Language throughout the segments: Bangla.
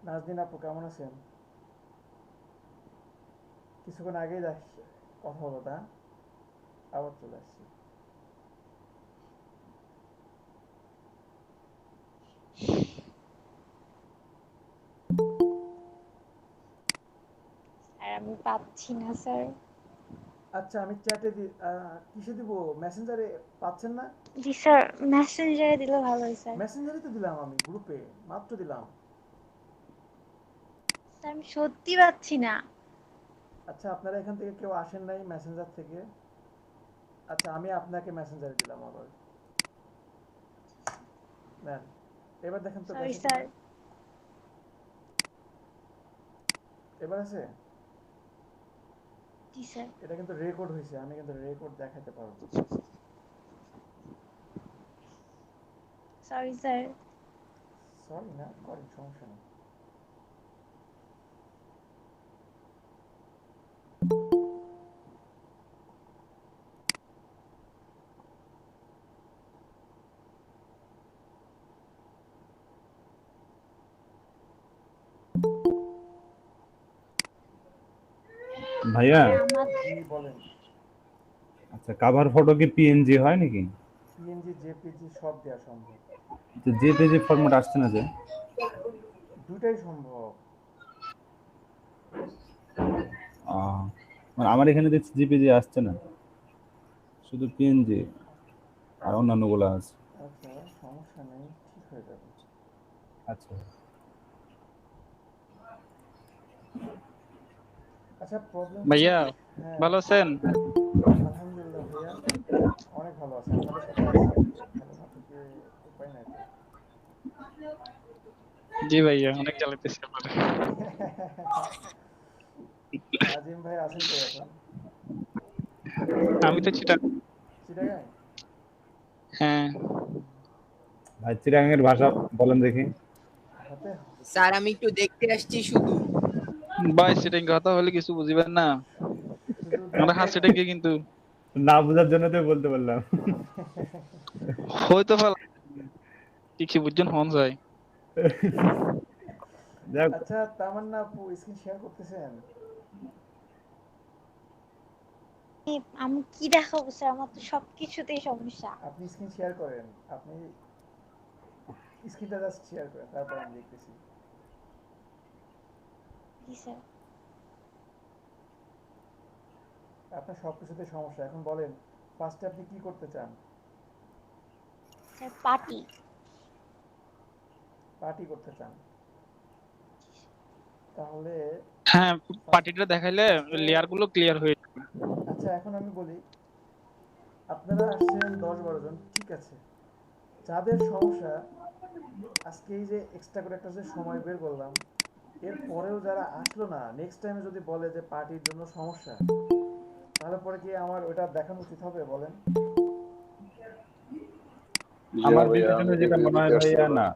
নাজনীন আপু কেমন আছেন? কিছুক্ষণ আগেই কথা হলো তা আবার চলে আসছি। আর আমি পাচ্ছি না স্যার। আচ্ছা আমি চ্যাটে কিসে দিব? মেসেঞ্জারে পাচ্ছেন না? জি স্যার, মেসেঞ্জারে দিলে ভালো হয় স্যার। মেসেঞ্জারে তো দিলাম, আমি গ্রুপে মাত্র দিলাম। স্যার আমি সত্যি পাচ্ছি না। আচ্ছা আপনারা এখান থেকে কেউ আসেন নাই মেসেঞ্জার থেকে? আচ্ছা আমি আপনাকে মেসেঞ্জারে দিলাম আবার। নেন, এবার দেখেন তো সরি গেছে স্যার। কিনা। এবার আছে? জি স্যার। এটা কিন্তু রেকর্ড হয়েছে, আমি কিন্তু রেকর্ড দেখাতে পারবো। Sorry sir. সরি না, করেন, সমস্যা নেই। ভাইয়া, স্যার আমার জি বলেন। আচ্ছা কাভার ফটো কি পিএনজি হয় নাকি? পিএনজি জেপিজি সব দেওয়া সম্ভব। তো জেপিজি ফরম্যাট আসছে না যে? দুটাই সম্ভব। আহ, মানে আমার এখানে দেখছি জেপিজি আসছে না, শুধু পিএনজি আর অন্যান্য গুলো আছে। আচ্ছা, সমস্যা নেই, ঠিক হয়ে যাবে। আচ্ছা আচ্ছা প্রবলেম হলো ভাইয়া, কি, হ্যাঁ। ভালো আছেন? আলহামদুলিল্লাহ ভাইয়া, অনেক ভালো আছি, আপনাদের সাথে আছি আর কি, ভালো না থেকে উপায় নাই তো। জি ভাইয়া, অনেক জ্বালাইতেছি আপনারে। নাজিম ভাই আছেন কই এখন? আমি তো চিটা। চিটাগাং? হ্যাঁ। ভাই, চিরাঙের ভাষা বলেন দেখি। হতে স্যার আমি একটু দেখতে আসছি শুধু। ভাই সেটাই কথা হলে কিছু বুঝিবেন না। শুধু আমরা দেখতে। হাত সেটাই কিন্তু না বোঝার জন্য তো বলতে বললাম। হয়তো ভালো কিছু বুঝছেন হন যায়। যাক। আচ্ছা তামান্না আপু স্ক্রিন শেয়ার করতেছেন? আমি কি দেখাবো স্যার, আমার তো সবকিছুতেই সমস্যা। আপনি স্ক্রিন শেয়ার করেন, আপনি স্ক্রিনটা জাস্ট শেয়ার করেন, তারপর আমি দেখতেছি। জি স্যার। আপনার সব কিছুতে সমস্যা, এখন বলেন ফার্স্টে আপনি কি করতে চান? Sir party. পার্টি করতে চান? তাহলে হ্যাঁ, পার্টিটা দেখাইলে ফার্স্টে, লেয়ার গুলো ক্লিয়ার হয়ে যাবে। আচ্ছা এখন আমি বলি, আপনারা আসছেন 10-12 জন, ঠিক আছে। যাদের সমস্যা, আজকে এই যে এক্সট্রা করে একটা যে সময় বের করলাম, এর পরেও যারা আসলো না, নেক্সট টাইমে যদি বলে যে পার্টির জন্য সমস্যা, তাহলে পরে কি আমার ওটা দেখানো উচিত হবে বলেন? ইয়া আমার ভাইয়া আমি বিবেচনায় যেটা মনে হয় রিভিউতে ভাইয়া, আসছিলাম। না।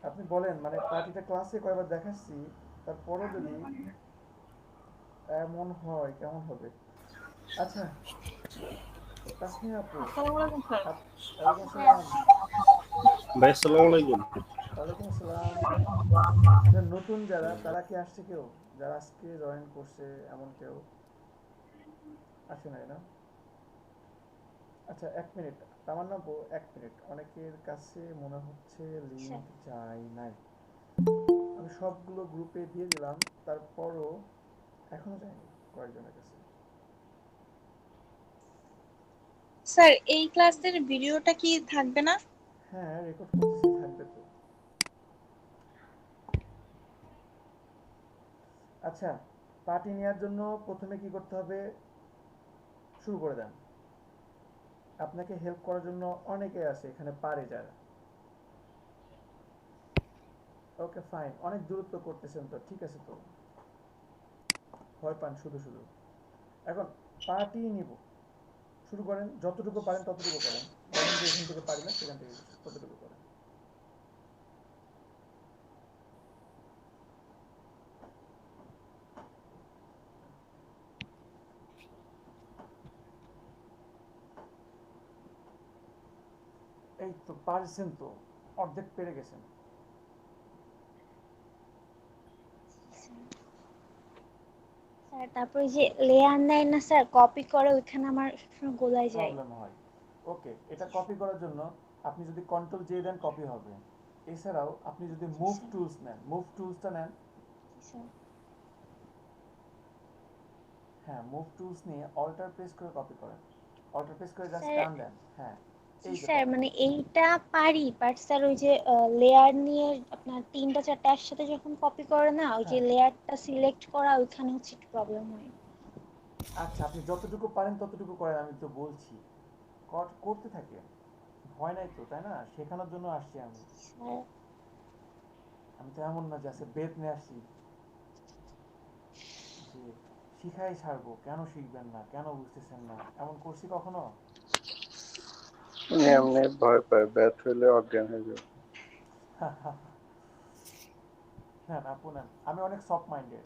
আপনি বলেন, মানে পার্টিটা ক্লাসে কয়বার দেখাচ্ছি, তারপরও যদি এমন হয় কেমন হবে? আচ্ছা তাসমিয়া আপু, আসসালামু আলাইকুম স্যার। ওয়ালাইকুম আসসালাম। ভাই আসসালামু আলাইকুম। ওয়ালাইকুম আসসালাম। আচ্ছা নতুন যারা, তারা কি আসছে কেউ? যারা আজকে জয়েন করছে এমন কেউ আসে নাই না? আচ্ছা এক মিনিট, তামান্না আপু এক মিনিট, অনেকের কাছে মনে হচ্ছে স্যার লিংক যায় নাই। আমি সবগুলো গ্রুপে দিয়ে দিলাম, তারপরও এখনো যায়নি কয়েকজনের কাছে। স্যার এই ক্লাসের ভিডিওটা কি থাকবে না? হ্যাঁ রেকর্ড করতেছি, থাকবে তো। আচ্ছা, পার্টি নেওয়ার জন্য প্রথমে কি করতে হবে, শুরু করে দেন। আপনাকে হেল্প করার জন্য অনেকে আছে এখানে, পারে যারা। ওকে ফাইন, অনেক দূরত্ব করতেছেন তো, ঠিক আছে তো, ভয় পান শুধু শুধু। এখন পার্টি নিব, শুরু করেন, যতটুকু পারেন ততটুকু করেন। দেখেন যে এখান থেকে পারি না, সেখান থেকে ততটুকু করেন। এই তো পারছেন তো, অর্ধেক পেরে গেছেন। স্যার তারপরে যে লেয়ার নেয় না স্যার, কপি করে ওইখানে আমার সবসময় গোলাই যায়। প্রবলেম হয়। ওকে, এটা কপি করার জন্য আপনি যদি কন্ট্রোল জে দেন কপি হবে। এছাড়াও আপনি যদি মুভ টুলস নেন, মুভ টুলসটা নেন, জি স্যার। হ্যাঁ মুভ টুলস নিয়ে অল্টার প্রেস করে কপি করেন, অল্টার প্রেস করে জাস্ট স্যার টান দেন, হ্যাঁ জি এই যে স্যার, কপি। মানে এইটা পারি, বাট স্যার ওই যে লেয়ার নিয়ে আপনার তিনটা চারটা একসাথে যখন কপি করে না, ওই যে হ্যাঁ লেয়ারটা সিলেক্ট করা ওইখানে হচ্ছে একটু প্রবলেম হয়। আচ্ছা, আপনি যতটুকু পারেন ততটুকু করেন, আমি তো বলছি করতে থাকেন, ভয় নাই তো, তাই না? শেখানোর জন্য আসছি আমি। স্যার আমি তো এমন না যে আজকে বেত নিয়ে আসছি যে শিখাই ছাড়বো, কেন শিখবেন না, কেন বুঝতেছেন না, এমন করছি কখনো? এমনি ভয় পায়, ব্যথ হইলে অজ্ঞান হয়ে যাবে। হ্যাঁ আপু নেন, আমি অনেক সফট মাইন্ডেড,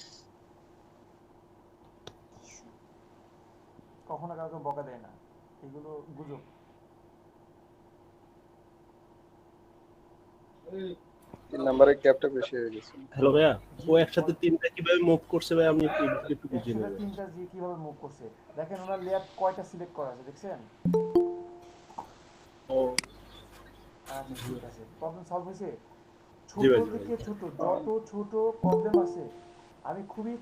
কখনো কাউকে বকা দেয় না, এগুলো গুজব। 3 নাম্বারের ক্যাপটা বেশি হয়ে গেছে। হ্যালো ভাইয়া, জি ও একসাথে বল। 3টা কিভাবে মুভ করছে ভাই, আমি একটু বুঝিয়ে একসাথে নেব। তিনটা জি কিভাবে মুভ করছে দেখেন, ওনার লেয়ার কয়টা সিলেক্ট করা আছে দেখছেন? ও আচ্ছা ঠিক আছে, প্রবলেম সলভ হয়েছে। জি ছোট ভাই, জি ভাই। থেকে ছোট যত ছোট প্রবলেম আছে, আমি খুবই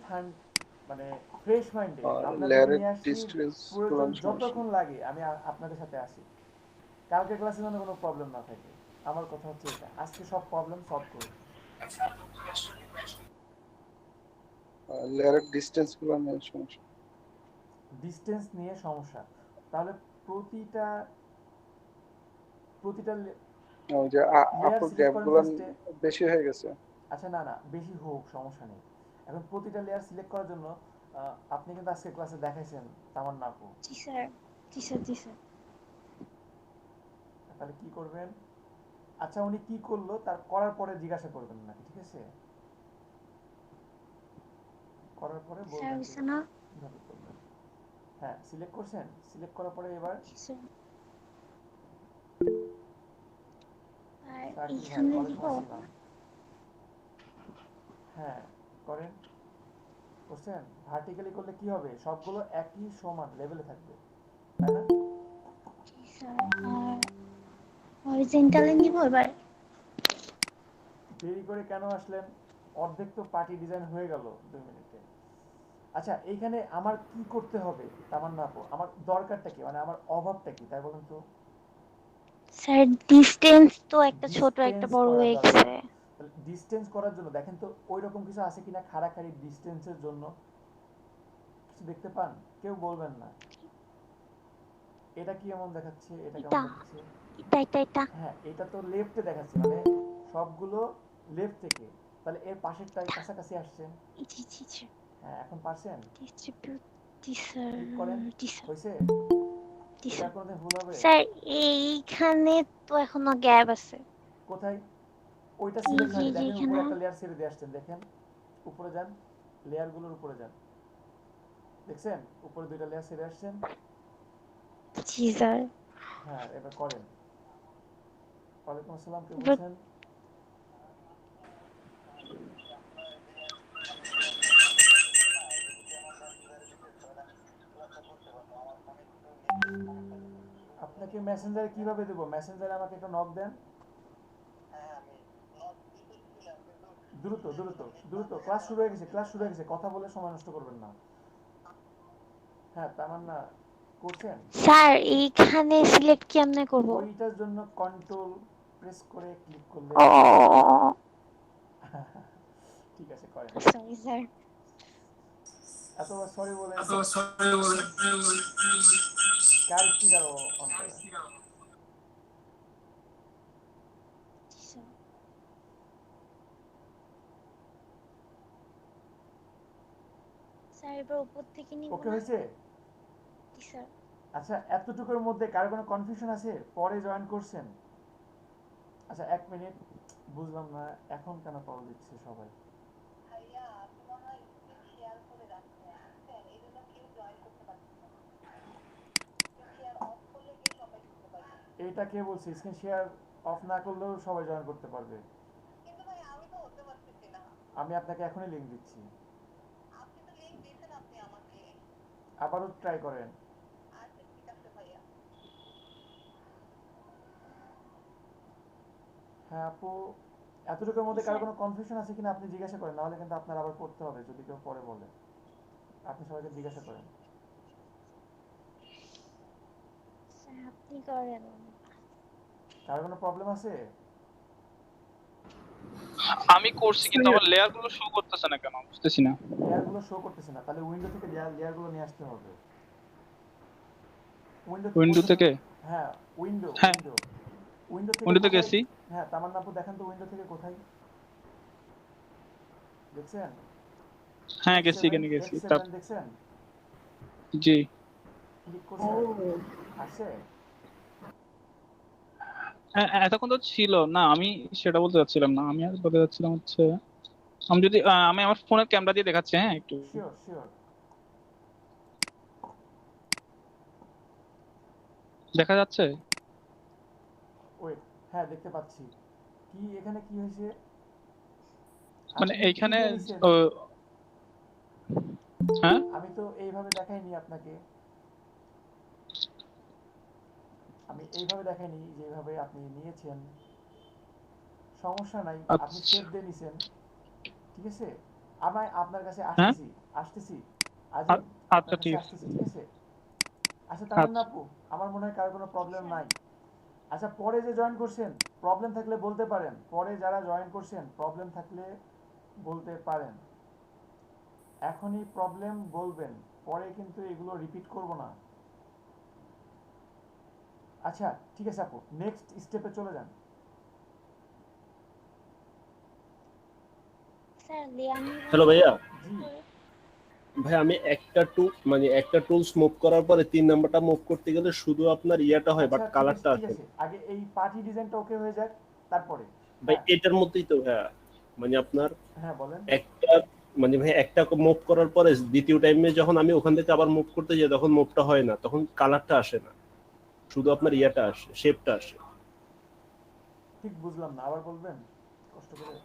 মানে ফ্রেশ মাইন্ডে আর আপনাদেরকে লেয়ারের নিয়ে আসছি। ডিসটেন্স প্রয়োজন গুলো সমস্যা। যতক্ষণ লাগে আমি আপনাদের সাথে আসি, কালকে ক্লাসে যেন কোনো প্রবলেম না থাকে। আমার কথা হচ্ছে এটা, আজকে সব প্রবলেম সলভ করব। লেয়ারের ডিসটেন্স গুলো নিয়ে সমস্যা। ডিসটেন্স নিয়ে সমস্যা, তাহলে প্রতিটা প্রতিটা ওই যে লেয়ার আপুর সিলেক্ট গ্যাপ করেন গুলো ফার্স্টে। বেশি হয়ে গেছে। আচ্ছা না না, বেশি হোক সমস্যা নেই। এখন প্রতিটা লেয়ার সিলেক্ট করার জন্য আপনি কিন্তু আজকে ক্লাসে দেখাইছেন তামান্না আপু। জি স্যার। জি স্যার। জি স্যার। তাহলে কি করবেন? আচ্ছা উনি কি করলো তার করার পরে জিজ্ঞাসা করবেন নাকি, ঠিক আছে? করার পরে স্যার বলবেন হইছে কিভাবে না? কিভাবে করবেন। হ্যাঁ সিলেক্ট করছেন, সিলেক্ট করার পরে এবার জি স্যার। আর শাকিল ভাই এইখানে ওয়ালাইকুম দিব। আসসালাম। হ্যাঁ করেন, করছেন। ভার্টিক্যালি করলে কি হবে, সবগুলো একই সমান লেভেলে থাকবে, তাই না? জি স্যার। আর হরিজন্টালে দিব এবার। দেরি করে কেন আসলেন? অর্ধেক তো পার্টি ডিজাইন হয়ে গেল 2 মিনিটে। আচ্ছা এইখানে আমার কি করতে হবে তামান্না আপু, আমার দরকারটা কি, মানে আমার অভাবটা কি তাই বলুন তো? স্যার ডিসটেন্স তো একটা ছোট একটা ডিসটেন্স বড় করা হয়ে দরকার। গেছে। তাহলে ডিসটেন্স করার জন্য দেখেন তো ওই রকম কিছু আছে কিনা, খাড়াখাড়ি ডিসটেন্সের জন্য কিছু দেখতে পান? কেউ বলবেন না। এটা কি এমন দেখাচ্ছে, এটা কেমন এটা দেখাচ্ছে? এটা। হ্যাঁ এটা তো লেফটে দেখাচ্ছে, মানে সবগুলো লেফট থেকে, তাহলে এর পাশেরটাই কাছাকাছি আসছেন। জি জি জি। হ্যাঁ এখন পারছেন। ডিস্ট্রিবিউট। জি স্যার। ক্লিক করেন, জি স্যার। হয়েছে? জি এটা স্যার। আর কোনোদিন ভুল হবে? স্যার এইখানে তো এখনো গ্যাপ আছে। কোথায়? ওইটা এই সিলেক্ট যে হয়নি, যে দেখেন উপরে এখানে। একটা লেয়ার ছেড়ে দিয়ে আসছেন, দেখেন উপরে যান, লেয়ারগুলোর উপরে যান, দেখছেন উপরে দুইটা লেয়ার ছেড়ে আসছেন। জি স্যার। হ্যাঁ এবার করেন। ওয়ালাইকুম আসসালাম, কে এবার বলছেন? আপনাকে মেসেঞ্জারে কিভাবে দেবো? মেসেঞ্জারে আমাকে একটা নক দেন। দ্রুত দ্রুত দ্রুত, ক্লাস শুরু হয়ে গেছে, ক্লাস শুরু হয়ে গেছে, কথা বলে সময় নষ্ট করবেন না। হ্যাঁ তামান্না করছেন? স্যার এইখানে সিলেক্ট কেমনে করব? ওইটার জন্য কন্ট্রোল প্রেস করে ক্লিক করলে ও হবে। ঠিক আছে করেন। Sorry sir. এতবার সরি বলেন, কার স্পিকার অন করেন? জি স্যার। স্যার এবার উপর থেকে নিব ওকে না? হয়েছে? জি স্যার। আচ্ছা এতটুকুর মধ্যে কারো কোনো কনফিউশন আছে? পরে জয়েন করছেন? আচ্ছা 1 মিনিট, বুঝলাম না এখন কেন কল দিচ্ছে সবাই। এটা কে বলছে স্ক্রিন শেয়ার অফ না করলেও সবাই জয়েন করতে পারবে? আমি আপনাকে এখনই লিংক দিচ্ছি। আবারও ট্রাই করেন। হ্যাঁ আপু, এতটুকুর মধ্যে কারো কোনো কনফিউশন আছে কিনা আপনি জিজ্ঞাসা করেন, নাহলে কিন্তু আপনার আবার পড়তে হবে যদি কেউ পরে বলে। আপনি সবাইকে জিজ্ঞাসা করেন। স্যার আপনি করেন। কারো কোনো প্রবলেম আছে? আমি করছি কিন্তু আমার লেয়ার গুলো শো করতেছে না কেন বুঝতেছি না। লেয়ারগুলো শো করতেছে না, তাহলে উইন্ডো থেকে লেয়ারগুলো নিয়ে আসতে হবে। উইন্ডো থেকে? হ্যাঁ উইন্ডো হ্যাঁ। উইন্ডো উইন্ডো থেকে উইন্ডো থেকে কোথায়? গেছি। হ্যাঁ তামান্না আপু দেখান তো উইন্ডো থেকে কোথায় দেখছেন? হ্যাঁ গেছি, এখানে গেছি। F7 দেখছেন? জি। ক্লিক করছেন? আসছে? এতক্ষণ তো ছিল না, আমি সেটা বলতে যাচ্ছিলাম না। আমি আর বলতে যাচ্ছিলাম হচ্ছে আমি যদি আমি আমার ফোনের ক্যামেরা দিয়ে দেখাচ্ছি। হ্যাঁ একটু শিওর শিওর। দেখা যাচ্ছে। ওয়েট, হ্যাঁ দেখতে পাচ্ছি। কি এখানে কি হয়েছে? মানে আপনি এইখানে কি নিছেন? হ্যাঁ আমি তো এইভাবে দেখাইনি আপনাকে, আমি এইভাবে দেখাইনি যেভাবে আপনি নিয়েছেন। সমস্যা নাই, আপনি আচ্ছা। সেভ দিয়ে নিছেন, ঠিক আছে। আমি আপনার কাছে হ্যাঁ আসতেছি আজ আচ্ছা ঠিক আছে। আসতেছি, ঠিক আছে। আচ্ছা তামান্না আপু, আমার মনে হয় কারো কোনো প্রবলেম নাই। আচ্ছা পরে যে জয়েন করছেন প্রবলেম থাকলে বলতে পারেন, পরে যারা জয়েন করছেন প্রবলেম থাকলে বলতে পারেন। এখনই প্রবলেম বলবেন, পরে কিন্তু এগুলো রিপিট করব না। আচ্ছা ঠিক আছে আপু, নেক্সট স্টেপে চলে যান। স্যার লেয়ার হ্যালো ভাইয়া, জি ভাই আমি একটা টুলস মুভ করার পরে 3 নাম্বারটা মুভ করতে গেলে শুধু আপনার ইয়াটা হয় বাট আচ্ছা ঠিক আছে কালারটা ঠিক আসে আছে, আগে এই পার্টি ডিজাইনটা ওকে হয়ে যাক তারপরে। ভাই। হ্যাঁ এটার মধ্যেই তো ভাইয়া আপনার হ্যাঁ বলেন। একটা ভাই একটা মুভ করার পরে দ্বিতীয় টাইমে যখন আমি ওখান থেকে আবার মুভ করতে যাই তখন মুভটা হয় না, তখন কালারটা আসে না, শুধু আপনার ইয়াটা আসে, শেপটা আসে। ঠিক বুঝলাম না, আবার বলবেন কষ্ট করে।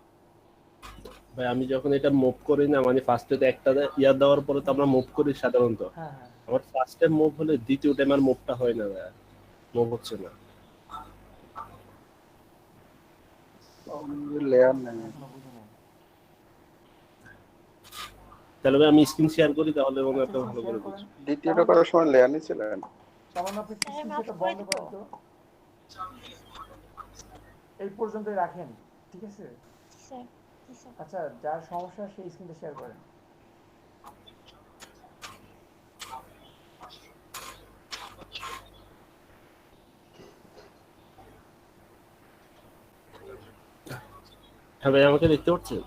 ভাই আমি যখন এটা মুভ করি না, ফার্স্টে তো একটা ইয়ার দেওয়ার পরে তো আমরা মুভ করি সাধারণত, হ্যাঁ হ্যাঁ আমার ফার্স্ট টাইম মুভ হলে দ্বিতীয় টাইম আর মুভটা হয় না ভাইয়া, মুভ হচ্ছে না। লেয়ার নাই। এখনো বুঝি নাই। তাহলে ভাই আমি স্ক্রিন শেয়ার করি, তাহলে মনে হয় আচ্ছা ভালো করে শেয়ার বুঝি। করেন। দ্বিতীয়টা করার সময় লেয়ার নিয়েছিলেন? তামান্না আপনি স্যার আমি স্ক্রিনশটটা অফ করে বন্ধ দিব। করেন তো, এই পর্যন্তই রাখেন, ঠিক আছে। স্যার জি স্যার। আচ্ছা যার সমস্যা সেই স্ক্রিনটা শেয়ার করেন। হ্যাঁ ভাই আমাকে দেখতে পাচ্ছেন?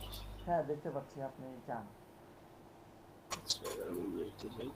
হ্যাঁ দেখতে পাচ্ছি, আপনি যান। আচ্ছা, আমি দেখতে চাই।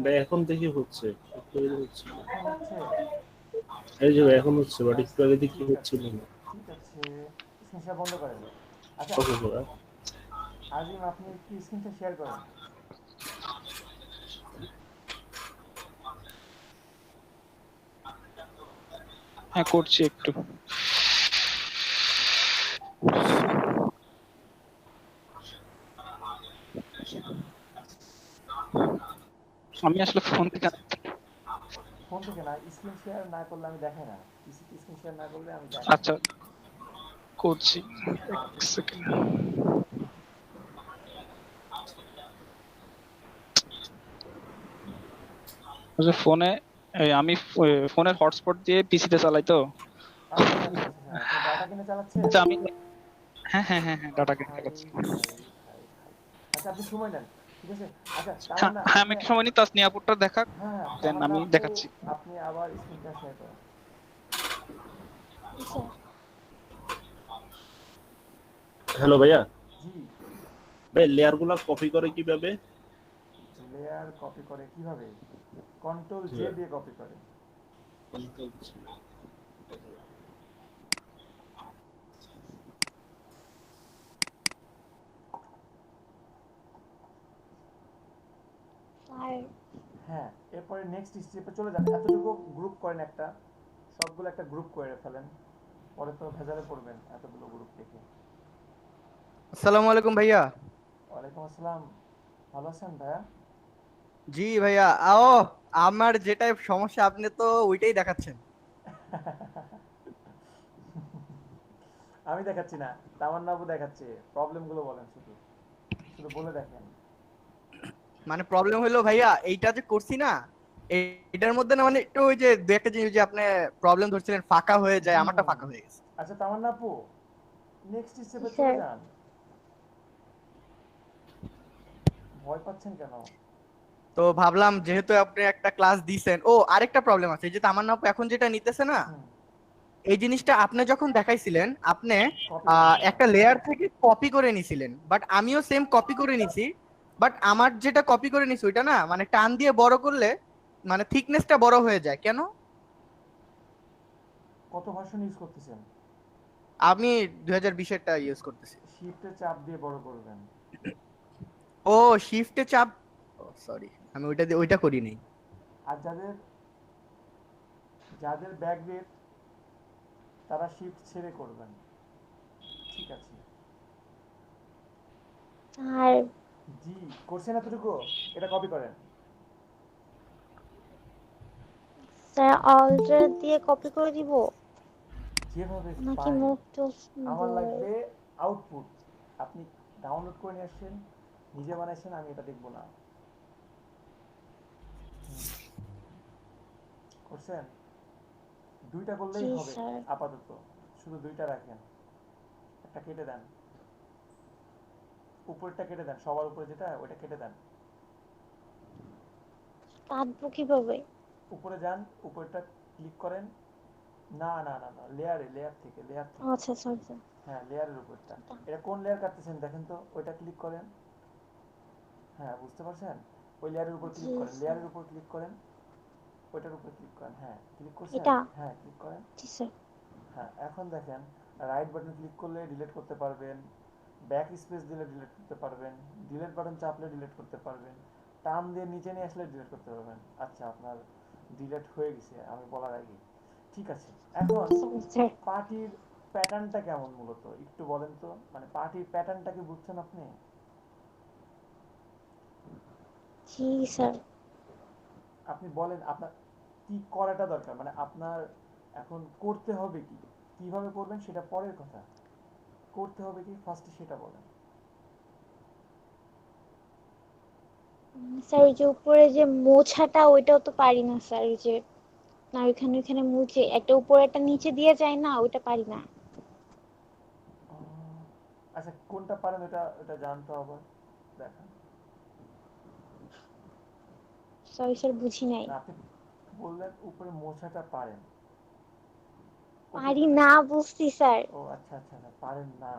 ভাই এখন দেখি হচ্ছে, একটু আগে হচ্ছে না। এখন হচ্ছে? এই যে ভাই এখন হচ্ছে, বাট একটু আগে দেখি ঠিক হচ্ছিল আছে না। ঠিক আছে, স্ক্রিনটা বন্ধ করেন। আচ্ছা ওকে ভাই। আজিম আপনি কি স্ক্রিনটা শেয়ার করেন। হ্যাঁ করছি একটু। আমি আসলে ফোন থেকে ফোন থেকে না, স্ক্রিন শেয়ার না করলে আমি দেখাই না, স্ক্রিন শেয়ার না করলে আমি দেখাই না। আচ্ছা করছি, এক সেকেন্ড। ফোনে আমি ফোনের হটস্পট দিয়ে পিসিতে চালাই তো। আচ্ছা আচ্ছা আচ্ছা, আপনি ডাটা কিনে চালাচ্ছেন? আমি হ্যাঁ ডাটা কিনে চালাচ্ছি। আচ্ছা আপনি সময় নেন, ঠিক আছে? আচ্ছা হ্যাঁ তামান্না হ্যাঁ, আপনি, আমি একটু সময় নিই, তাসনিয়া আপুরটা দেখাক, হ্যাঁ দেন তামান্না আমি আপু, দেখাচ্ছি। আপনি আবার স্ক্রিনটা শেয়ার করেন। জি স্যার। হ্যালো ভাইয়া, জি, ভাই লেয়ার গুলা কপি করে কিভাবে? লেয়ার কপি করে কিভাবে? কন্ট্রোল জে দিয়ে কপি করে। স্যার হ্যাঁ, এরপরে নেক্সট স্টেপে চলে যান। এতটুকু গ্রুপ করেন, একটা সবগুলো একটা গ্রুপ করে ফেলেন, পরে তো ভেজালে পড়বেন এতগুলো গ্রুপ দেখে। আসসালামু আলাইকুম ভাইয়া। ওয়ালাইকুম আসসালাম, ভালো আছেন ভাইয়া? জি ভাইয়া। আমার যেটাই সমস্যা আপনি তো ওইটাই দেখাচ্ছেন। আমি দেখাচ্ছি না, তামান্না আপু দেখাচ্ছে। প্রবলেমগুলো বলেন, শুধু শুধু বলে দেখেন। মানে প্রবলেম হলো ভাইয়া এইটা যে করছি না, এটার মধ্যে না মানে একটু ওই যে দু একটা জিনিস যে আপনি প্রবলেম ধরছিলেন ফাঁকা হয়ে যায়, আমারটা হুম, ফাঁকা হয়ে গেছে। আচ্ছা তামান্না আপু, নেক্সট জি স্টেপে চলে স্যার। যান। ভয় পাচ্ছেন কেন? তো ভাবলাম যেহেতু আপনি একটা ক্লাস দিছেন, আরেকটা প্রবলেম আছে, এই যে তামান্না আপু এখন যেটা নিতেছে না, হুম, এই জিনিসটা আপনি যখন দেখাইছিলেন আপনি কপি করেছিলাম। একটা লেয়ার থেকে কপি করে নিছিলেন, বাট আমিও সেম কপি করে নিছি। বাট আমার যেটা কপি করে নিছি ওইটা না মানে টান দিয়ে বড় করলে মানে থিকনেসটা বড় হয়ে যায় কেন? কত ভার্সন ইউজ করতেছেন? আমি 2020-এরটা ইউজ করতেছি। শিফটে চাপ দিয়ে বড় করবেন। ও শিফটে চাপ, সরি আমি ওইটা করি নাই। আর যাদের যাদের ব্যাক ডেট, তারা শিফট ছেড়ে করবেন। ঠিক আছে? স্যার জি, করছেন এতটুকু? এটা কপি করেন। স্যার অল্টার দিয়ে কপি করে দিব যেভাবে নাকি পারেন। মুভ টুলস আমার দিয়ে? লাগবে আউটপুট। আপনি ডাউনলোড করে নিয়ে আসছেন, নিজে বানাইছেন, আমি এটা দেখবো না। হুম, করছেন? দুইটা করলেই জি হবে স্যার। আপাতত, শুধু দুইটা রাখেন। একটা কেটে দেন, উপরটা কেটে দেন, সবার উপরে যেটা ওইটা কেটে দেন। কাটবো কিভাবে? উপরে যান, উপরটা ক্লিক করেন। না না না না, লেয়ার থেকে। আচ্ছা সরি স্যার। হ্যাঁ, লেয়ারের উপরটা। এটা কোন লেয়ার কাটতেছেন দেখেন তো, ওইটা ক্লিক করেন। হ্যাঁ, বুঝতে পারছেন? ওই লেয়ারের উপর জি ক্লিক করেন, স্যার। লেয়ারের উপর ক্লিক করেন, ওইটার উপর ক্লিক করেন। হ্যাঁ, ক্লিক করছেন? এটা? হ্যাঁ, ক্লিক করেন। জি স্যার। হ্যাঁ, এখন দেখেন, রাইট বাটন ক্লিক করলে ডিলিট করতে পারবেন, ব্যাক স্পেস দিলে ডিলিট করতে পারবেন, ডিলিট বাটন চাপলে ডিলিট করতে পারবেন, টার্ম দিয়ে নিচে নিয়ে আসলে ডিলিট করতে পারবেন। আচ্ছা, আপনার ডিলিট হয়ে গেছে আমি বলার আগে। ঠিক আছে, এখন সরি স্যার। পার্টির প্যাটার্নটা কেমন মূলত একটু বলেন তো, মানে পার্টির প্যাটার্নটা কি বুঝছেন আপনি? জি স্যার। আপনি বলেন আপনার কি করাটা দরকার, মানে আপনার এখন করতে হবে কি, কিভাবে করবেন সেটা পরের কথা, করতে হবে কি ফার্স্টে সেটা বলেন। স্যার ওই যে উপরে যে মোছাটা ওইটাও তো পারি না স্যার, ওই যে না ওইখানে ওইখানে মুছে একটা উপরে একটা নিচে দিয়ে যায় না, ওইটা পারি না। আচ্ছা, কোনটা পারেন ওটা ওটা জানতে হবে, দেখেন। সরি স্যার বুঝি নাই। না, আপনি বললেন উপরে মোছাটা পারেন, ওকে। পারি না বুঝছি স্যার। ও আচ্ছা আচ্ছা আচ্ছা, পারেন না।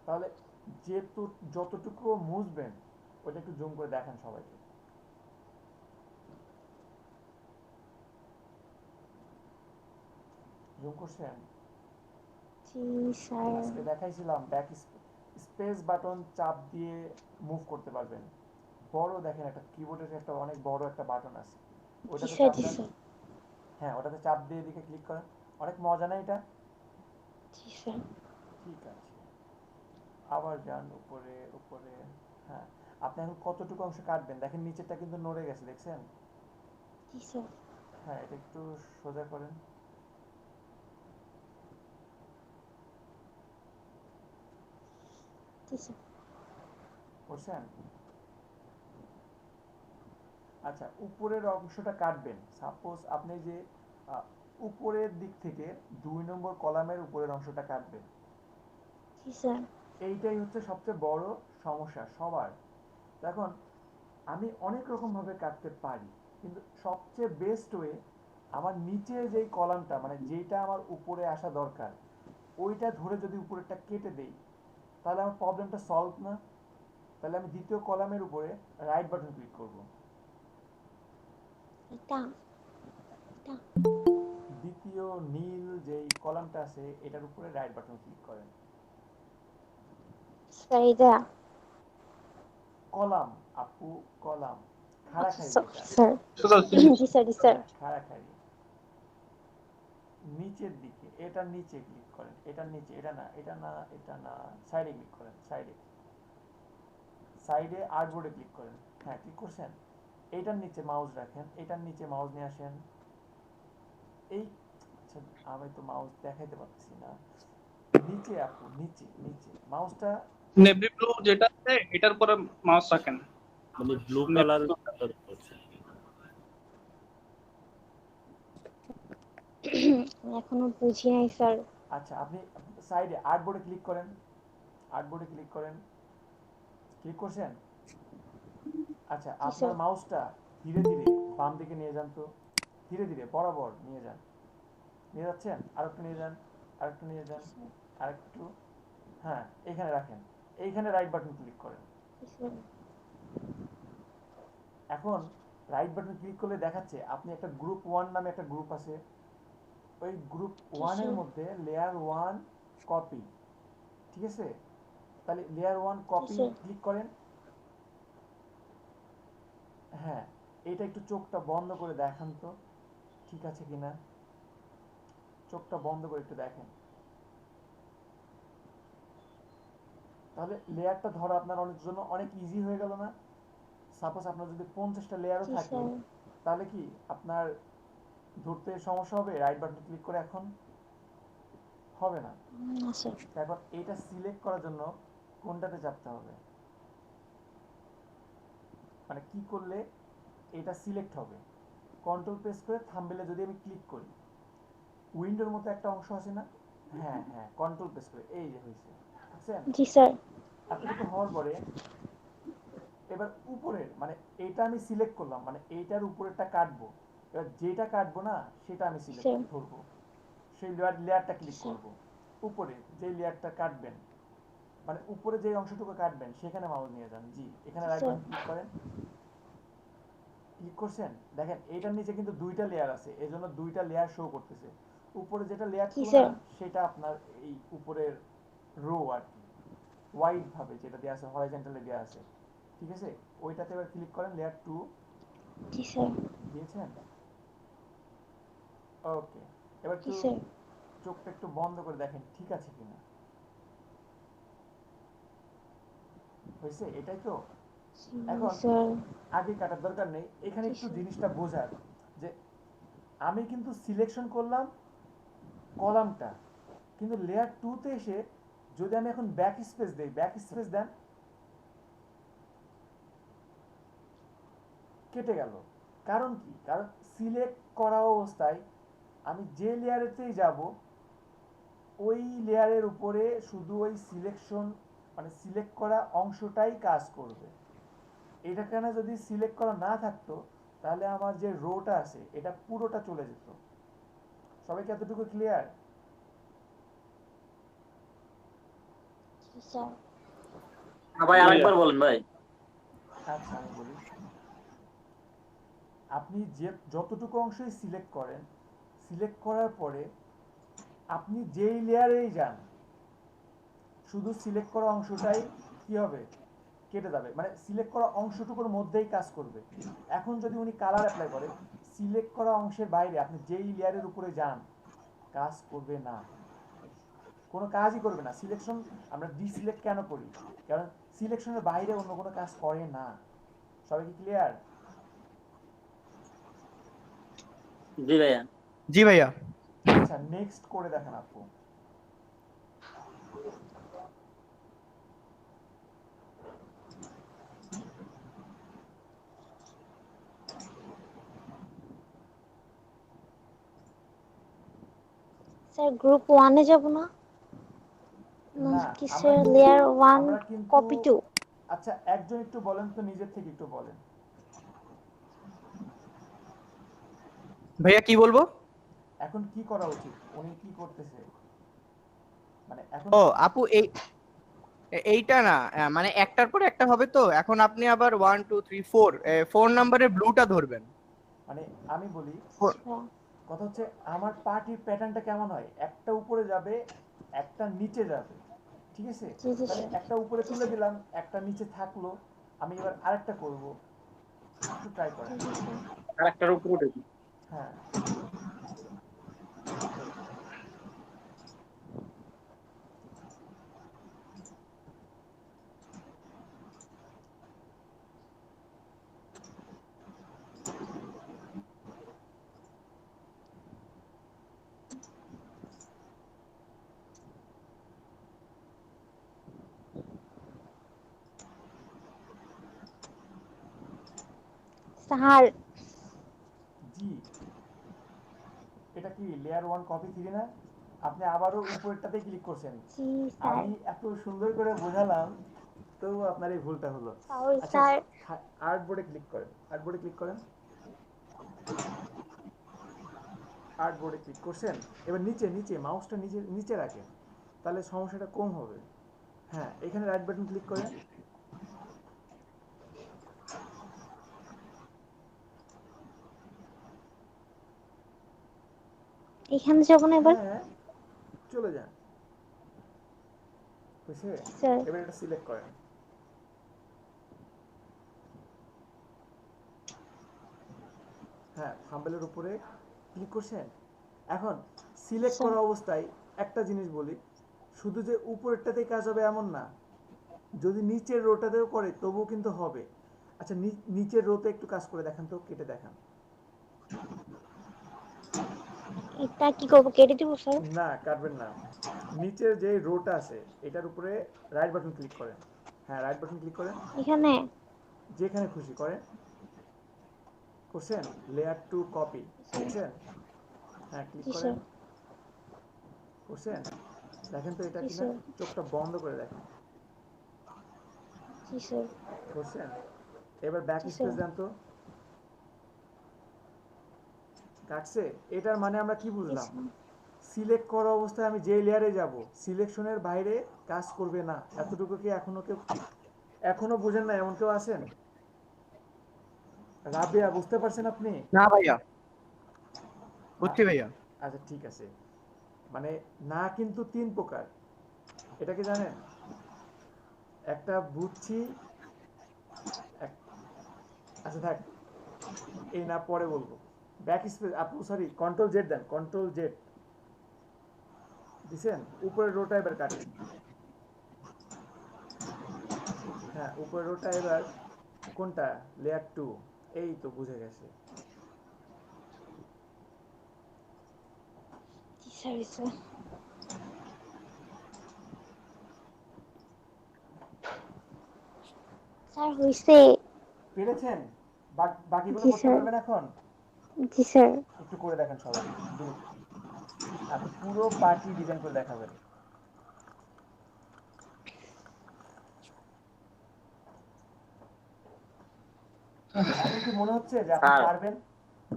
তাহলে যেহেতু যতটুকু মুছবেন ওটা একটু জুম করে দেখেন সবাইকে। জুম করছেন? জি স্যার। আজকে দেখাইছিলাম ব্যাক স্পেস বাটন চাপ দিয়ে মুভ করতে পারবেন। বড় দেখেন একটা কিবোর্ডের একটা অনেক বড় একটা বাটন আছে, জি ওটাতে স্যার। চাপ জি দেন। স্যার। হ্যাঁ, ওটাতে চাপ দিয়ে এদিকে ক্লিক করেন। অনেক মজা না এটা? জি স্যার। ঠিক আছে, আবার যান উপরে উপরে। হ্যাঁ, আপনি এখন কতটুকু অংশ কাটবেন দেখেন, নিচেরটা কিন্তু নড়ে গেছে, দেখছেন? জি স্যার। হ্যাঁ, এটা একটু সোজা করেন। জি স্যার। করছেন? আচ্ছা, উপরের অংশটা কাটবেন। সাপোজ আপনি যে আহ, উপরের দিক থেকে 2 নম্বর কলামের উপরের অংশটা কাটবেন। জি স্যার। এইটাই হচ্ছে সবচেয়ে বড় সমস্যা সবার। তো এখন আমি অনেক রকম ভাবে কাটতে পারি, কিন্তু সবচেয়ে বেস্ট ওয়ে আমার নিচে যেই কলামটা মানে যেটা আমার উপরে আসা দরকার ওইটা ধরে যদি উপরেরটা কেটে দেই তাহলে আমার প্রবলেমটা সলভ না? তাহলে আমি দ্বিতীয় কলামের উপরে রাইট বাটন ক্লিক করব। এটা দ্বিতীয় নীল যেই কলামটা আছে এটার উপরে রাইট বাটন ক্লিক করেন। স্যার এটা কলাম আপু, কলাম খাড়া খাড়ি যেটা, স্যার জি স্যার খাড়া খাড়ি নিচের দিকে, এটার নিচে ক্লিক করেন, এটার নিচে, এটা না এটা না এটা না, সাইডে ক্লিক করেন, সাইডে আর্টবোর্ডে ক্লিক করেন। হ্যাঁ ক্লিক করছেন, এইটার নিচে মাউস রাখেন, এটার নিচে মাউস নিয়ে আসেন। এই আচ্ছা আমি তো মাউস দেখাইতে পারছি না, নিচে আপু নিচে নিচে মাউসটা নেভি ব্লু যেটা আছে এটার উপরে মাউস রাখেন, মানে ব্লু কালার এখনো বুঝি নাই স্যার। আচ্ছা আপনি সাইডে আর্টবোর্ডে ক্লিক করেন, আর্টবোর্ডে ক্লিক করেন, ক্লিক করছেন? আচ্ছা আপনার মাউসটা ধীরে ধীরে বাম দিকে নিয়ে যান, তো ধীরে ধীরে বরাবর নিয়ে যান, নিয়ে যাচ্ছেন, আরেকটু নিয়ে যান, আরেকটু নিয়ে যান, আরেকটু, হ্যাঁ এইখানে রাখেন, এইখানে রাইট বাটন ক্লিক করেন। এখন রাইট বাটন ক্লিক করলে দেখাচ্ছে আপনি একটা গ্রুপ 1 নামে একটা গ্রুপ আছে, ওই গ্রুপ 1 এর মধ্যে লেয়ার 1 কপি, ঠিক আছে? তাহলে লেয়ার 1 কপি ক্লিক করেন। হ্যাঁ এটা একটু চোখটা বন্ধ করে দেখান তো ঠিক আছে কিনা, চোখটা বন্ধ করে একটু দেখেন। তাহলে লেয়ারটা ধরা আপনার অনেক জন্য অনেক ইজি হয়ে গেল না? সাপোজ আপনার যদি 50টা লেয়ারও থাকে তাহলে কি আপনার ধরতে সমস্যা হবে রাইট বাটন ক্লিক করে? এখন হবে না। তারপর এটা সিলেক্ট করার জন্য কোনটাতে চাপতে হবে, মানে কি করলে এটা সিলেক্ট হবে? কন্ট্রোল প্রেস করে থাম্বনেলে যদি আমি ক্লিক করি, উইন্ডোর মতো একটা অংশ আছে না? হ্যাঁ হ্যাঁ কন্ট্রোল প্রেস করে, এই যে হয়েছে, বুঝছেন? জি স্যার। এতটুকু হওয়ার পরে এবার উপরের মানে এইটা আমি সিলেক্ট করলাম, মানে এইটার উপরেরটা কাটবো, এবার যেটা কাটবো না সেটা আমি সিলেক্ট ধরবো, সেই লেয়ারটা ক্লিক করব। উপরে যে লেয়ারটা কাটবেন মানে উপরে যে অংশটুকু কাটবেন সেখানে মাউস নিয়ে যান, জি এখানে রাইট বাটন ক্লিক করেন, ক্লিক করছেন? দেখেন এইটার নিচে কিন্তু দুইটা লেয়ার আছে, এজন্য দুইটা লেয়ার শো করতেছে। উপরে যেটা লেয়ার ছিল না সেটা আপনার এই উপরের রো আর কি ওয়াইড ভাবে যেটা দেয়া আছে হরাইজন্টালি দেয়া আছে, ঠিক আছে? ওইটাতে এবার ক্লিক করেন, লেয়ার 2 জি স্যার দিয়েছেন? ওকে এবার একটু চোখটা একটু বন্ধ করে দেখেন ঠিক আছে কিনা, হয়েছে? এটাই তো। এখন আগে কাটার দরকার নেই, এখানে একটু জিনিসটা বোঝার যে আমি কিন্তু সিলেকশন করলাম কলামটা, কিন্তু লেয়ার 2 তে এসে যদি আমি এখন ব্যাক স্পেস দেই, ব্যাক স্পেস দেন, কেটে গেল। কারণ কি? কারণ সিলেক্ট করা অবস্থায় আমি যে লেয়ারেতেই যাব ওই লেয়ারের উপরে শুধু ওই সিলেকশন মানে সিলেক্ট করা অংশটাই কাজ করবে। এটা কেন যদি সিলেক্ট করা না থাকতো তাহলে আমার যে রোটা আছে এটা পুরোটা চলে যেত। সবাইকে এতটুকু ক্লিয়ার? ভাই আরেকবার বলেন ভাই। আচ্ছা আমি বলি, আপনি যে যতটুকু অংশই সিলেক্ট করেন, সিলেক্ট করার পরে আপনি যেই লেয়ারেই যান শুধু সিলেক্ট করা অংশটাই কি হবে? কেটে যাবে, মানে সিলেক্ট করা অংশটুকুর মধ্যেই কাজ করবে। এখন যদি উনি কালার অ্যাপ্লাই করে সিলেক্ট করা অংশের বাইরে আপনি যেই লেয়ারের উপরে যান কাজ করবে না, কোনো কাজই করবে না। সিলেকশন আমরা ডিসিলেক্ট কেন করি? কারণ সিলেকশনের বাইরে অন্য কোনো কাজ করে না। সবাই কি ক্লিয়ার? জি ভাইয়া। জি ভাইয়া। আচ্ছা নেক্সট করে দেখেন আপু। স্যার গ্রুপ 1 এ যাব না? না কিসের লেয়ার 1 কপি 2? আচ্ছা একজন একটু বলেন তো নিজের থেকে একটু বলেন ভাইয়া কি বলবো? এখন কি করা উচিত, উনি কি করতেছে, মানে এখন ও আপু এইটা না মানে একটার পর একটা হবে তো, এখন আপনি আবার 1 2 3 4 4 নম্বরের ব্লুটা ধরবেন। মানে আমি বলি আচ্ছা কথা হচ্ছে আমার পার্টির প্যাটার্নটা কেমন হয়, একটা উপরে যাবে একটা নিচে যাবে, ঠিক আছে? জি জি তাহলে স্যার। একটা উপরে জি তুলে স্যার। দিলাম, একটা নিচে থাকলো, আমি এবার আরেকটা করব, একটু ট্রাই জি করেন। জি স্যার। আরেকটার উপর উঠে দিই। হ্যাঁ স্যার জি, এটা কি লেয়ার 1 কপি 3 না? আপনি আবারও উপরেরটাতে ক্লিক করছেন, জি স্যার। আমি এত সুন্দর করে বোঝালাম তবু আপনার এই ভুলটা হলো। তাহলে আচ্ছা, স্যার আর্ট বোর্ডে ক্লিক করেন, আর্ট বোর্ডে ক্লিক করেন, আর্ট বোর্ডে ক্লিক করছেন, এবার নিচে নিচে মাউসটা নিচে নিচে রাখেন, তাহলে সমস্যাটা কম হবে। হ্যাঁ, এখানে রাইট বাটন ক্লিক করেন, এখানে যাব না এবার? হ্যাঁ চলে যান, বুঝছে? স্যার এবার এটা সিলেক্ট করেন, হ্যাঁ থাম্বনেলের উপরে ক্লিক করছেন। এখন সিলেক্ট স্যার। করা অবস্থায় একটা জিনিস বলি, শুধু যে উপরেরটাতেই কাজ হবে এমন না, যদি নিচের রোটাতেও করে তবুও কিন্তু হবে। আচ্ছা নিচের রোতে একটু কাজ করে দেখান তো, কেটে দেখান। এটা কি করব, কেটে দিব স্যার? না কাটবেন না, নিচের যে রোটা আছে এটার উপরে রাইট বাটন ক্লিক করেন, হ্যাঁ রাইট বাটন ক্লিক করেন, এখানে? যেখানে খুশি করেন, করছেন লেয়ার টু কপি, দেখছেন? হ্যাঁ ক্লিক জি করেন, স্যার। করছেন? দেখেন তো এটা জি কিনা, স্যার। চোখটা বন্ধ করে দেখেন, জি স্যার। করছেন? এবার ব্যাক জি স্পেস স্যার। দেন তো, কাটছে? এটার মানে আমরা কি জি বুঝলাম, স্যার। সিলেক্ট করা অবস্থায় আমি যে লেয়ারে যাব সিলেকশনের বাইরে কাজ করবে না, এতটুকু কি এখনো বুঝেন না এমন কেউ আছেন? রাবিয়া বুঝতে পারছেন আপনি? না ভাইয়া, না, বুঝছি ভাইয়া। আচ্ছা ঠিক আছে, মানে না কিন্তু 3 প্রকার, এটা কি জানেন? একটা বুঝছি, আচ্ছা থাক, এই না পরে বলবো। ব্যাক স্পেস আপনি সরি কন্ট্রোল জেড দেন, কন্ট্রোল জেড দিছেন, উপরের রোটা এবার কাটেন, হ্যাঁ উপরের রোটা এবার কোনটা, লেয়ার 2, এই তো বুঝে গেছে। জি স্যার। স্যার স্যার হইছে। পেরেছেন? বাকিগুলো জি করতে স্যার। পারবেন এখন? জি স্যার। একটু করে দেখেন সবাই দ্রুত, আপনি পুরো পার্টি ডিজাইন করে দেখাবেন। এখন কি মনে হচ্ছে যে আপনি স্যার পারবেন?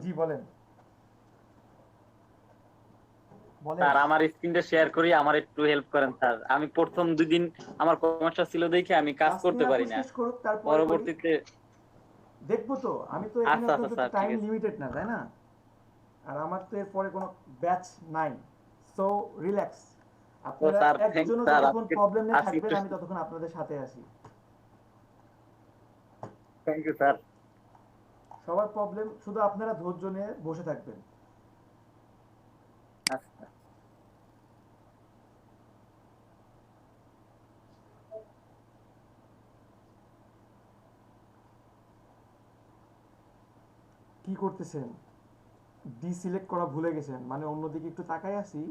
জি বলেন, বলেন। স্যার আমার স্ক্রিনটা শেয়ার করি, আমার একটু হেল্প করেন স্যার। আমি প্রথম 2 দিন আমার সমস্যা ছিল দেখে আমি কাজ করতে তাসনিয়া আপু পারি না, শেষ করুক তারপরে করি, পরবর্তীতে। দেখবো তো, আমি তো এখানে আচ্ছা তো আচ্ছা স্যার, ঠিক টাইম আছে। লিমিটেড না তাই না, আর আমার তো এরপরে কোনো ব্যাচ নাই, সো রিল্যাক্স, ও আপনারা স্যার, থ্যাংক একজনও স্যার। যতক্ষণ আজকে প্রবলেম নিয়ে আজকে থাকবেন একটু আমি ততক্ষণ আপনাদের সাথে আছি। Thank you sir. সবার প্রবলেম শুধু আপনারা ধৈর্য নিয়ে বসে থাকবেন। আচ্ছা কি করতেছেন? ডিসিলেক্ট করা ভুলে গেছেন, মানে অন্যদিকে একটু তাকাই আসি,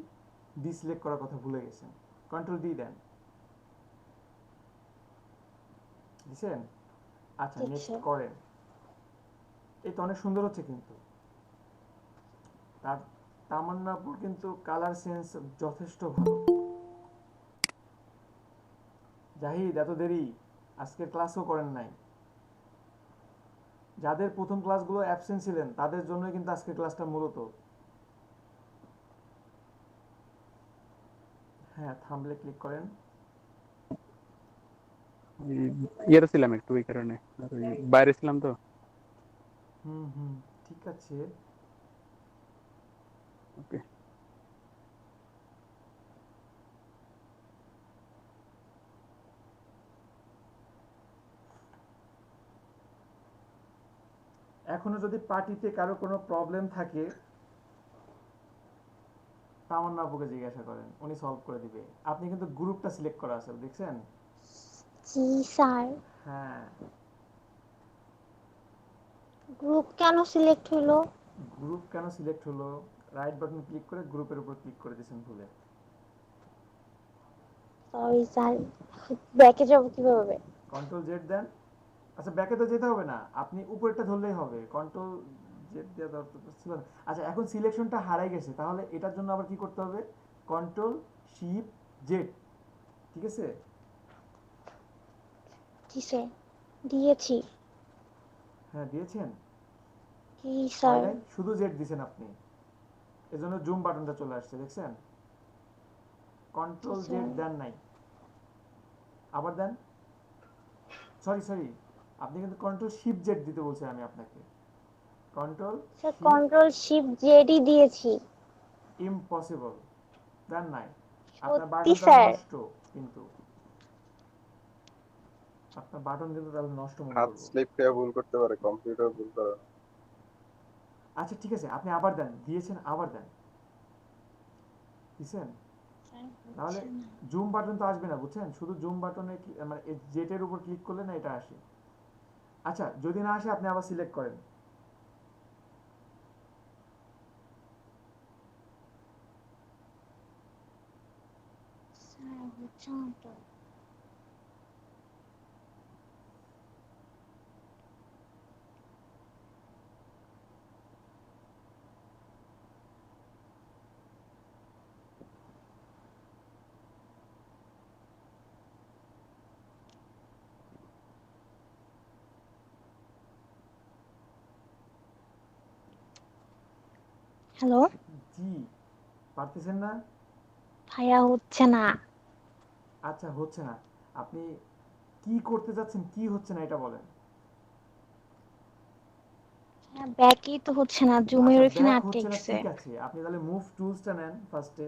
ডিসিলেক্ট করার কথা ভুলে গেছেন, কন্ট্রোল ডি দেন, দিছেন? আচ্ছা ঠিক নেক্সট স্যার। করেন, এই তো অনেক সুন্দর হচ্ছে কিন্তু, তার তামান্নাপুর কিন্তু কালার সেন্স যথেষ্ট ভালো। জাহিদ এত দেরি, আজকের ক্লাসও করেন নাই, যাদের প্রথম ক্লাসগুলো অ্যাবসেন্ট ছিলেন তাদের জন্য কিন্তু আজকে ক্লাসটা মূলত। হ্যাঁ, থাম্বলে ক্লিক করেন। ইয়েতে ছিলাম একটু, ওই কারণে আর ওই বাইরে ছিলাম তো। হুম, ঠিক আছে। ওকে। এখনো যদি পার্টিতে কারো কোনো প্রবলেম থাকে তামান্না আপুকে জিজ্ঞাসা করেন, উনি সলভ করে দিবে। আপনি কিন্তু গ্রুপটা সিলেক্ট করা আছে দেখছেন? জি স্যার। হ্যাঁ, গ্রুপ কেন সিলেক্ট হলো? গ্রুপ কেন সিলেক্ট হলো? রাইট বাটন ক্লিক করে গ্রুপের উপর ক্লিক করে দিয়েছেন ভুলে। সরি স্যার, ব্যাকে যাব কিভাবে? কন্ট্রোল জেড দেন। আচ্ছা, ব্যাকে তো যেতে হবে না, আপনি উপরেরটা ধরলেই হবে। কন্ট্রোল জেড দেওয়া দরকার ছিল না। আচ্ছা, এখন সিলেকশনটা হারাই গেছে, তাহলে এটার জন্য আবার কি করতে হবে? কন্ট্রোল শিফট জেড, ঠিক আছে? জি স্যার, দিয়েছি। হ্যাঁ, দিয়েছেন? জি স্যার। হয় নাই, শুধু জেড দিয়েছেন আপনি, এজন্য জুম বাটনটা চলে আসছে দেখছেন? কন্ট্রোল জেড দেন নাই, আবার দেন। সরি, আপনি কিন্তু কন্ট্রোল শিফট জেড দিতে বলছি আমি আপনাকে। কন্ট্রোল স্যার কন্ট্রোল শিফট জেডই দিয়েছি। ইম্পসিবল, দেন নাই। আপনার সত্যি বাটনটা স্যার। নষ্ট, কিন্তু আপনার বাটন কিন্তু তাহলে নষ্ট মনে হাত করবো। স্লিপ খেয়ে ভুল করতে পারে, কম্পিউটার ভুল করে। আচ্ছা ঠিক আছে, আপনি আবার দেন, দিয়েছেন আবার দেন, দিছেন। তাহলে জুম বাটন তো আসবে না বুঝছেন, শুধু জুম বাটনে মানে জেটের উপর ক্লিক করলে না এটা আসে। আচ্ছা, যদি না আসে আপনি আবার সিলেক্ট করেন। স্যার হচ্ছে না তো। হ্যালো জি, পারতেছেন না? ভাইয়া, হচ্ছে না। আচ্ছা, হচ্ছে না, আপনি কি করতে যাচ্ছেন, কি হচ্ছে না এটা বলেন। হ্যাঁ, ব্যাকই তো হচ্ছে না, জুমের আচ্ছা, ওখানে ব্যাক আটকে হচ্ছে না, গেছে। ঠিক আছে, আপনি তাহলে মুভ টুলসটা নেন ফার্স্টে।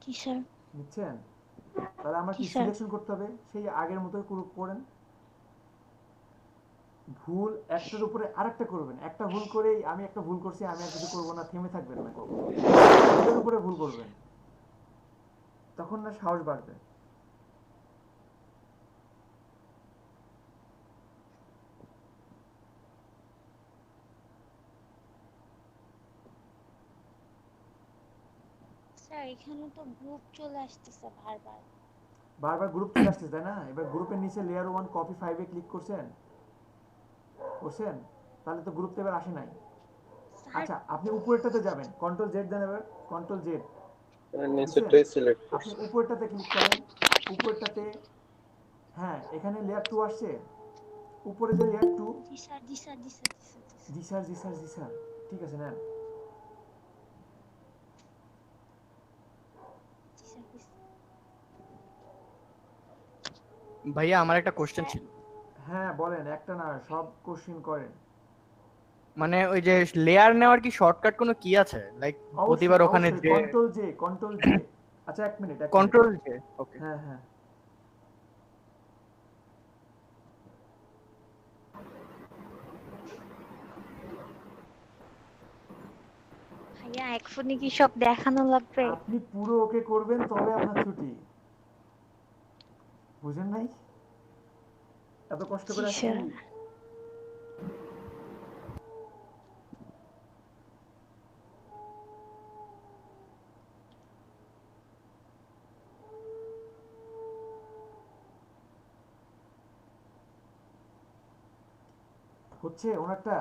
কি স্যার? নিচ্ছেন? তাহলে আমার কি কি স্যার? সিলেকশন করতে হবে, সেই আগের মতোই করেন। ভুল একটার উপরে আরেকটা করবেন, একটা ভুল করেই আমি একটা ভুল করছি, আমি আর কিছু করবো না, থেমে থাকবেন না কখনো, ভুলের উপরে ভুল করবেন, তখন না সাহস বাড়বে। স্যার এখানে তো গ্রুপ চলে আসতেছে বারবার। বারবার গ্রুপ চলে আসছে তাই না? এবার গ্রুপের নিচে লেয়ার 1 কপি 5 এ ক্লিক করছেন, তাহলে তো গ্রুপ তো এবার আসে নাই। স্যার আচ্ছা, আপনি উপরেরটাতে যাবেন, কন্ট্রোল জেড দেন, এবার কন্ট্রোল জেড নিচেরটাই সিলেক্ট আপনি করছি। উপরেরটাতে ক্লিক করেন। উপরেরটাতে, হ্যাঁ, এখানে লেয়ার 2 আসছে, উপরে যে লেয়ার 2। জি স্যার, জি স্যার, জি স্যার, জি স্যার, জি স্যার, জি স্যার, জি স্যার, ঠিক আছে, নেন। জি স্যার, জি স্যার। ভাইয়া আমার একটা কোশ্চেন ছিল। হ্যাঁ বলেন, একটা না সব কোশ্চিন করেন। মানে ওই যে লেয়ার নেওয়ার কি শর্টকাট কোনো কি আছে, লাইক প্রতিবার ওখানে যে কন্ট্রোল জে। আচ্ছা, এক মিনিট। কন্ট্রোল যে, ওকে। হ্যাঁ, ভাইয়া এক ফোনে কি সব দেখানো লাগবে? আপনি পুরো ওকে করবেন তবে আপনার ছুটি, বুঝেন নাই? এত কষ্ট জি করে আসছি। স্যার। হচ্ছে ওনারটা,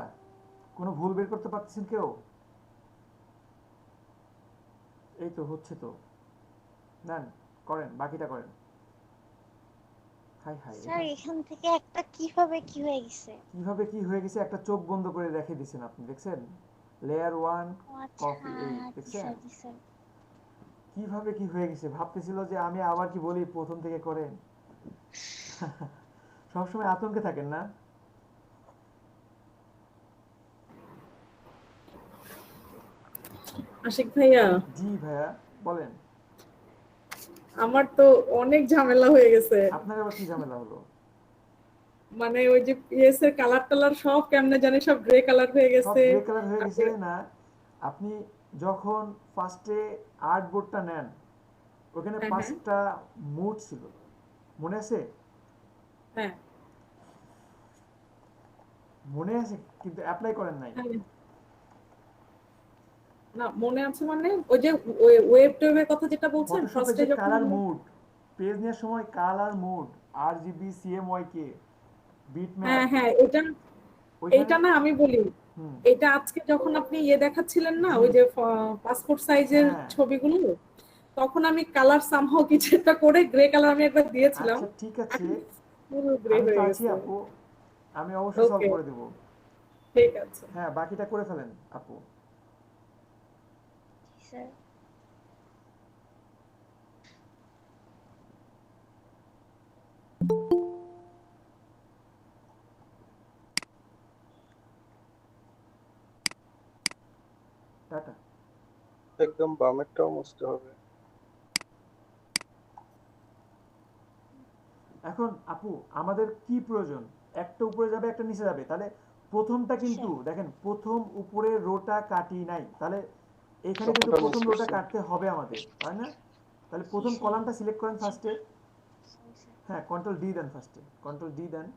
কোনো ভুল বের করতে পারতেছেন কেউ? এই তো হচ্ছে তো, নেন, করেন, বাকিটা করেন। হাই হাই, স্যার এখান থেকে একটা কিভাবে কি হয়ে গেছে? কিভাবে কি হয়ে গেছে একটা চোখ বন্ধ করে রেখে দিয়েছেন আপনি, দেখছেন? লেয়ার 1 ও আচ্ছা, কপি, এই জি দেখছেন স্যার, জি স্যার। কিভাবে কি হয়ে গেছে? ভাবতেছিল যে আমি আবার কি বলি প্রথম থেকে করেন। সবসময় আতঙ্কে থাকেন না? আশিক ভাইয়া, জি ভাইয়া, বলেন। আমার তো অনেক ঝামেলা হয়ে গেছে। আপনার আবার কি ঝামেলা হলো? মানে ওই যে পিএস এর কালার টালার সব কেমনে জানি সব গ্রে কালার হয়ে সব গেছে। গ্রে কালার হয়ে গেছে না? আপনি যখন ফার্স্টে আর্ট বোর্ডটা নেন, ওখানে হ্যাঁ, হ্যাঁ, 5টা মুড ছিল, মনে আছে? হ্যাঁ, মনে আছে, কিন্তু অ্যাপ্লাই করেন নাই। হ্যাঁ। না মনে আছে মানে ওই যে ওয়েব টেবের কথা যেটা বলছেন ফটোশপে ফার্স্টে যে যখন কালার মুড, পেজ নেওয়ার সময় colour mood, RGB, CMYK, bitmap, হ্যাঁ, হ্যাঁ, এটা ওইখানে না আমি বলি, হুম, এটা আজকে যখন আপনি দেখাচ্ছিলেন না জি, ওই যে পাসপোর্ট সাইজের হ্যাঁ, ছবিগুলো, তখন আমি কালার সামহাও কিছু একটা করে গ্রে কালার আমি একবার দিয়েছিলাম। আচ্ছা ঠিক আছে, এখন পুরো গ্রে আমি তো হয়ে আছি গেছে। আপু, আমি অবশ্যই সলভ ওকে, করে দেব। ঠিক আছে। হ্যাঁ, বাকিটা করে ফেলেন আপু। জি স্যার। টাটা। একদম বামেরটাও মুছতে হবে। এখন আপু আমাদের কি প্রয়োজন? একটা উপরে যাবে, একটা নিচে যাবে, তাহলে প্রথমটা কিন্তু দেখেন, প্রথম উপরের রোটা কাটি নাই, তাহলে এখানে কিন্তু সবটা প্রথম মিস রোটা করছি। কাটতে হবে আমাদের, তাই না? তাহলে প্রথম কলামটা সিলেক্ট করেন ফার্স্টে। হ্যাঁ, কন্ট্রোল ডি দেন, ফার্স্টে কন্ট্রোল ডি দেন,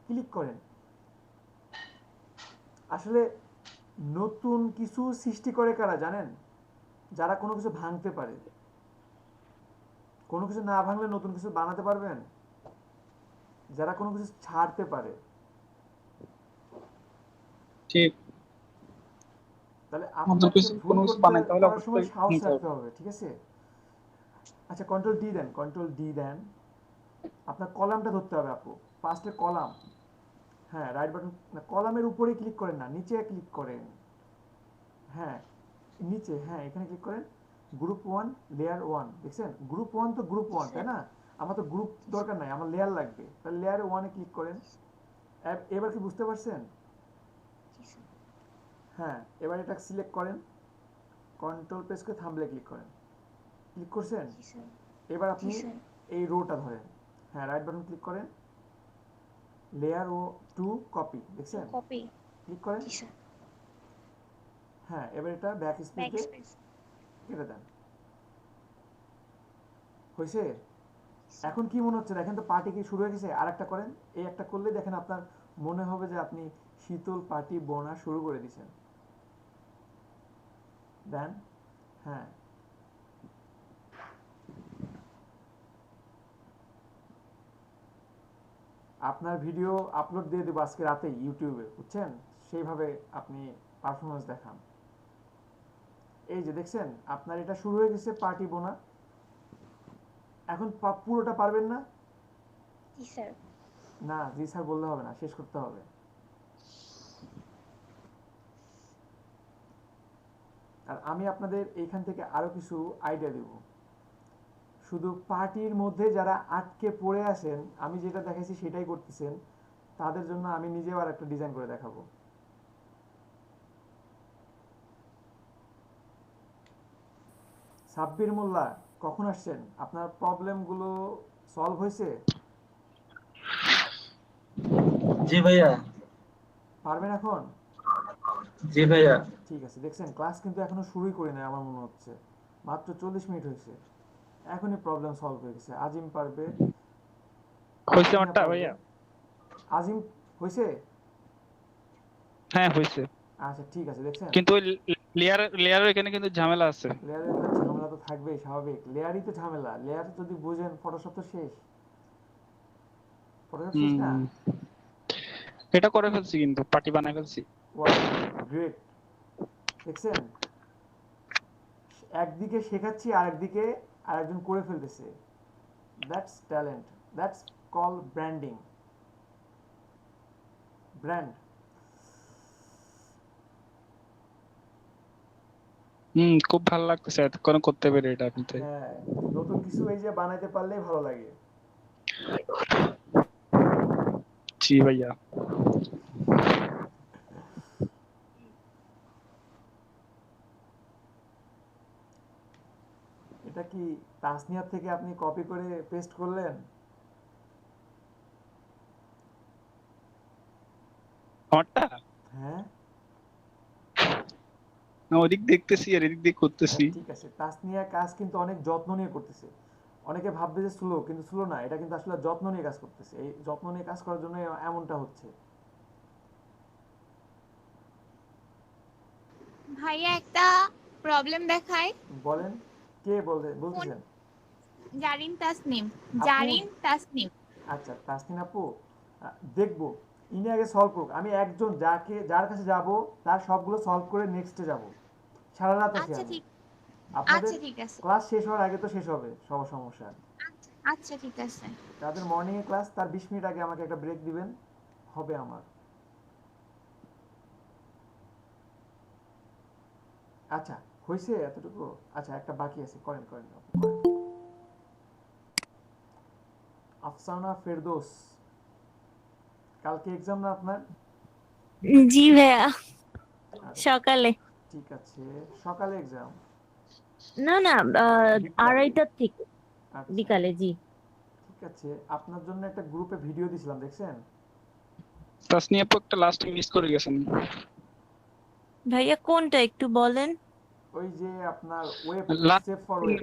ক্লিক করেন। আসলে নতুন কিছু সৃষ্টি করে কারা জানেন? যারা কোনো কিছু ভাঙতে পারে। কোনো কিছু না ভাঙলে নতুন কিছু বানাতে পারবেন? যারা কোনো কিছু ছাড়তে পারে। ঠিক। তাহলে নতুন আপনাকে কিছু ভুল কোনো কিছু করতে বানাইতে হলে করার সময় অবশ্যই সাহস নিতে রাখতে হবে। হবে, ঠিক আছে? আচ্ছা, কন্ট্রোল ডি দেন, কন্ট্রোল ডি দেন। আপনার কলামটা ধরতে হবে আপু, ফার্স্টে কলাম। হ্যাঁ, রাইট বাটন, না কলামের উপরে ক্লিক করেন না, নিচে ক্লিক করেন। হ্যাঁ, নিচে, হ্যাঁ এখানে ক্লিক করেন। গ্রুপ 1 লেয়ার 1, দেখছেন? গ্রুপ 1 তো গ্রুপ 1, তাই না? আমার তো গ্রুপ দরকার নাই, আমার লেয়ার লাগবে, তাহলে লেয়ার 1 এ ক্লিক করেন। এবার কি বুঝতে পারছেন? হ্যাঁ, এবার এটা সিলেক্ট করেন, কন্ট্রোল প্রেস করে থাম্বলে ক্লিক করেন। ক্লিক করছেন? এবার আপনি এই রোটা ধরেন। হ্যাঁ, রাইট বাটন ক্লিক করেন, লেয়ার ও 2 কপি, দেখছেন? কপি। ক্লিক করেন। হ্যাঁ, এবার এটা ব্যাক স্পেস দিয়ে কেটে দেন। হয়েছে? এখন কি মনে হচ্ছে দেখেন তো, পার্টি কি শুরু হয়ে গেছে? আরেকটা করেন, এই একটা করলে দেখেন আপনার মনে হবে যে আপনি শীতল পার্টি বোনা শুরু করে দিয়েছেন। দেন, হ্যাঁ, আপনার ভিডিও আপলোড দিয়ে দেবো আজকে রাতেই ইউটিউবে, বুঝছেন? সেইভাবে আপনি পারফরমেন্স দেখান। এই যে দেখছেন, আপনার এটা শুরু হয়ে গেছে পার্টি বোনা। এখন পুরোটা পারবেন না? জি স্যার। না, জি স্যার বললে হবে না, শেষ করতে হবে। আর আমি আপনাদের এইখান থেকে আরো কিছু আইডিয়া দেব। শুধু পার্টির মধ্যে যারা আটকে পড়ে আছেন, আমি যেটা দেখাইছি সেটাই করতেছেন, তাদের জন্য আমি নিজেও আর একটা ডিজাইন করে দেখাবো। সাব্বির মোল্লা, কখন আসছেন? আপনার প্রবলেমগুলো সলভ হয়েছে? জি ভাইয়া। পারবেন এখন? জি ভাইয়া। ঠিক আছে, দেখছেন ক্লাস কিন্তু এখনো শুরুই করি নাই, আমার মনে হচ্ছে মাত্র 40 মিনিট হয়েছে, এখনই প্রবলেম সলভ হয়ে গেছে। আজিম পারবে, হইছে আমারটা ভাইয়া? আজিম হয়েছে? হ্যাঁ হইছে। আচ্ছা ঠিক আছে, দেখছেন কিন্তু ওই লেয়ারের এখানে কিন্তু ঝামেলা আছে। লেয়ারের ঝামেলা তো থাকবেই, স্বাভাবিক, লেয়ারই তো ঝামেলা। লেয়ার যদি বুঝেন, ফটোশপ তো শেষ, ফটোশপ শেষ না? এটা করে ফেলছি, কিন্তু পার্টি বানাই ফেলছি। Wow, great. দেখছেন, একদিকে শেখাচ্ছি আর একদিকে আরেকজন করে ফেলতেছে। That's talent, that's call branding. Brand খুব ভালো লাগতেছে এতক্ষণ করতে পেরে এটা কিন্তু। হ্যাঁ, নতুন কিছু এই যে বানাইতে পারলেই ভালো লাগে। জি ভাইয়া। এটা কি তাসনিয়া থেকে আপনি কপি করে পেস্ট করলেন? আমারটা হ্যাঁ, না ওদিক দেখতেছি আর এদিক দিয়ে করতেছি। ঠিক আছে। তাসনিয়া কাজ কিন্তু অনেক যত্ন নিয়ে করতেছে। অনেকে ভাববে যে স্লো, কিন্তু স্লো না, এটা কিন্তু আসলে যত্ন নিয়ে কাজ করতেছে। এই যত্ন নিয়ে কাজ করার জন্য এমনটা হচ্ছে। ভাইয়া একটা প্রবলেম দেখায়। বলেন, কে বলতেছেন? জারিন তাসনিম। আপু? জারিন তাসনিম। আচ্ছা, তাসনিম আপু, দেখবো ইনি আগে সলভ করুক। আমি একজন যার কাছে যাব তার সবগুলো সলভ করে নেক্সটে যাব। সারা রাত আছি আচ্ছা আমি। ঠিক আপনাদের আচ্ছা ঠিক আছে। ক্লাস শেষ হওয়ার আগে তো শেষ হবে, সব সমস্যা। আচ্ছা ঠিক আছে। তাদের মর্নিং এ ক্লাস, তার 20 মিনিট আগে আমাকে একটা ব্রেক দিবেন, হবে আমার। আচ্ছা, হয়েছে এতটুকু? আচ্ছা, একটা বাকি আছে, করেন করেন আপু, করেন। আফসানা ফেরদৌস, কালকে এক্সাম না আপনার? জি ভাইয়া, আচ্ছা, সকালে। ঠিক আছে, সকালে এক্সাম? না না, বিকালে? 2:30টার থেকে আচ্ছা, বিকালে। জি ঠিক আছে। আপনার জন্য একটা গ্রুপে ভিডিও দিছিলাম, দেখছেন? তাসনিয়া আপু একটা লাস্ট মিস করে গেছেন। ভাইয়া, কোনটা একটু বলেন? ওই যে আপনার web, last save for web.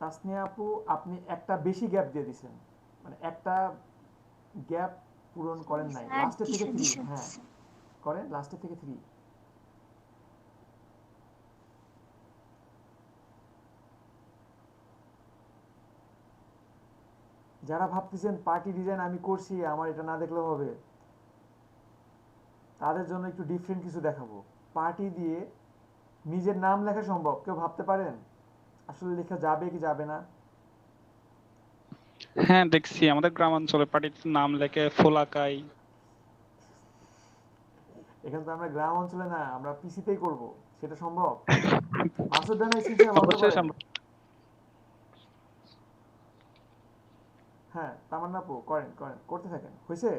Tasnia আপু, আপনি একটা বেশি গ্যাপ দিয়ে দিছেন, মানে একটা গ্যাপ পূরণ করেন নাই। লাস্টের থেকে 3, হ্যাঁ করেন, লাস্টের থেকে 3। যারা ভাবতেছেন পার্টি ডিজাইন আমি করছি, আমার এটা না দেখলেও হবে, তাদের জন্য একটু ডিফারেন্ট কিছু দেখাবো। পার্টি দিয়ে নিজের নাম লেখা সম্ভব? কেউ ভাবতে পারেন আসলে লেখা যাবে কি যাবে না? হ্যাঁ দেখছি আমাদের গ্রামাঞ্চলে পার্টিতে নাম লেখে ফোলাকাই। এখানে তো আমরা গ্রাম অঞ্চলে না, আমরা পিসিতেই করব, সেটা সম্ভব? মাসুদ রানা স্ক্রিন বন্ধ অবশ্যই করেন। সম্ভব। হ্যাঁ, তামান্না আপু, করেন করেন, করতে থাকেন। হয়েছে?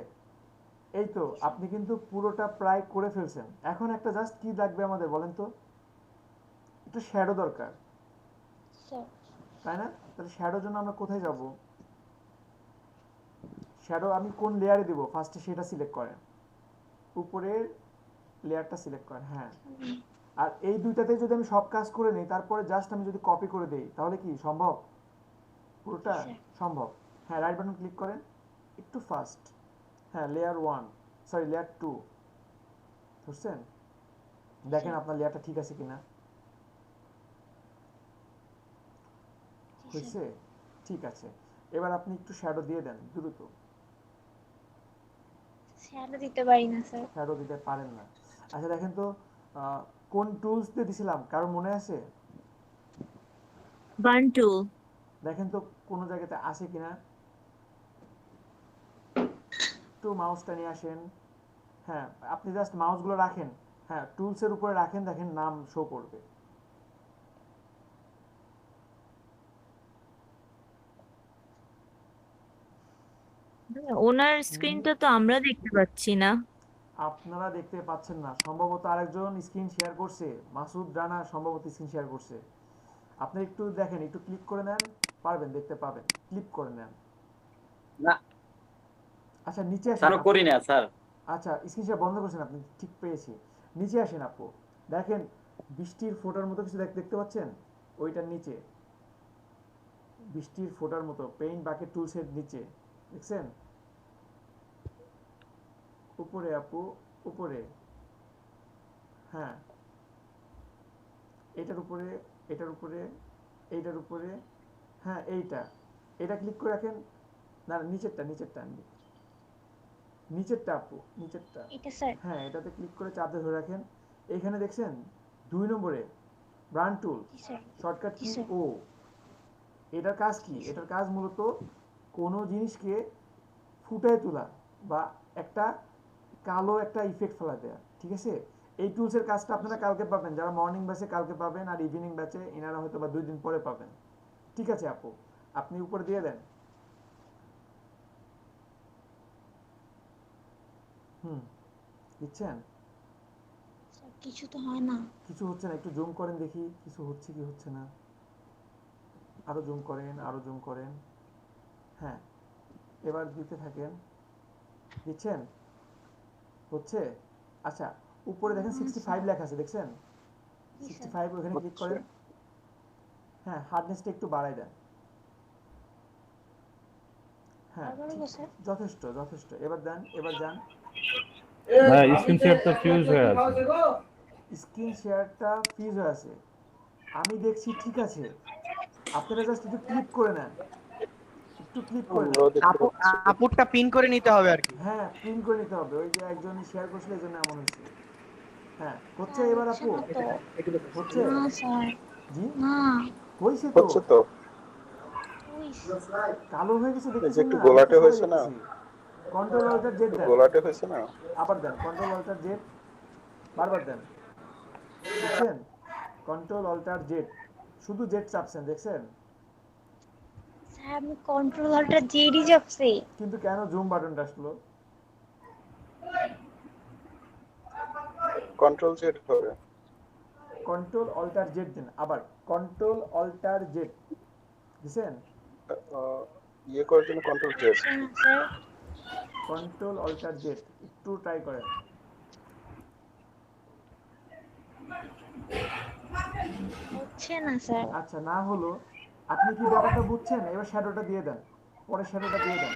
এই তো, আপনি কিন্তু পুরোটা প্রায় করে ফেলছেন। এখন একটা জাস্ট কি লাগবে আমাদের বলেন তো? একটু শ্যাডো দরকার, তাই না? তাহলে শ্যাডোর জন্য আমরা কোথায় যাব? শ্যাডো আমি কোন লেয়ারে দিব ফার্স্টে সেটা সিলেক্ট করেন, উপরের লেয়ারটা সিলেক্ট করেন। হ্যাঁ, আর এই দুইটাতে যদি আমি সব কাজ করে নিই, তারপরে জাস্ট আমি যদি কপি করে দেই, তাহলে কি সম্ভব? পুরোটা সম্ভব। হ্যাঁ, রাইট বাটন ক্লিক করেন, একটু ফাস্ট। হ্যাঁ, লেয়ার 1, সরি লেয়ার 2 ধরছেন? দেখেন আপনার লেয়ারটা ঠিক আছে কিনা। হয়েছে? ঠিক আছে। এবার আপনি একটু শ্যাডো দিয়ে দেন দ্রুত। শ্যাডো দিতে পারি না স্যার। শ্যাডো দিতে পারেন না? আচ্ছা, দেখেন তো কোন টুলস দিয়ে দিছিলাম, কারো মনে আছে? বার্ন টুল। দেখেন তো কোনো জায়গাতে আছে কিনা, একটু মাউসটা নিয়ে আসেন। হ্যাঁ, আপনি জাস্ট মাউসগুলো রাখেন, হ্যাঁ টুলসের উপরে রাখেন, দেখেন নাম শো করবে। ওনার স্ক্রিনটা তো আমরা দেখতে পাচ্ছি না। আপনারা দেখতে পাচ্ছেন না, সম্ভবত আরেকজন স্ক্রিন শেয়ার করছে, মাসুদ রানা সম্ভবত স্ক্রিন শেয়ার করছে। আপনি একটু দেখেন, একটু ক্লিক করে নেন, পারবেন, দেখতে পাবেন, ক্লিক করে নেন। না, আচ্ছা নিচে আসেন। স্যার করি না স্যার। আচ্ছা, স্ক্রিন শেয়ার বন্ধ করছেন আপনি, ঠিক পেয়েছি। নিচে আসেন আপু, দেখেন বৃষ্টির ফোঁটার মতো কিছু দেখতে পাচ্ছেন? ওইটার নিচে বৃষ্টির ফোঁটার মতো পেইন্ট বাকেট টুলসের নিচে দেখছেন? উপরে আপু, উপরে। হ্যাঁ, এটার উপরে, এটার উপরে, এইটার উপরে। হ্যাঁ, এটা ক্লিক করে রাখেন। না, নিচেরটা নিচেরটা আপু, নিচেরটা। এটা স্যার। হ্যাঁ, এটাতে ক্লিক করে চাপ দিয়ে ধরে রাখেন। এইখানে দেখছেন 2 নম্বরে ব্রান্ড টুল, শর্টকাট কি? ও এটার কাজ কি? এটার কাজ মূলত কোনো জিনিসকে ফুটায় তোলা বা একটা কালো একটা ইফেক্ট ফেলা দেয়া, ঠিক আছে? এই টুলসের কাজটা আপনারা কালকে পাবেন, যারা মর্নিং ব্যাচে কালকে পাবেন, আর ইভিনিং ব্যাচে এনারা হয়তো বা 2 দিন পরে পাবেন। ঠিক আছে আপু, আপনি উপরে দিয়ে দেন। দিচ্ছেন? স্যার কিছু তো হয় না। কিছু হচ্ছে না, একটু জুম করেন দেখি কিছু হচ্ছে কি হচ্ছে না। আরো জুম করেন, আরো জুম করেন। হ্যাঁ, এবার দিতে থাকেন। দিচ্ছেন? হচ্ছে? আচ্ছা, উপরে দেখেন 65 লেখা আছে, দেখছেন? 65 ওখানে ক্লিক করেন। হ্যাঁ, হার্ডনেসটা একটু বাড়াই দেন। হ্যাঁ, যথেষ্ট যথেষ্ট। এবার দেন, এবার যান। ভাই স্ক্রিন শেয়ারটা ফিউজ হয়ে আছে। স্ক্রিন শেয়ারটা ফ্রিজ হয়ে আছে। আমি দেখছি ঠিক আছে, আপনারা জাস্ট একটু ক্লিক করে নেন, একটু ক্লিক করে নেন। আপুরটা পিন করে নিতে হবে আর কি। হ্যাঁ, প্রিন্ট করে নিতে হবে, ওই যে একজন শেয়ার করছিল এই জন্য এমন হয়েছে। হ্যাঁ, হচ্ছে এবার আপু? হচ্ছে? না স্যার, জি না হয়েছে তো, হচ্ছে তো। কালো হয়ে গেছে এই যে দেখতেছেন একটু না? গোলাটে হয়েছে না, কন্ট্রোল অল্টার জেড দেন, গোলাটে হয়েছে না, আবার দেন কন্ট্রোল অল্টার জেড, বারবার দেন, দেখছেন? কন্ট্রোল অল্টার জেড, শুধু জেড চাপছেন, দেখছেন? স্যার আমি কন্ট্রোল অল্টার জেডি চাপছি। কিন্তু কেন জুম বাটনটা আসলো? কন্ট্রোল জেড হবে। কন্ট্রোল অল্টার জেড দেন, আবার কন্ট্রোল অল্টার জেড দিছেন? ইয়ে করার জন্য control Z. Sir control alt Z একটু ট্রাই করেন। হচ্ছে না স্যার। আচ্ছা, না হলো, আপনি কি ব্যাপারটা বুঝছেন? এবার শ্যাডোটা দিয়ে দেন, পরে শ্যাডোটা দিয়ে দেন।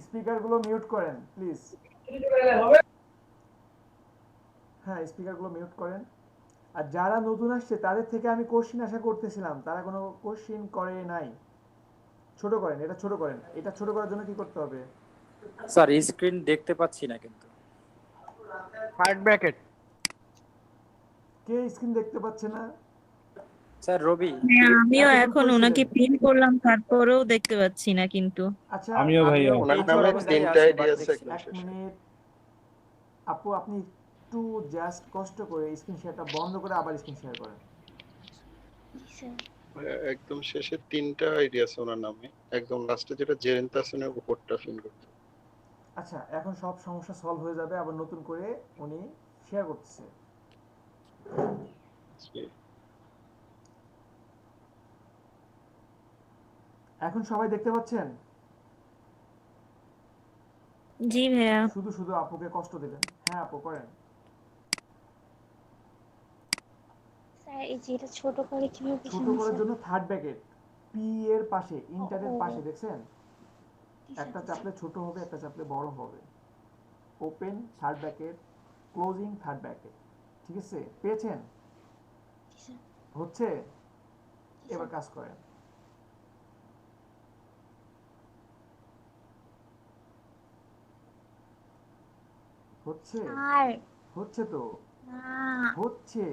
স্পিকারগুলো মিউট করেন প্লিজ। হ্যাঁ, স্পিকারগুলো মিউট করেন। আর যারা নতুন আসছে তাদের থেকে আমি কোশ্চিন আশা করতেছিলাম, তারা কোনো কোশ্চিন করে নাই। ছোট করেন, এটা ছোট করেন। এটা ছোট করার জন্য কি করতে হবে? স্যার স্ক্রিন দেখতে পাচ্ছি না কিন্তু। Hard bracket. কে স্ক্রিন দেখতে পাচ্ছে না? স্যার রবি। আমিও এখন ওনাকে পিন করলাম, তারপরেও দেখতে পাচ্ছি না কিন্তু। আচ্ছা, আমিও ভাইয়া। ওনার নামে 3টা আইডি আছে একদম এক শেষে। মিনিট আপু, আপনি একটু জাস্ট কষ্ট করে স্ক্রিন শেয়ারটা বন্ধ করে আবার স্ক্রিন শেয়ার করেন। একদম শেষে 3টা আইডি আছে ওনার নামে, একদম লাস্টে যেটা জেরেন্তা আসনের উপরটা ফিল করতে। আচ্ছা, এখন সব সমস্যা সলভ হয়ে যাবে, আবার নতুন করে উনি শেয়ার করতেছে। এখন সবাই দেখতে পাচ্ছেন? জি ভাইয়া। শুধু শুধু আপুকে কষ্ট দিলেন। হ্যাঁ আপু, করেন। স্যার এই যে এটা ছোট করে কিভাবে ছোট করার জন্য থার্ড ব্র্যাকেট পি এর পাশে, ইন্টারের পাশে, দেখছেন? একটা চাপলে ছোট হবে, একটা চাপলে বড় হবে। Open third bracket, closing third bracket, ঠিক আছে? পেয়েছেন? হচ্ছে? এবার কাজ করেন। হচ্ছে? হচ্ছে তো, হচ্ছে,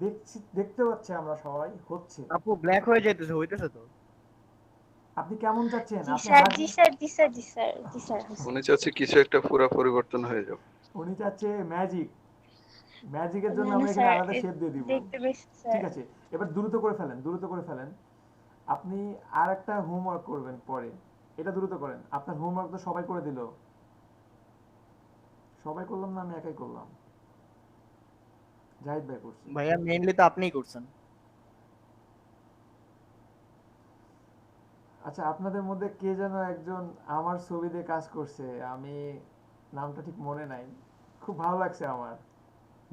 দেখছি, দেখতে পাচ্ছি আমরা সবাই, হচ্ছে। আপু ব্ল্যাক হয়ে যাইতেছে, হইতেছে তো। আপনি কেমন চাচ্ছেন? জি আপনি স্যার, জি স্যার, জি স্যার, জি স্যার, জি স্যার। উনি চাচ্ছে কিছু একটা পুরো পরিবর্তন হয়ে যাবে। উনি চাচ্ছে ম্যাজিক, ম্যাজিকের জন্য না, আমরা এখানে স্যার, আলাদা শেপ দিয়ে দিব। দেখতে বেশ স্যার। ঠিক আছে, এবার দ্রুত করে ফেলেন, দ্রুত করে ফেলেন। আপনি আর একটা হোমওয়ার্ক করবেন পরে, এটা দ্রুত করেন। আপনার হোমওয়ার্ক তো সবাই করে দিল। সবাই করলাম না, আমি একাই করলাম? জাহিদ ভাই করছে। ভাইয়া মেইনলি তো আপনিই করছেন। আচ্ছা, আপনাদের মধ্যে কে যেন একজন আমার ছবি দিয়ে কাজ করছে, আমি নামটা ঠিক মনে নাই। খুব ভালো লাগছে আমার,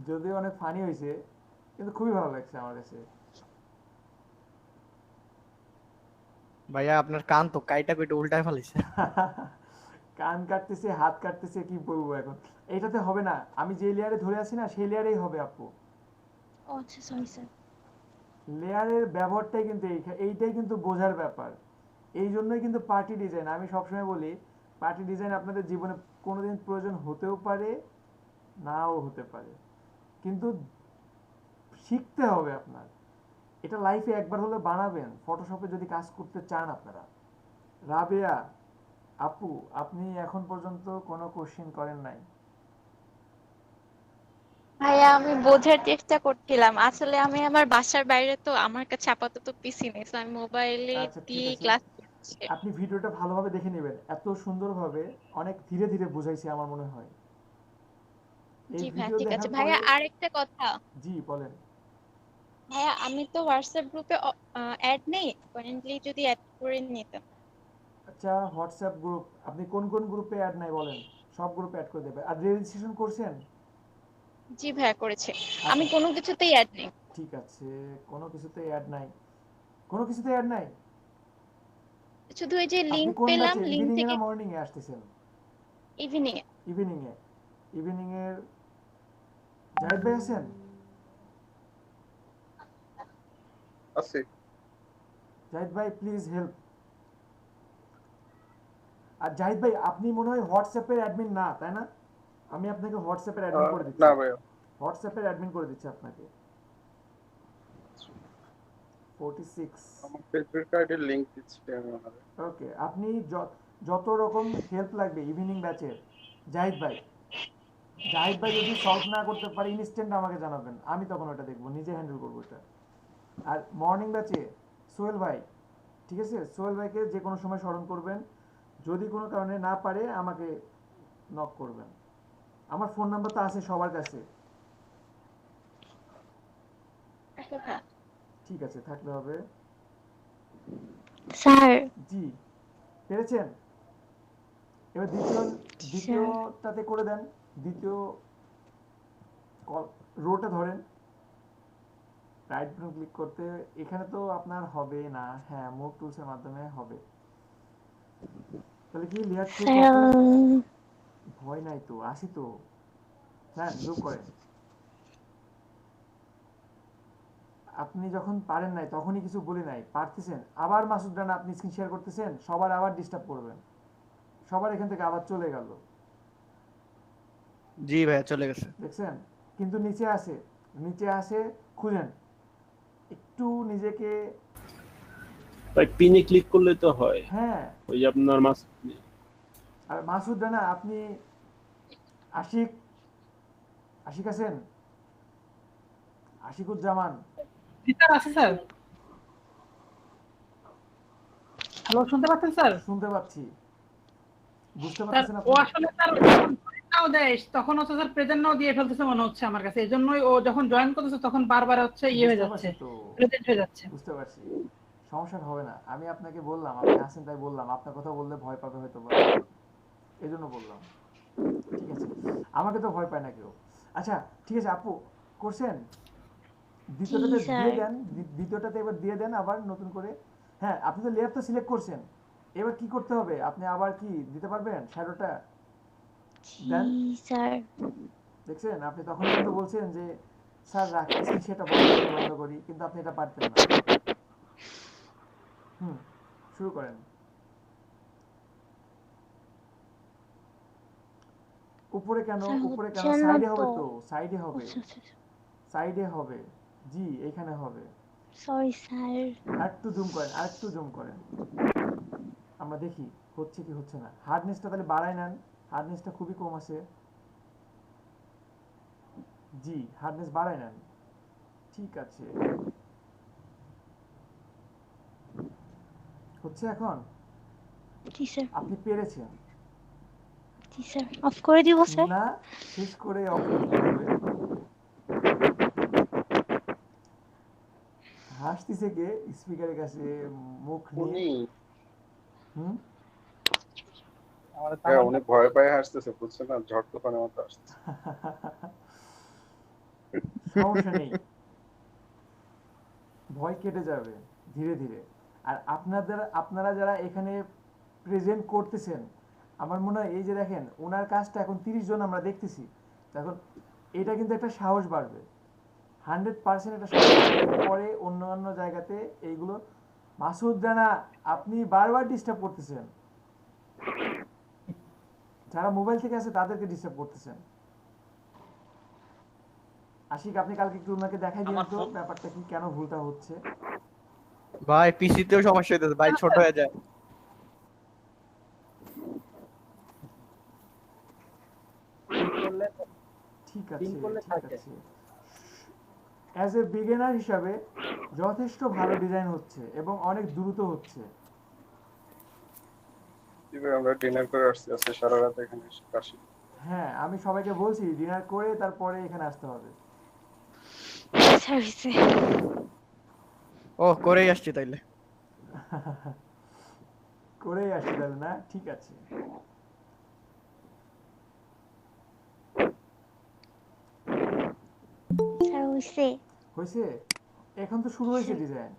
যদিও অনেক ফানি হয়েছে, কিন্তু খুবই ভালো লাগছে আমার কাছে। ভাইয়া আপনার কান তো কাইটা কইটা উল্টায় ফেলাইছে। কান কাটতেছে, হাত কাটতেছে, কি বলবো এখন? এইটাতে হবে না, আমি যে লেয়ারে ধরে আছি না সেই লেয়ারেই হবে আপু। ও আচ্ছা, সরি স্যার। লেয়ারের ব্যবহারটাই কিন্তু এইটাই কিন্তু বোঝার ব্যাপার। এই জন্যই কিন্তু পার্টি ডিজাইন, আমি সবসময় বলি পার্টি ডিজাইন আপনাদের জীবনে কোনোদিন প্রয়োজন হতেও পারে, নাও হতে পারে, কিন্তু শিখতে হবে আপনার। এটা লাইফে একবার হলে বানাবেন, ফটোশপে যদি কাজ করতে চান আপনারা। রাবেয়া আপু, আপনি এখন পর্যন্ত কোনো কোশ্চেন করেন নাই। ভাইয়া আমি বোঝার চেষ্টা করছিলাম, আসলে আমি আমার বাসার বাইরে, তো আমার কাছে আপাতত পিসি নেই, so আমি মোবাইলে আচ্ছা ঠিক দিয়ে আছে, ক্লাস করছি। আপনি ভিডিওটা ভালোভাবে দেখে নেবেন, এত সুন্দরভাবে অনেক ধীরে ধীরে বুঝাইছি আমার মনে হয়। এই জি ভাইয়া ভিডিও ঠিক আছে। দেখার পরে ভাইয়া আরেকটা কথা, জি বলেন। ভাইয়া আমি তো হোয়াটসঅ্যাপ গ্রুপে অ্যাড নেই, কারেন্টলি যদি অ্যাড করে নিতাম। আচ্ছা হোয়াটসঅ্যাপ গ্রুপ, আপনি কোন কোন গ্রুপে অ্যাড নাই বলেন, সব গ্রুপে অ্যাড করে দেবে। আর রেজিস্ট্রেশন করছেন? জি ভাইয়া করেছে, আমি আচ্ছা কোনো কিছুতেই অ্যাড নেই। ঠিক আছে, কোনো কিছুতে অ্যাড নাই, কোনো কিছুতে অ্যাড নাই। শুধু এই যে আপনি লিংক কোন পেলাম, ব্যাচে, লিংক ইভিনিং এ থেকে না মর্নিং এ আসতেছেন? ইভিনিং এ। ইভিনিং এ, ইভিনিং এর জাহিদ ভাই আছেন? আছে। জাহিদ ভাই প্লিজ হেল্প। আর জাহিদ ভাই আপনি মনে হয় হোয়াটসঅ্যাপের অ্যাডমিন না, তাই না? আমি আপনাকে হোয়াটসঅ্যাপের অ্যাডমিন করে দিচ্ছি। না ভাইয়া। হোয়াটসঅ্যাপের অ্যাডমিন করে দিচ্ছি আপনাকে। 46 আমার ফেসবুক কার্ডের লিংক দিচ্ছি আমি ওনারে। ওকে, আপনি যত রকম হেল্প লাগবে ইভিনিং ব্যাচের, জাহিদ ভাই যদি সলভ না করতে পারে ইনস্ট্যান্ট আমাকে জানাবেন, আমি তখন ওটা দেখবো, নিজে হ্যান্ডেল করবো এটা। আর মর্নিং ব্যাচে সোহেল ভাই, ঠিক আছে, সোহেল ভাইকে যে কোনো সময় স্মরণ করবেন, যদি কোনো কারণে না পারে আমাকে নক করবেন। আমার ফোন নাম্বার তো আছে সবার কাছে, ঠিক আছে, থাকলে হবে। স্যার জি পেরেছেন? এবার দ্বিতীয়টাতে করে দেন, দ্বিতীয় রোটা ধরেন, রাইট বাটন ক্লিক করতে, এখানে তো আপনার হবে না, হ্যাঁ মুভ টুলসের মাধ্যমে হবে। তাহলে কি লেয়ার 2 কপি, ভয় নাই তো, আসি তো, হ্যাঁ জুম করেন। আপনি যখন পারেন নাই তখনই কিছু বলি নাই, পারতেছেন আবার মাসুদ রানা আপনি স্ক্রিন শেয়ার করতেছেন, সবার আবার ডিস্টার্ব করবেন, সবার এখান থেকে আবার চলে গেল। জি ভাইয়া চলে গেছে। দেখছেন? কিন্তু নিচে আসে, খুঁজেন একটু নিজেকে। ভাই পিনে ক্লিক করলে তো হয়। হ্যাঁ ওই যে আপনার আর মাসুদ রানা আপনি আশিক আছেন? আশিকুজ্জামান স্যার আছে স্যার। হ্যালো শুনতে পাচ্ছেন স্যার? শুনতে পাচ্ছি, বুঝতে স্যার পারতেছেন ও আপনি? আসলে স্যার নাও দেয় তখন হচ্ছে স্যার প্রেজেন্ট নাও দিয়ে ফেলতেছে মনে হচ্ছে আমার কাছে, এজন্যই ও যখন জয়েন করতেছে তখন বারবার হচ্ছে ইয়ে হয়ে যাচ্ছে, প্রেজেন্ট হয়ে যাচ্ছে। বুঝতে পারছি, সমস্যা হবে না। আমি আপনাকে বললাম আপনি আসেন তাই বললাম, আপনার কথা বললে ভয় পাবে হয়তো, এজন্য বললাম। ঠিক আছে, আমাকে তো ভয় পায় না কেউ। আচ্ছা ঠিক আছে আপু, করছেন? দ্বিতীয়টাতে এবার দিয়ে দেন আবার নতুন করে। হ্যাঁ আপনি তো লেয়ার তো সিলেক্ট করছেন, এবার কি করতে হবে, আপনি আবার কি দিতে পারবেন শ্যাডোটা দেন? স্যার দেখছেন, আপনি তখন কিন্তু বলছেন যে স্যার রাখতেছি সেটা বন্ধ করি, কিন্তু আপনি এটা পারতেন না। শুরু করেন। উপরে কেন সাইডে হবে তো, সাইডে হবে জি, এখানে হবে। Sorry sir. আরেকটু জুম করেন, আমরা দেখি হচ্ছে কি হচ্ছে না। হার্ডনেসটা তাহলে বাড়ায় নেন, হার্ডনেসটা খুবই কম আছে। জি হার্ডনেস বাড়ায় নেন, ঠিক আছে, হচ্ছে এখন? জি স্যার। আপনি পেরেছেন? জি স্যার। অফ করে দিব স্যার? না, শেষ করে অফ করতে হবে। হাসতেছে কে স্পিকারের কাছে মুখ নিয়ে? উনি ভয় পায় হাসতেছে, বুঝছেন না, ঝড় তুফানের মতো আসছে। সমস্যা নেই, ভয় কেটে যাবে ধীরে ধীরে। আর আপনারা যারা এখানে প্রেজেন্ট করতেছেন, আমার মনে হয় এই যে দেখেন ওনার কাজটা এখন 30 জন আমরা দেখতেছি, এখন এটা কিন্তু একটা সাহস বাড়বে, 100% এটা সাহস বাড়বে। পরে অন্য জায়গাতে এইগুলো। মাসুদ রানা আপনি বারবার ডিস্টার্ব করতেছেন, যারা মোবাইল থেকে আছে তাদেরকে ডিস্টার্ব করতেছেন। আশিক আপনি কালকে একটু ওনাকে দেখাই দিন তো ব্যাপারটা কি, কেন ভুলটা হচ্ছে। ভাই পিসিতেও সমস্যা হইতেছে ভাই, ছোট হয়ে যায়। ঠিক আছে ঠিক আছে। অ্যাজ এ বিগিনার হিসাবে যথেষ্ট ভালো ডিজাইন হচ্ছে এবং অনেক দ্রুত হচ্ছে। আমরা ডিনার করে আসছি, আজকে সারা রাত এখানে কাশি। হ্যাঁ আমি সবাইকে বলছি ডিনার করে তারপরে এখানে আসতে হবে। ও করেই আসছি তাইলে। করেই আসছি তাহলে না, ঠিক আছে। হয়েছে, এখন তো শুরু হয়েছে ডিজাইন।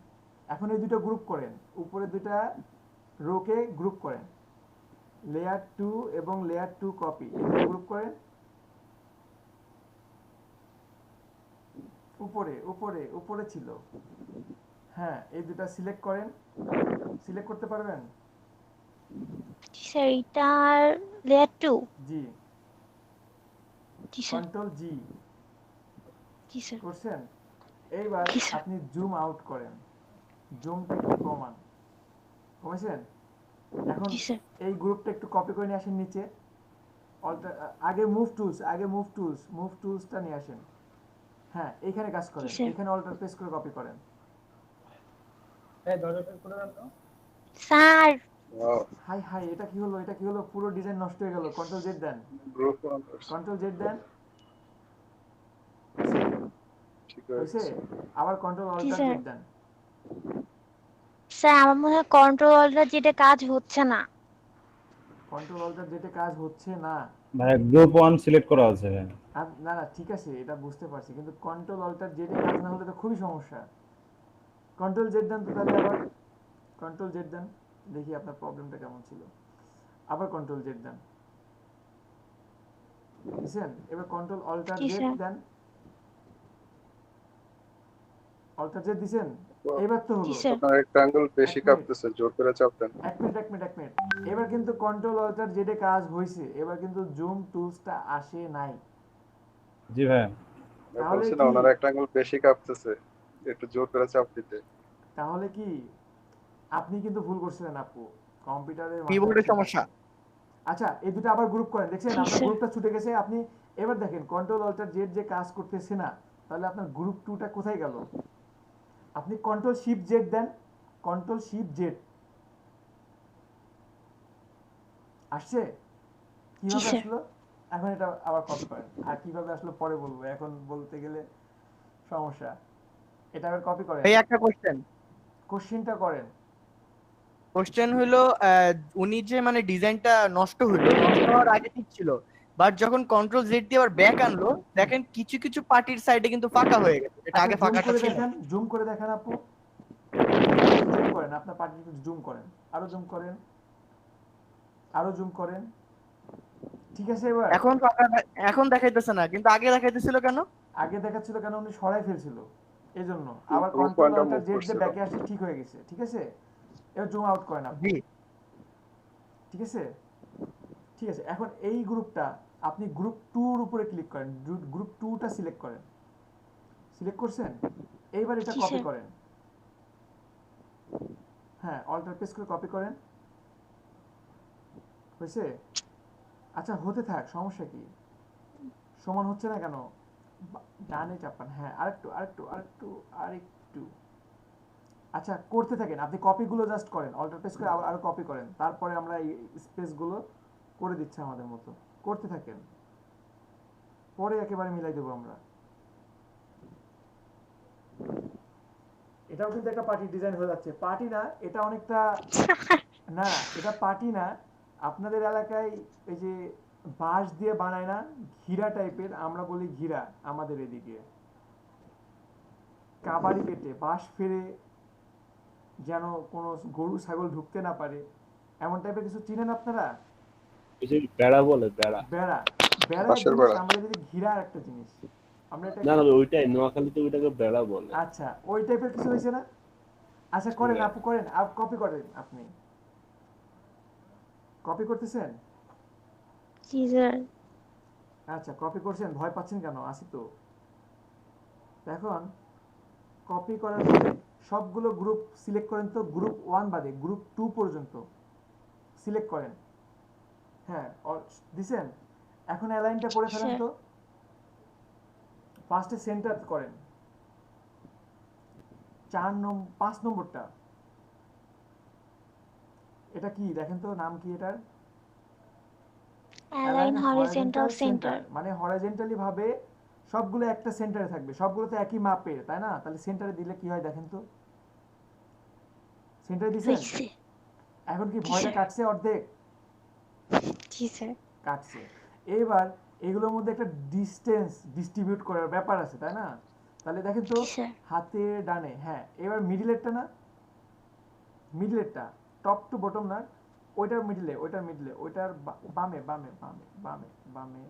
এখন এই দুটো গ্রুপ করেন, উপরে দুটা রোকে গ্রুপ করেন, লেয়ার 2 এবং লেয়ার 2 কপি গ্রুপ করেন। উপরে উপরে উপরে ছিল, হ্যাঁ এই দুটা সিলেক্ট করেন। সিলেক্ট করতে পারবেন? স্যার এটা লেয়ার 2। জি কন্ট্রোল জি। জি স্যার করছেন? এইবার আপনি জুম আউট করেন, জুমটা একটু কমান। কমেছেন? এখন এই গ্রুপটা একটু কপি করে নিয়ে আসেন নিচে। আগে মুভ টুলসটা নিয়ে আসেন। হ্যাঁ এইখানে কাজ করেন, এখানে অল্টার প্রেস করে কপি করেন। স্যার হাই হাই এটা কি হলো, এটা কি হলো, পুরো ডিজাইন নষ্ট হয়ে গেল। কন্ট্রোল জেড দেন, কন্ট্রোল জেড দেন। ঠিক আছে, আবার কন্ট্রোল অল্টার জেড দেন। স্যার আমার মনে হয় কন্ট্রোল অল্টার যেটা কাজ হচ্ছে না। কন্ট্রোল অল্টার যেটা কাজ হচ্ছে না ভাই গ্রুপ 1 সিলেক্ট করা আছে। না না ঠিক আছে এটা বুঝতে পারছি, কিন্তু কন্ট্রোল অল্টার যেটা কাজ না হলে তো খুবই সমস্যা। কন্ট্রোল জেড দেন তো তাহলে, আবার কন্ট্রোল জেড দেন, দেখি আপনার প্রবলেমটা কেমন ছিল। আবার কন্ট্রোল জেড দেন, বুঝছেন? এবার কন্ট্রোল অল্টার জেড দেন। অল্টার জেড দিবেন, এবার তো হলো। আপনার রেক্ট্যাঙ্গেল বেশি কাঁপতেছে, জোর করে চাপ দেন। এক মিনিট। এবার কিন্তু কন্ট্রোল অল্টার জেডে কাজ হইছে, এবার কিন্তু জুম টুলসটা আসে নাই। জি ভাই তাহলে বলছি কি না ওনার রেক্ট্যাঙ্গেল বেশি কাঁপতেছে, একটু জোর করে চাপ দিতে। তাহলে কি আপনি কিন্তু ভুল করছিলেন আপু, কম্পিউটারের কিবোর্ডের সমস্যা। আচ্ছা এই দুটো আবার গ্রুপ করেন, দেখছেন আপনার গ্রুপটা ছুটে গেছে। আপনি এবার দেখেন কন্ট্রোল অল্টার জেড যে কাজ করতেছে না, তাহলে আপনার গ্রুপ 2টা কোথায় গেল? আপনি কন্ট্রোল শিফট জেড দেন, কন্ট্রোল শিফট জেড আসছে। কিভাবে আসলো এখন এটা আবার কপি করেন। আর কিভাবে আসলো পরে বলবো, এখন বলতে গেলে সমস্যা। এটা আবার কপি করেন। এই একটা কোশ্চেনটা করেন। কোশ্চেন হলো উনি যে মানে ডিজাইনটা নষ্ট হলো, নষ্ট হওয়ার আগে ঠিক ছিল, বাট যখন কন্ট্রোল জেড দিয়ে আবার ব্যাক আনলো, দেখেন কিছু কিছু পার্টির সাইডে কিন্তু ফাঁকা হয়ে গেছে, এটা আগে ফাঁকাটা ছিল। জুম করে দেখেন আপু, জুম করেন, আপনার পার্টি জুম করেন, আরো জুম করেন, আরো জুম করেন। ঠিক আছে এবার এখন দেখাইতেছে না, কিন্তু আগে দেখাইতেছিল কেন? আগে দেখাচ্ছিল কেন, উনি সরাই ফেলছিল এইজন্য। আবার কন্ট্রোল অল্টার জেড দিয়ে ব্যাকে আসলে ঠিক হয়ে গেছে। ঠিক আছে এবার জুম আউট করেন আপনি। ঠিক আছে ঠিক আছে। এখন এই গ্রুপটা আপনি গ্রুপ 2 এর উপরে ক্লিক করেন, গ্রুপ 2টা সিলেক্ট করেন। সিলেক্ট করছেন? এইবার এটা কপি করেন। হ্যাঁ অল্টার প্রেস করে কপি করেন। হয়েছে? আচ্ছা হতে থাক, সমস্যা কি? সমান হচ্ছে না কেন? ডানে চাপান, হ্যাঁ আরেকটু। আচ্ছা করতে থাকেন, আপনি কপিগুলো জাস্ট করেন, অল্টার প্রেস করে আরো কপি করেন, তারপরে আমরা এই স্পেসগুলো করে দিচ্ছি আমাদের মতো। করতে থাকেন, পরে একেবারে মিলাই দেবো আমরা। এটাও কিন্তু একটা পার্টি ডিজাইন হয়ে যাচ্ছে। পার্টি না, এটা অনেকটা না এটা পার্টি না। আপনাদের এলাকায় এই যে বাঁশ দিয়ে বানায় না, ঘিরা টাইপের, আমরা বলি ঘিরা আমাদের এদিকে। কাবাড়ি কেটে বাঁশ ফেরে যেন কোনো গরু ছাগল ঢুকতে না পারে, এমন টাইপের কিছু চিনেন আপনারা? বেড়া বলে, বেড়া বেড়া আমরা যদি ঘিরা একটা জিনিস, আমরা এটা না ওইটাই নোয়াখালীতে ওইটাকে বেড়া বলে। আচ্ছা ওই টাইপের কিছু হয়েছে না? আচ্ছা করেন আপু, করেন, কপি করেন। আপনি কপি করতেছেন? জি স্যার। আচ্ছা কপি করছেন, ভয় পাচ্ছেন কেন? আসি তো। এখন কপি করার পরে সবগুলো গ্রুপ সিলেক্ট করেন তো, গ্রুপ 1 বাদে গ্রুপ 2 পর্যন্ত সিলেক্ট করেন। হ্যাঁ দিছেন। এখন অ্যালাইনটা করে ফেলেন তো। ফার্স্টে সেন্টার করেন 5 নম্বরটা। এটা কি দেখেন তো, নাম কি এটার? Align horizontal centre. মানে হরিজন্টালি ভাবে সবগুলো একটা সেন্টারে থাকবে, সবগুলো তো একই মাপের, তাই না? তাহলে সেন্টারে দিলে কি হয় দেখেন তো। সেন্টারে দিছেন? এখন কি ভয়টা কাটছে অর্ধেক? জি স্যার। কাটছে। এবার এগুলোর মধ্যে একটা ডিসটেন্স ডিস্ট্রিবিউট করার ব্যাপার আছে, তাই না? তাহলে দেখেন তো হাতে ডানে, হ্যাঁ এবার মিডলেরটা না, মিডলেরটা টপ টু বটম না, ওইটার মিডলে, ওইটার মিডলে, ওইটার বামে বামে বামে বামে বামে,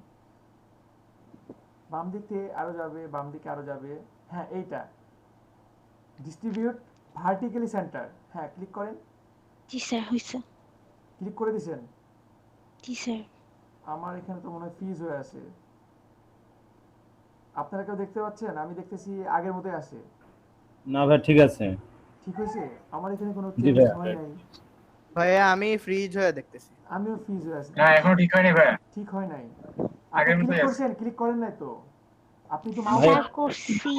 বাম দিক থেকে আরো যাবে, বাম দিকে আরো যাবে, হ্যাঁ এইটা ডিস্ট্রিবিউট ভার্টিক্যালি সেন্টার। হ্যাঁ ক্লিক করেন। জি স্যার হইছে। ক্লিক করে দিয়েছেন? জি স্যার। আমার এখানে তো মনে হয় ফ্রিজ হয়ে আছে। আপনারা কেউ দেখতে পাচ্ছেন? আমি দেখতেছি আগের মতোই আছে। না ভাই ঠিক আছে। ঠিক হয়েছে? আমার এখানে কোনো জি চেঞ্জ ভাই। হয় নাই। ভাইয়া আমি ফ্রিজ হয়ে দেখতেছি। আমিও ফ্রিজ হয়ে আছি। না এখনো ঠিক হয়নি ভাই। ঠিক হয় নাই। আগের আপনি মতোই ক্লিক আছে। করছেন? ক্লিক করেন নাই তো? আপনি তো ভাই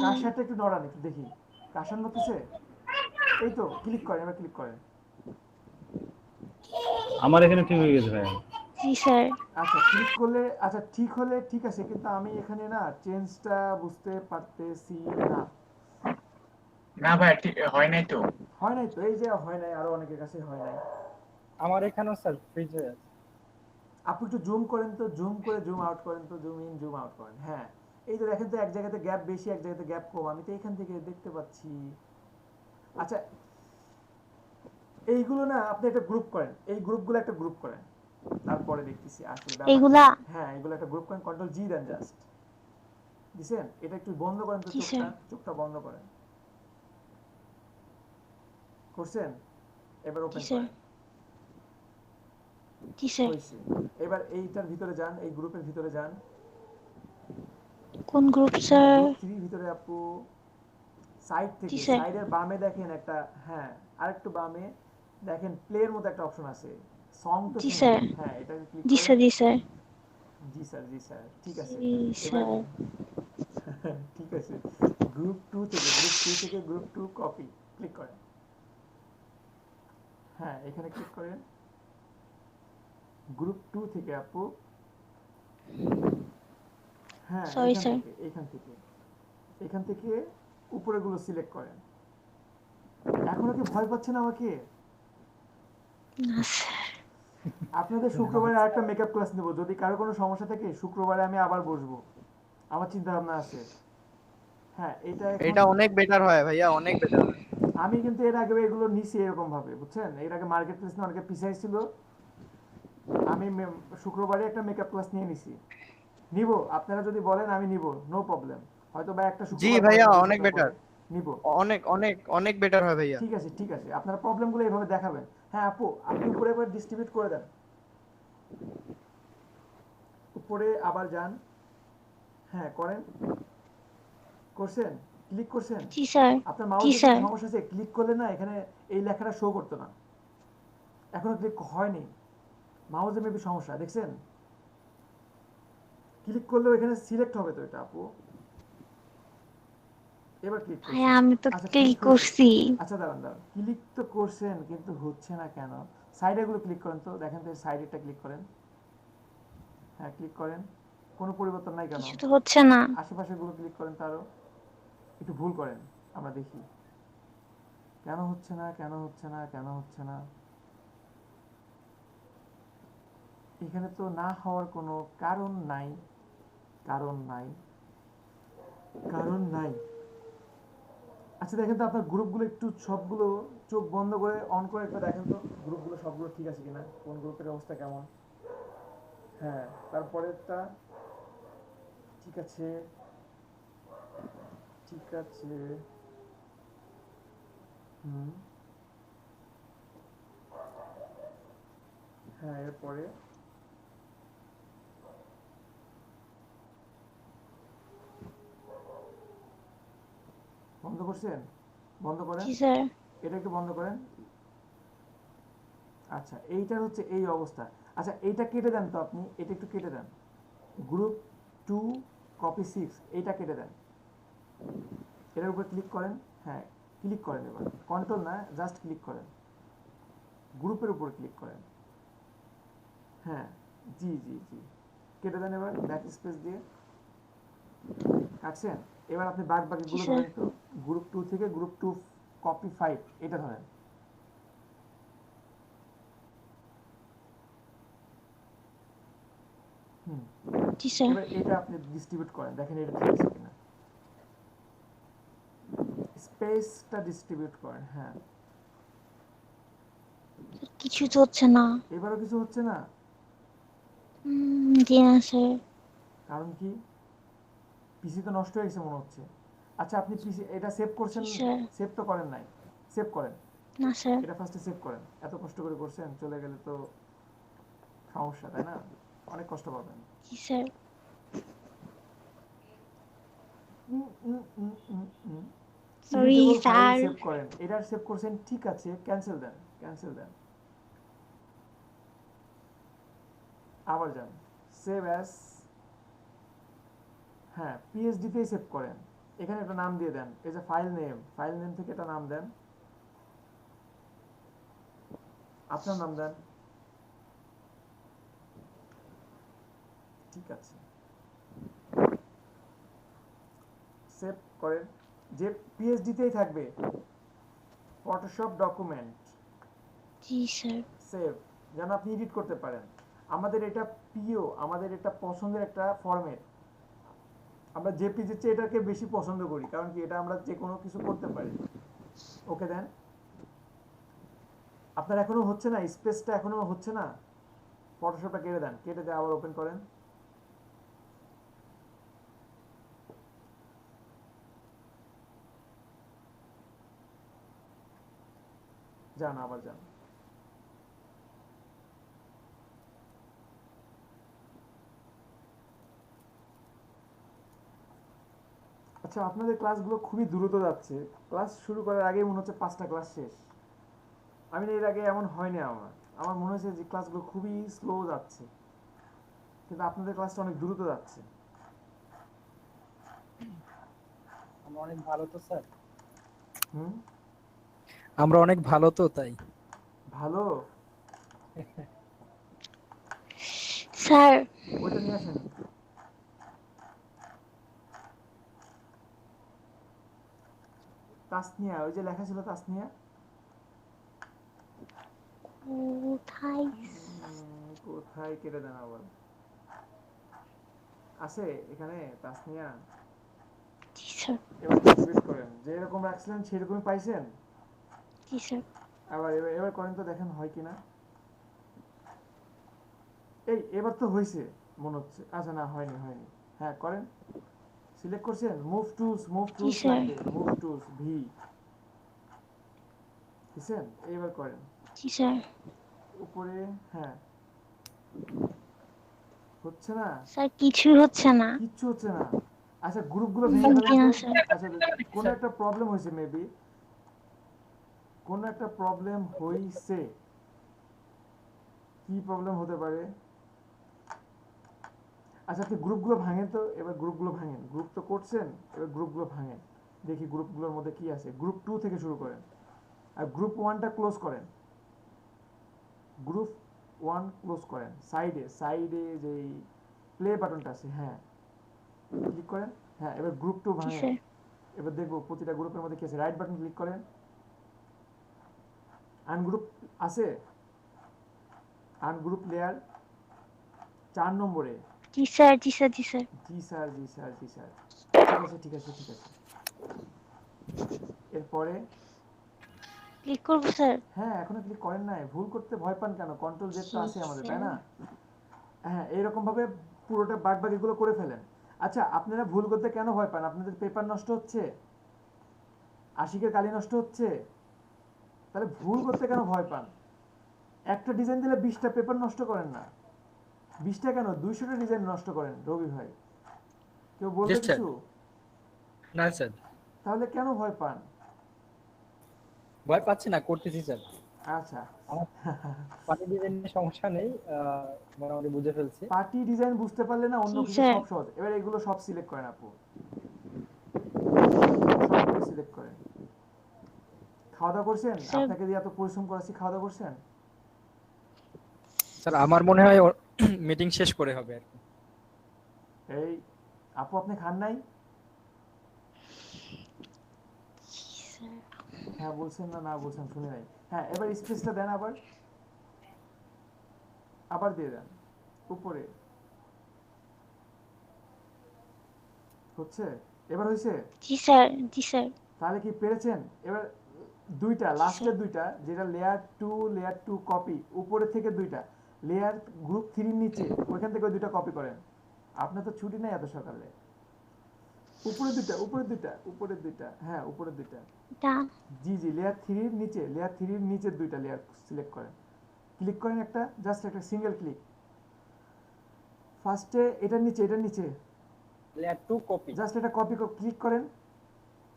কারসারটা একটু নড়ান একটু দেখি। কারসার নড়তেছে? এই তো ক্লিক করেন, এবার ক্লিক করেন। আমার এখানে ঠিক হয়ে গেছে ভাই। জি স্যার। আচ্ছা ক্লিক করলে, আচ্ছা ঠিক হলে ঠিক আছে, কিন্তু আমি এখানে না চেঞ্জটা বুঝতে পারতেছি না। না ভাই ঠিক হয় নাই তো। হয় নাই তো, এই যে হয় নাই, আরো অনেকের কাছে হয় নাই। আমার এখানেও স্যার ফ্রিজ হয়ে আছে। আপনি একটু জুম করেন তো, জুম করে জুম আউট করেন তো, জুম ইন জুম আউট করেন। হ্যাঁ এই যে দেখেন তো এক জায়গাতে গ্যাপ বেশি, এক জায়গাতে গ্যাপ কম, আমি তো এখান থেকে দেখতে পাচ্ছি। আচ্ছা এইগুলো না আপনি একটা গ্রুপ করেন, এই গ্রুপগুলো একটা গ্রুপ করেন, তারপরে দেখতেছি আসলে ব্যাপারটা। এগুলা? হ্যাঁ এগুলো একটা গ্রুপ করেন, কন্ট্রোল জি দেন জাস্ট। দিছেন? এটা একটু বন্ধ করেন তো, চোখটা বন্ধ করেন। করছেন? এবার ওপেন করেন। জি স্যার। এবার এইটার ভিতরে যান, এই গ্রুপের ভিতরে যান। কোন গ্রুপ স্যার? গ্রুপ 3 ভিতরে আপু সাইড থেকে, সাইডের বামে দেখেন একটা, হ্যাঁ আরেকটু বামে দেখেন প্লের মতো একটা অপশন আছে, সং তো। জি স্যার। হ্যাঁ এটা ক্লিক জি স্যার। জি স্যার। জি স্যার। জি স্যার ঠিক আছে। জি স্যার। ঠিক আছে। গ্রুপ 2 থেকে, গ্রুপ 3 থেকে গ্রুপ 2 কপি ক্লিক করেন। হ্যাঁ এখানে ক্লিক করেন। গ্রুপ 2 থেকে আপু, হ্যাঁ সরি স্যার। এখান থেকে উপরেগুলো সিলেক্ট করেন। এখনো কি ভয় পাচ্ছেন আমাকে? না স্যার। আপনাদের শুক্রবারে আরেকটা মেকআপ ক্লাস নেব, যদি কারো কোনো সমস্যা থাকে শুক্রবারে আমি আবার বসবো, আমার চিন্তা ভাবনা আছে। হ্যাঁ এটা অনেক বেটার হয় ভাইয়া, অনেক বেটার হয়। আমি কিন্তু এর আগে এগুলো নিছি এরকম ভাবে, বুঝছেন? এর আগে মার্কেট প্লেস না অনেকে পিছাই ছিল, আমি শুক্রবারে একটা মেকআপ ক্লাস নিয়ে নিছি। নিব, আপনারা যদি বলেন আমি নিব, নো প্রবলেম। হয়তো বা একটা শুক্রবার। জি ভাইয়া অনেক বেটার, নিব। অনেক অনেক অনেক বেটার হয় ভাইয়া। ঠিক আছে ঠিক আছে, আপনারা প্রবলেমগুলো এইভাবে দেখাবেন। হ্যাঁ আপু আপনি উপরে একবার ডিস্ট্রিবিউট করে দেন, উপরে আবার যান। হ্যাঁ করেন। করছেন? ক্লিক করছেন? জি স্যার। আপনার মাউসের সমস্যা আছে, ক্লিক করলে না এখানে এই লেখাটা শো করতো না, এখনো ক্লিক হয়নি, মাউসে মেবি সমস্যা, দেখছেন? ক্লিক করলেও এখানে সিলেক্ট হবে তো এটা আপু। এবার ক্লিক করুন। আমি তো ক্লিক করছি। আচ্ছা দাঁড়ান দাঁড়ান, ক্লিক তো করছেন কিন্তু হচ্ছে না কেন? সাইডে গুলো ক্লিক করেন তো, দেখেন তো সাইডেরটা ক্লিক করেন। হ্যাঁ ক্লিক করেন, কোনো পরিবর্তন নাই কেন? কিছু তো হচ্ছে না। আশেপাশের গুলো ক্লিক করেন, তারও একটু ভুল করেন, আমরা দেখি কেন হচ্ছে না, কেন হচ্ছে না, কেন হচ্ছে না। এখানে তো না হওয়ার কোনো কারণ নাই, কারণ নাই, কারণ নাই। আচ্ছা দেখেন তো আপনার গ্রুপগুলো একটু সবগুলো চোখ বন্ধ করে অন করে একটু দেখেন তো গ্রুপগুলো সবগুলো ঠিক আছে কিনা, কোন গ্রুপের অবস্থা কেমন। হ্যাঁ তারপরেরটা ঠিক আছে, ঠিক আছে। হ্যাঁ এরপরে বন্ধ করছেন? বন্ধ করেন। জি স্যার। এটা একটু বন্ধ করেন। আচ্ছা, এইটার হচ্ছে এই অবস্থা। আচ্ছা, এইটা কেটে দেন তো আপনি, এটা একটু কেটে দেন। গ্রুপ 2 কপি 6 এইটা কেটে দেন। এটার উপর ক্লিক করেন। হ্যাঁ, ক্লিক করেন এবার। কন্ট্রোল না, জাস্ট ক্লিক করেন। গ্রুপের উপর ক্লিক করেন। হ্যাঁ, জি জি জি, কেটে দেন এবার ব্যাক স্পেস দিয়ে। কাটছেন? এবার আপনি বাকিগুলো স্যার। ধরেন তো। গ্রুপ 2 থেকে গ্রুপ 2 কপি 5 এটা ধরেন। জি স্যার। এবার এটা আপনি ডিস্ট্রিবিউট করেন, দেখেন এটা ঠিক আছে কিনা। স্পেসটা ডিস্ট্রিবিউট করেন। হ্যাঁ, কিছু তো হচ্ছে না। এবারও কিছু হচ্ছে না। জি না স্যার। কারণ কি? পিসি তো নষ্ট হয়ে গেছে মনে হচ্ছে। আচ্ছা, আপনি পিসি এটা সেভ করছেন? জি স্যার। সেভ তো করেন নাই। সেভ করেন। না স্যার। এটা ফার্স্টে সেভ করেন। এত কষ্ট করে করছেন, চলে গেলে তো সমস্যা, তাই না? অনেক কষ্ট পাবেন। জি sir. Sorry usable file sir. Save করেন। এটা সেভ করছেন, ঠিক আছে, ক্যান্সেল দেন, ক্যান্সেল দেন। আবার যান, সেভ অ্যাজ। হ্যাঁ, পিএসডি তেই সেভ করেন। এখানে একটা নাম দিয়ে দেন, এই যে ফাইল নেম থেকে একটা নাম দেন, আপনার নাম দেন। ঠিক আছে, সেভ করেন। যে পিএসডি তেই থাকবে, ফটোশপ ডকুমেন্ট। জি স্যার। সেভ, যেন আপনি এডিট করতে পারেন। আমাদের এটা পিও, আমাদের এটা পছন্দের একটা ফরম্যাট। আমরা জেপিজির চেয়ে এটাকে বেশি পছন্দ করি, কারণ কি এটা আমরা যে কোনো কিছু করতে পারি। ওকে দেন। আপনার এখনো হচ্ছে না, স্পেসটা এখনো হচ্ছে না। ফটোশপটা কেটে দেন, কেটে দিয়ে আবার ওপেন করেন। যান, আবার যান। আচ্ছা, আপনাদের ক্লাসগুলো খুবই দ্রুত যাচ্ছে। ক্লাস শুরু করার আগেই মনে হচ্ছে 5টা ক্লাস শেষ। আমি এর আগে এমন হয়নি আমার। আমার মনে হচ্ছে যে ক্লাসগুলো খুবই স্লো যাচ্ছে, কিন্তু আপনাদের ক্লাসটা অনেক দ্রুত যাচ্ছে। আমরা অনেক ভালো তো স্যার। আমরা অনেক ভালো তো, তাই। ভালো? স্যার। ওইটা নিয়ে আসেন। তাসনিয়া, ওই যে লেখা ছিল তাসনিয়া। কোথায় কেটে দেন আবার। আছে এখানে তাসনিয়া। জি স্যার। এবার ডিসপ্লে করেন, যে এরকম রাখছিলেন সেরকমই পাইছেন? জি স্যার। এবার করেন তো, দেখেন হয় কিনা। এবার তো হয়েছে মনে হচ্ছে। আচ্ছা, না, হয়নি। হ্যাঁ, করেন। সিলেক্ট করছেন? মুভ টুলস লাগবে, মুভ টুলস ভি দিছেন। এবার করেন। জি স্যার। উপরে। হ্যাঁ, হচ্ছে না স্যার, কিছু হচ্ছে না। কিচ্ছু হচ্ছে না। আচ্ছা, গ্রুপগুলো ভেঙে ফেলেন। আচ্ছা, কোনো একটা প্রবলেম হয়েছে, মেবি কোনো একটা প্রবলেম হয়েছে। কি প্রবলেম হতে পারে? আচ্ছা, আপনি গ্রুপগুলো ভাঙেন তো। এবার গ্রুপগুলো ভাঙেন। গ্রুপ তো করছেন, এবার গ্রুপগুলো ভাঙেন। দেখি গ্রুপগুলোর মধ্যে কি আছে। গ্রুপ 2 থেকে শুরু করেন, আর গ্রুপ 1টা ক্লোজ করেন। গ্রুপ 1 ক্লোজ করেন। সাইডে যে প্লে বাটনটা আছে, হ্যাঁ, ক্লিক করেন। হ্যাঁ, এবার গ্রুপ 2 ভাঙেন। এবার দেখবো প্রতিটা গ্রুপের মধ্যে কি আছে। রাইট বাটন ক্লিক করেন। আনগ্রুপ আছে, আনগ্রুপ লেয়ার 4 নম্বরে। জি স্যার। ঠিক আছে। এরপরে ক্লিক করব স্যার? হ্যাঁ, এখনো ক্লিক করেন নাই। ভুল করতে ভয় পান কেন? কন্ট্রোল জেড তো আছে আমাদের, তাই না? হ্যাঁ, এইরকম ভাবে পুরোটা বাকিগুলো করে ফেলেন। আচ্ছা, আপনারা ভুল করতে কেন ভয় পান? আপনাদের পেপার নষ্ট হচ্ছে, আশিকের কালি নষ্ট হচ্ছে, তাহলে ভুল করতে কেন ভয় পান? একটা ডিজাইন দিলে 20টা পেপার নষ্ট করেন না। 20টা কেন, 200টা ডিজাইন নষ্ট করেন রবি ভাই। কেউ বলবে কিছু? না স্যার। তাহলে কেন ভয় পান? ভয় পাচ্ছি না, করতেছি স্যার। আচ্ছা, আমার পার্টি ডিজাইনের সমস্যা নেই, মোটামুটি বুঝে ফেলছি। পার্টি ডিজাইন বুঝতে পারলে না অন্য জি, কিছু স্যার। সব সহজ। এবার এগুলো সব সিলেক্ট করেন আপু, সবগুলো সিলেক্ট করেন। খাওয়া দাওয়া করছেন? স্যার। আপনাকে দিয়ে এত পরিশ্রম করাচ্ছি, খাওয়া দাওয়া করছেন? স্যার আমার মনে হয় মিটিং শেষ করে হবে আর কি। এই আপু আপনি খান নাই? হ্যাঁ বলছেন না, না বলছেন শুনে নাই। হ্যাঁ এবার স্পেসটা দেন, আবার আবার দিয়ে দেন উপরে। হচ্ছে? এবার হয়েছে? জি স্যার, জি স্যার। তাহলে কি পেরেছেন? এবার দুইটা লাস্টের দুইটা, যেটা লেয়ার 2 লেয়ার 2 কপি, উপরে থেকে দুইটা লেয়ার গ্রুপ 3 নিচে, ওইখান থেকে ওই দুইটা কপি করেন। আপনার তো ছুটি নাই এত সকালে। উপরে দুইটা, উপরে দুইটা, উপরে দুইটা, হ্যাঁ উপরে দুইটা। জি জি, লেয়ার 3 এর নিচে, লেয়ার 3 এর নিচে দুইটা লেয়ার সিলেক্ট করেন। ক্লিক করেন একটা, জাস্ট একটা সিঙ্গেল ক্লিক। ফার্স্টে এটার নিচে, এটার নিচে লেয়ার 2 কপি, জাস্ট এটা কপি ক্লিক করেন।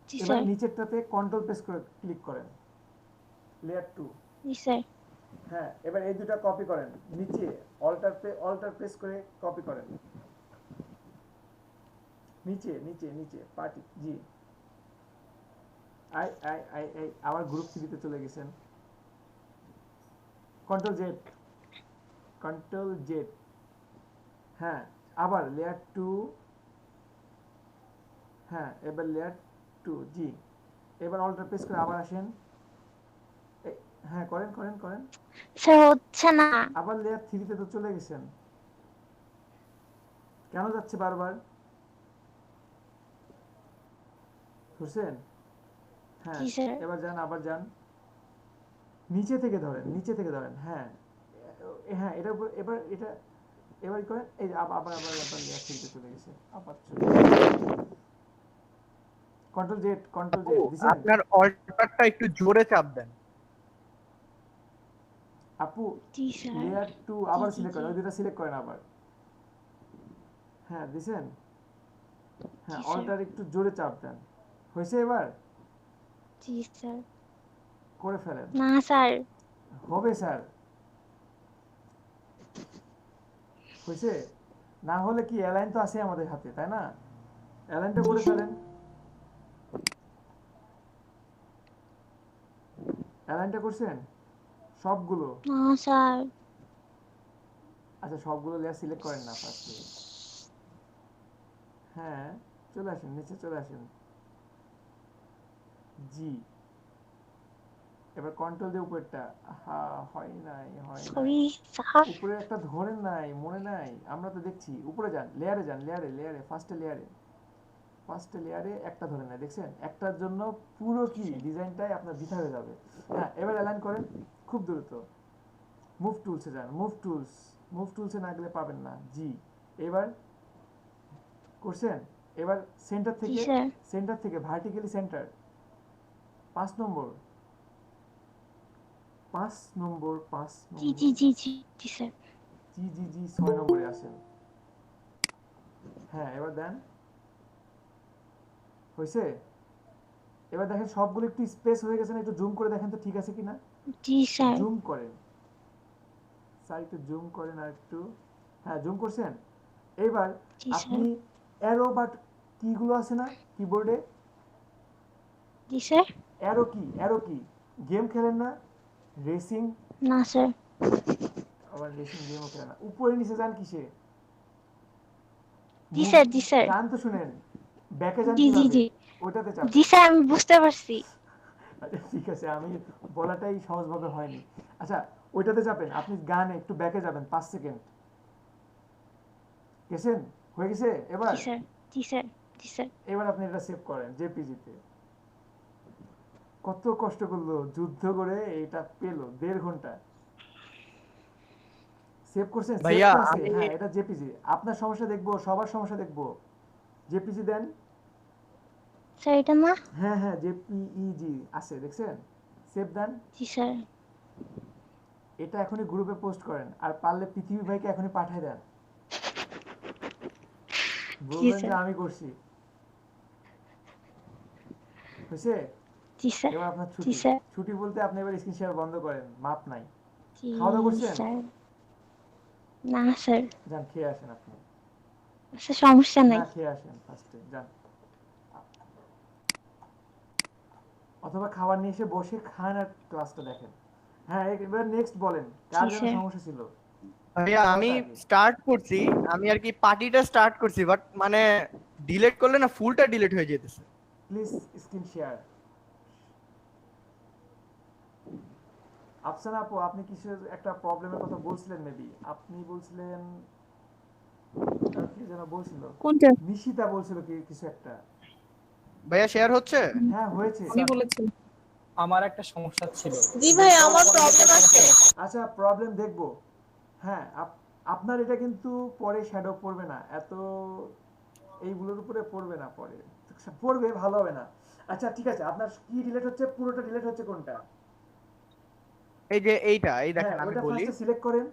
জি এবার স্যার। নিচেরটাতে কন্ট্রোল প্রেস করে ক্লিক করেন, লেয়ার 2। জি স্যার। হ্যাঁ এবার এই দুটো কপি করেন, নিচে অল্টার প্রেস করে কপি করেন, নিচে নিচে নিচে party. G I I I I আবার গ্রুপ 3 তে চলে গেছেন। Control Z, control Z. হ্যাঁ আবার লেয়ার 2, হ্যাঁ এবার লেয়ার 2। জি এবার অল্টার প্রেস করে আবার আসেন। হ্যাঁ করেন করেন করেন। স্যার হচ্ছে না। আবার লেয়ার 3 তে তো চলে গেছেন, কেন যাচ্ছে বারবার? বুঝছেন? হ্যাঁ জি স্যার। এবার যান, আবার যান, নিচে থেকে ধরেন, নিচে থেকে ধরেন। হ্যাঁ হ্যাঁ এটার উপর, এবার এটা এবার করেন। এই যে আবার আবার আবার আবার লেয়ার 3 তে চলে গেছে, আবার চলে কন্ট্রোল জেড, কন্ট্রোল জেড দিছেন। আপনার অল্টারটা একটু জোরে চাপ দেন আপু। জি স্যার। লেয়ার 2 আবার সিলেক্ট করেন, ওই দুটো সিলেক্ট করেন আবার। হ্যাঁ দিছেন। হ্যাঁ জি স্যার। অল্টার একটু জোরে চাপ দেন। হয়েছে এবার? জি স্যার। করে ফেলেন। না স্যার। হবে স্যার। হয়েছে? না হলে কি অ্যালাইন তো আছে আমাদের হাতে, তাই না? অ্যালাইনটা করে ফেলেন। অ্যালাইনটা করছেন সবগুলো? না স্যার। আচ্ছা সবগুলো লেয়ার সিলেক্ট করেন না ফার্স্টে। হ্যাঁ চলে আসেন, নিচে চলে আসেন। জি এবার কন্ট্রোল দিয়ে উপরেরটা। হয় নাই, হয় নাই। Sorry sir. উপরে একটা ধরেন নাই, মনে নাই? আমরা তো দেখছি। উপরে যান, লেয়ারে যান, লেয়ারে লেয়ারে ফার্স্টে লেয়ারে, ফার্স্টে লেয়ারে একটা ধরে নাই, দেখছেন? একটার জন্য পুরো কি ডিজাইনটাই আপনার বৃথা হয়ে যাবে। হ্যাঁ এবার অ্যালাইন করেন খুব দ্রুত। মুভ টুলসে যান, মুভ টুলস, মুভ টুলসে না গেলে পাবেন না। জি এবার করছেন? এবার সেন্টার থেকে, সেন্টার থেকে ভার্টিক্যালি সেন্টার 5 নম্বর, 5 নম্বর, 5 জি নম্বর। জি জি জি জি স্যার। জি জি জি 6 নম্বরে আসেন। হ্যাঁ এবার দেন। হয়েছে? এবার দেখেন সবগুলো একটু স্পেস হয়ে গেছে না? একটু জুম করে দেখেন তো ঠিক আছে কিনা। জি স্যার। জুম করেন স্যার, একটু জুম করেন আর একটু। হ্যাঁ জুম করছেন। এবার আপনি অ্যারো বাট কিগুলো আছে না কিবোর্ডে? জি sir. Arrow key, arrow key game খেলেন না? রেসিং? না স্যার। আবার রেসিং গেমও খেলেন না। উপরে নিচে যান কিসে? জি স্যার, জি স্যার। গান তো শুনেন, ব্যাকে যান জি জি কিভাবে? জি। ওটাতে চাপেন। জি স্যার আমি বুঝতে পারছি। আচ্ছা ঠিক আছে, আমি বলাটাই সহজভাবে হয়নি। আচ্ছা ওইটাতে যাবেন, আপনি গানে একটু ব্যাকে যাবেন 5 সেকেন্ড। গেছেন? হয়ে গেছে এবার? জি স্যার, জি স্যার, জি স্যার। এবার আপনি এটা সেভ করেন জেপিজিতে। কত কষ্ট করলো, যুদ্ধ করে এটা পেলো 1.5 ঘন্টা। সেভ করছেন? ভাইয়া হ্যাঁ এটা জেপিজি। আপনার সমস্যা দেখবো, সবার সমস্যা দেখবো। জেপিজি দেন। স্যার এটা না? হ্যাঁ হ্যাঁ জেপিইজি আছে, দেখছেন? সেভ দেন। জি স্যার। এটা এখনই গ্রুপে পোস্ট করেন, আর পারলে পৃথিবী ভাইকে এখনই পাঠিয়ে দেন, বলবেন যে আমি করছি। হয়েছে? জি স্যার। এবার আপনার জি ছুটি। স্যার। ছুটি বলতে আপনি এবার স্ক্রিন শেয়ার বন্ধ করেন, মাপ নাই। জি খাওয়া দাওয়া করছেন? স্যার। না স্যার। যান খেয়ে আসেন আপনি। স্যার সমস্যা নাই। না খেয়ে আসেন ফার্স্টে যান। অথবা খাবার নিয়ে এসে বসে খান আর ক্লাসটা দেখেন। হ্যাঁ এবার নেক্সট বলেন, কার জি যেন স্যার। সমস্যা ছিল? ভাইয়া আমি স্টার্ট করছি, আমি আর কি পার্টিটা স্টার্ট করছি, বাট মানে ডিলিট করলে না ফুলটা ডিলিট হয়ে যেতেছে। Please screen share. আফসানা আপু, আপনি কিসের একটা প্রবলেমের কথা বলছিলেন মেবি। আপনি বলছিলেন আর কি যেন বলছিল? কোনটা? নিশিতা বলছিল কি কিছু একটা। ভাইয়া শেয়ার হচ্ছে? হ্যাঁ হয়েছে। আমি বলেছি আমার একটা সমস্যা ছিল। জি ভাই আমার প্রবলেম আছে। আচ্ছা প্রবলেম দেখবো। হ্যাঁ আপনার এটা কিন্তু পরে শ্যাডো পড়বে না, এত এইগুলোর উপরে পড়বে না, পরে পড়বে ভালো হবে না। আচ্ছা ঠিক আছে, আপনার কি ডিলিট হচ্ছে, পুরোটা ডিলিট হচ্ছে কোনটা? এই যে এইটা, এই দেখেন হ্যাঁ আমি ওটা বলি। ফার্স্টে সিলেক্ট করেন।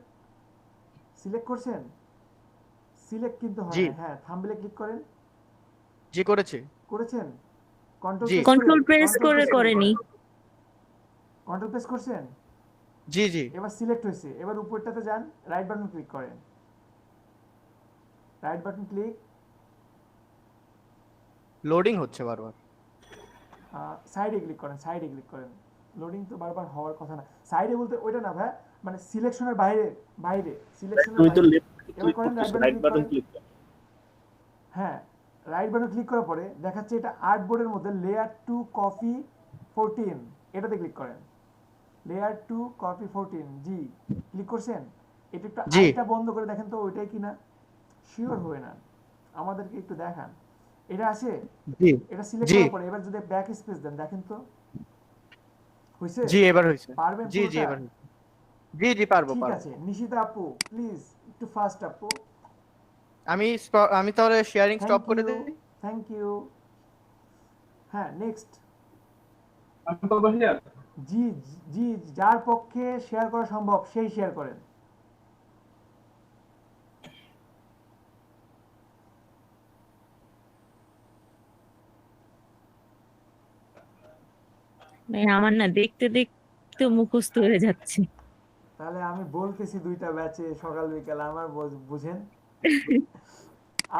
সিলেক্ট করছেন? সিলেক্ট কিন্তু হয় জি। না। হ্যাঁ থাম্বনেলে ক্লিক করেন। জি করেছি। করেছেন? কন্ট্রোল জি। কন্ট্রোল প্রেস করে করেনি। কন্ট্রোল প্রেস করছেন? জি জি। এবার সিলেক্ট হয়েছে, এবার উপরটাতে যান, রাইট বাটন ক্লিক করেন। Right button click. লোডিং হচ্ছে বারবার। সাইডে ক্লিক করেন, সাইডে ক্লিক করেন। লোডিং তো বারবার হওয়ার কথা না। সাইডে বলতে ওইটা না ভাই, মানে সিলেকশনের বাইরে, বাইরে সিলেকশনের তুমি তো বাইরে। লেফট এবার ক্লিক করেন করতেছো, right right button button click click করেন। হ্যাঁ রাইট বাটন ক্লিক করার পরে দেখাচ্ছে এটা আর্টবোর্ডের মধ্যে লেয়ার 2 কপি 14, এটাতে ক্লিক করেন। লেয়ার 2 কপি 14 জি ক্লিক করছেন? এটা একটু জি। আইটা বন্ধ করে দেখেন তো ওইটাই কিনা, শিওর হয়ে না, আমাদেরকে একটু দেখান। এটা আছে? জি এটা সিলেক্ট জি করার পরে এবার যদি ব্যাক স্পেস দেন দেখেন তো হইছে? জি এবার হইছে। পারবেন জি জি পুরোটা? এবার হইছে। জি জি পারবো ঠিক পারবো। আছে নিশিতা আপু প্লিজ একটু ফাস্ট আপু। আমি তাহলে শেয়ারিং স্টপ করে দিই। দেই। Thank you. হ্যাঁ নেক্সট। আমি তো বলি আর জি জি যার পক্ষে শেয়ার করা সম্ভব সেই শেয়ার করেন। আমার না দেখতে দেখতে মুখস্থ হয়ে যাচ্ছে। তাহলে আমি বলতেছি দুইটা ব্যাচে সকাল বিকাল, আমার বুঝেন।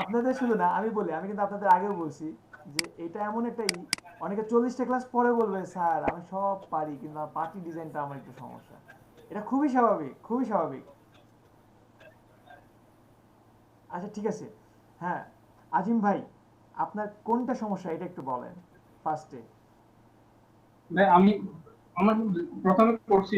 আপনাদের শুধু না আমি বলি, আমি কিন্তু আপনাদের আগেও বলছি যে এটা এমন একটা অনেকে 40টা ক্লাস পরে বলবে স্যার আমি সব পারি কিন্তু আমার পার্টি ডিজাইনটা আমার একটু সমস্যা। এটা খুবই স্বাভাবিক, খুবই স্বাভাবিক। আচ্ছা ঠিক আছে। হ্যাঁ আজিম ভাই আপনার কোনটা সমস্যা এটা একটু বলেন ফার্স্টে। আমি আমার প্রথমে করছি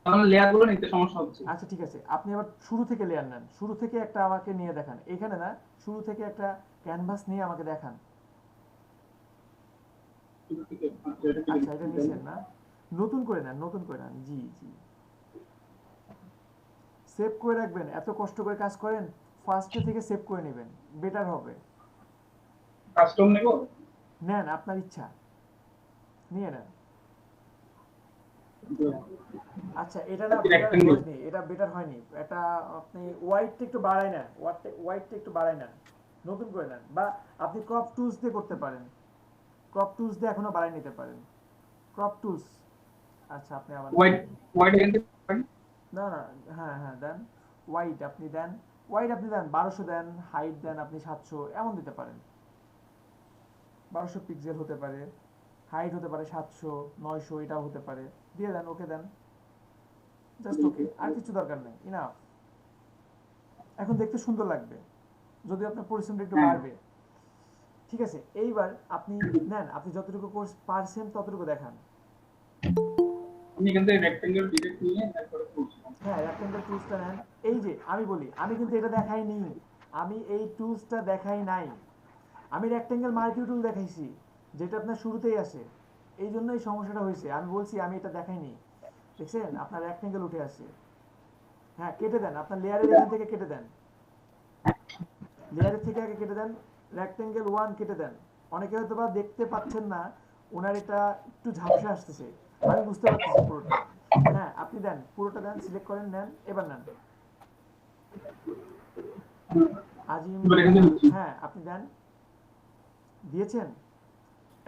আমার লেয়ার গুলো নিতে সমস্যা হচ্ছে। আচ্ছা ঠিক আছে, আপনি আবার শুরু থেকে লেয়ার নেন, শুরু থেকে একটা আমাকে নিয়ে দেখান। এখানে না শুরু থেকে একটা ক্যানভাস নিয়ে আমাকে দেখান। আচ্ছা এটা নিছেন না, নতুন করে নেন, নতুন করে নেন। জি জি সেভ করে রাখবেন, এত কষ্ট করে কাজ করেন, ফার্স্টে থেকে সেভ করে নেবেন, বেটার হবে। কাস্টম নেব? নেন আপনার ইচ্ছা, নিয়ে নেন। আচ্ছা এটা না বেটার হয়নি, এটা বেটার হয়নি, এটা আপনি হোয়াইটটা একটু বাড়াই নেন, হোয়াইটটা একটু বাড়াই নেন, নতুন করে নেন। বা আপনি ক্রপ টুলস দিয়ে করতে পারেন, ক্রপ টুলস দিয়ে এখনো বাড়াই নিতে পারেন, ক্রপ টুলস। আচ্ছা আপনি আবার হোয়াইট না না হ্যাঁ হ্যাঁ দেন হোয়াইট, আপনি দেন হোয়াইট, আপনি দেন 1200 দেন, হাইট দেন আপনি 700 এমন দিতে পারেন। 1200 পিক্সেল হতে পারে, হাইট হতে পারে 700 900 এটাও হতে পারে, দিয়ে দেন, ওকে দেন, জাস্ট ওকে, আর কিছু দরকার নেই, ইনাফ। এখন দেখতে সুন্দর লাগবে, যদি আপনার পরিশ্রমটা একটু বাড়বে। ঠিক আছে এইবার আপনি নেন, আপনি যতটুকু কোর্স পারছেন ততটুকু দেখান। আমি কিন্তু রেক্ট্যাঙ্গেল ডিটেক্ট নিয়ে তারপরে করছি। হ্যাঁ রেক্ট্যাঙ্গেল টুলসটা নেন। এই যে আমি বলি, আমি কিন্তু এটা দেখাইনি, আমি এই টুলসটা দেখাই নাই, আমি রেক্ট্যাঙ্গেল মার্কিউ টুল দেখাইছি যেটা আপনার শুরুতেই আসে, এই জন্য এই সমস্যাটা হয়েছে। আমি বলছি আমি এটা দেখাইনি, দেখছেন আপনার রেক্ট্যাঙ্গেল উঠে আসে। হ্যাঁ কেটে দেন, আপনার লেয়ারের এখান থেকে কেটে দেন, লেয়ারের থেকে আগে কেটে দেন, রেক্ট্যাঙ্গেল 1 কেটে দেন। অনেকে হয়তো বা দেখতে পাচ্ছেন না, ওনার এটা একটু ঝাপসা আসতেছে, আমি বুঝতে পারতেছি পুরোটা। হ্যাঁ আপনি দেন, পুরোটা দেন, সিলেক্ট করেন, নেন, এবার নেন আজিম। হ্যাঁ আপনি দেন, দিয়েছেন?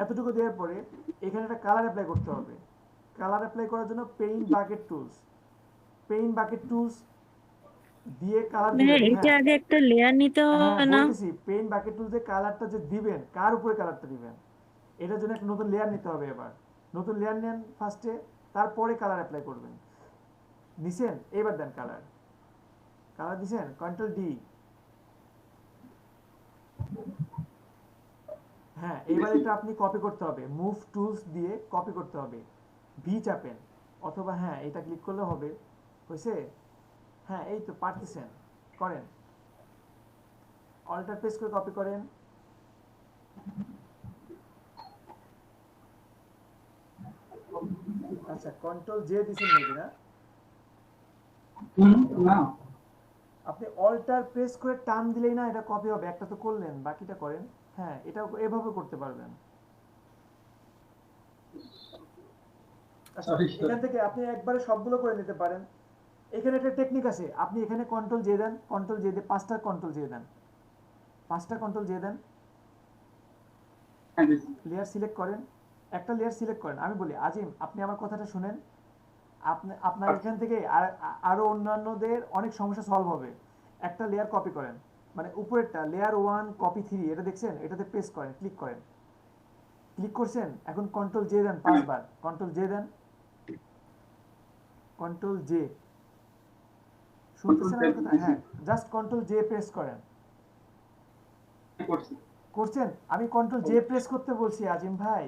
এতটুকু দেওয়ার পরে এখানে একটা কালার অ্যাপ্লাই করতে হবে। কালার অ্যাপ্লাই করার জন্য পেইন্ট বাকেট টুলস দিয়ে কালার ভাইয়া দিবেন। এটা হ্যাঁ আগে একটা লেয়ার নিতে হ্যাঁ হবে না? বলতেছি, পেইন্ট বাকেট টুলস দিয়ে কালারটা যে দিবেন, কার উপরে কালারটা দিবেন, এটার জন্য একটা নতুন লেয়ার নিতে হবে। এবার নতুন লেয়ার নেন ফার্স্টে, তারপরে কালার অ্যাপ্লাই করবেন। নিছেন? এবার দেন কালার দিছেন, কন্ট্রোল ডি। হ্যাঁ এবার এটা আপনি কপি করতে হবে, মুভ টুলস দিয়ে কপি করতে হবে। ভি চাপেন, অথবা হ্যাঁ এটা ক্লিক করলে হবে। হয়েছে? হ্যাঁ এই তো পারতেছেন, করেন। অল্টার প্রেস করে কপি করেন। আচ্ছা কন্ট্রোল জে দিছেন নাকি না? না আপনি অল্টার প্রেস করে টান দিলেই না এটা কপি হবে। একটা তো করলেন, বাকিটা করেন। হ্যাঁ এটা এভাবে করতে পারবেন। আচ্ছা এখান থেকে আপনি একবারে সবগুলো করে নিতে পারেন। এখানে একটা টেকনিক আছে, আপনি এখানে কন্ট্রোল জে দেন, কন্ট্রোল জে দিয়ে 5টা কন্ট্রোল জে দেন, 5টা কন্ট্রোল জে দেন। লেয়ার সিলেক্ট করেন, একটা লেয়ার সিলেক্ট করেন। আমি বলি আজিম আপনি আমার কথাটা শুনেন, আপনার এখান থেকে আরো অন্যান্যদের অনেক সমস্যা সলভ হবে। একটা লেয়ার কপি করেন, মানে উপরেরটা লেয়ার 1 কপি 3, এটা দেখছেন, এটাতে প্রেস করেন, ক্লিক করেন। ক্লিক করছেন, এখন কন্ট্রোল জে দেন 5 বার, কন্ট্রোল জে দেন, কন্ট্রোল জে। শুনতেছেন আমার কথা? হ্যাঁ জাস্ট কন্ট্রোল জে প্রেস করেন। করছেন? আমি কন্ট্রোল জে প্রেস করতে বলছি আজিম ভাই।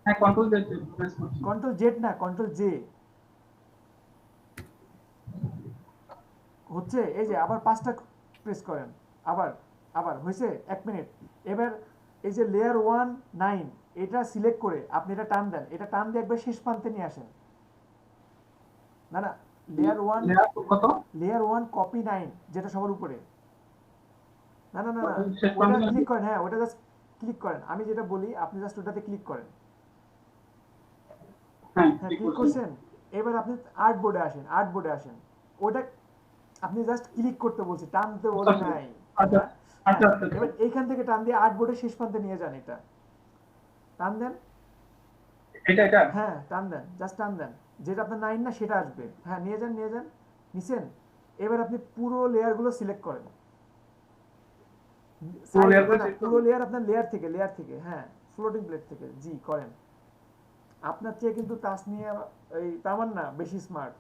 হ্যাঁ কন্ট্রোল জেড প্রেস করছি। কন্ট্রোল জেড না, কন্ট্রোল জে। হচ্ছে? এই যে আবার 5টা প্রেস করেন, আবার হয়েছে? 1 মিনিট। এবার এই যে লেয়ার 1 9 এটা সিলেক্ট করে আপনি এটা টান দেন, এটা টান দিয়ে একবার শেষ প্রান্তে নিয়ে আসেন। না না লেয়ার 1 কত? লেয়ার 1 কপি 9 যেটা সবার উপরে। না না না না শেষ ওটা প্রান্তে ক্লিক করেন, হ্যাঁ ওটা জাস্ট ক্লিক করেন। আমি যেটা বলি আপনি জাস্ট ওটাতে ক্লিক করেন। হ্যাঁ ক্লিক করছেন? এবার আপনি আর্ট বোর্ডে আসেন। ওটা আপনি জাস্ট ক্লিক করতে বলছি, টানতে বলি নাই। এবার এইখান থেকে টান দিয়ে আর্ট বোর্ডের শেষ প্রান্তে নিয়ে যান। এটা টান দেন, এটা হ্যাঁ টান দেন, জাস্ট টান দেন, যেটা আপনার 9 না সেটা আসবে। হ্যাঁ নিয়ে যান। নিছেন? এবার আপনি পুরো লেয়ার গুলো সিলেক্ট করেন। পুরো লেয়ার আপনার লেয়ার থেকে হ্যাঁ ফ্লোটিং প্লেট থেকে জি করেন। আপনার চেয়ে কিন্তু তাসনিয়া এই তামান্না বেশি স্মার্ট,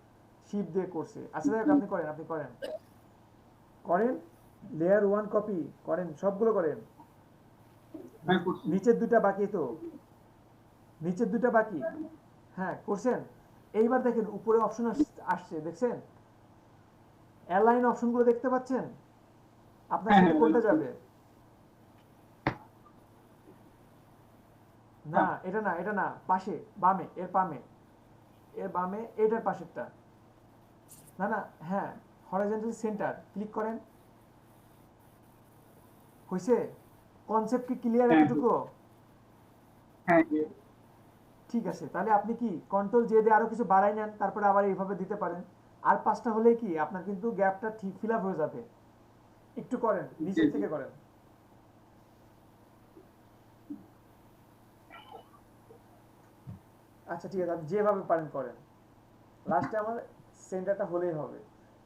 শিপ দিয়ে করছে। আচ্ছা যাই হোক, আপনি করেন লেয়ার 1 কপি করেন, সবগুলো করেন। নিচের দুটো বাকি তো, নিচের দুটো বাকি। হ্যাঁ করছেন? এইবার দেখেন উপরে অপশন আসছে, দেখছেন? অ্যালাইন অপশনগুলো দেখতে পাচ্ছেন? আপনার সাথে কোনটা যাবে? না এটা না, পাশে বামে, এর বামে এটার পাশেরটা। না হ্যাঁ হরাইজন্টাল সেন্টার ক্লিক করেন। হইছে? কনসেপ্ট কি ক্লিয়ার এতটুকু? হ্যাঁ ঠিক আছে, তাহলে আপনি কি কন্ট্রোল জে দিয়ে আরো কিছু বাড়াই নেন, তারপরে আবার এইভাবে দিতে পারেন। আর 5টা হলেই কি আপনার কিন্তু গ্যাপটা ঠিক ফিল আপ হয়ে যাবে। একটু করেন, নিচের থেকে করেন। আচ্ছা ঠিক আছে, আপনি যেভাবে পারেন করেন। লাস্টে আমার সেন্টারটা হলেই হবে।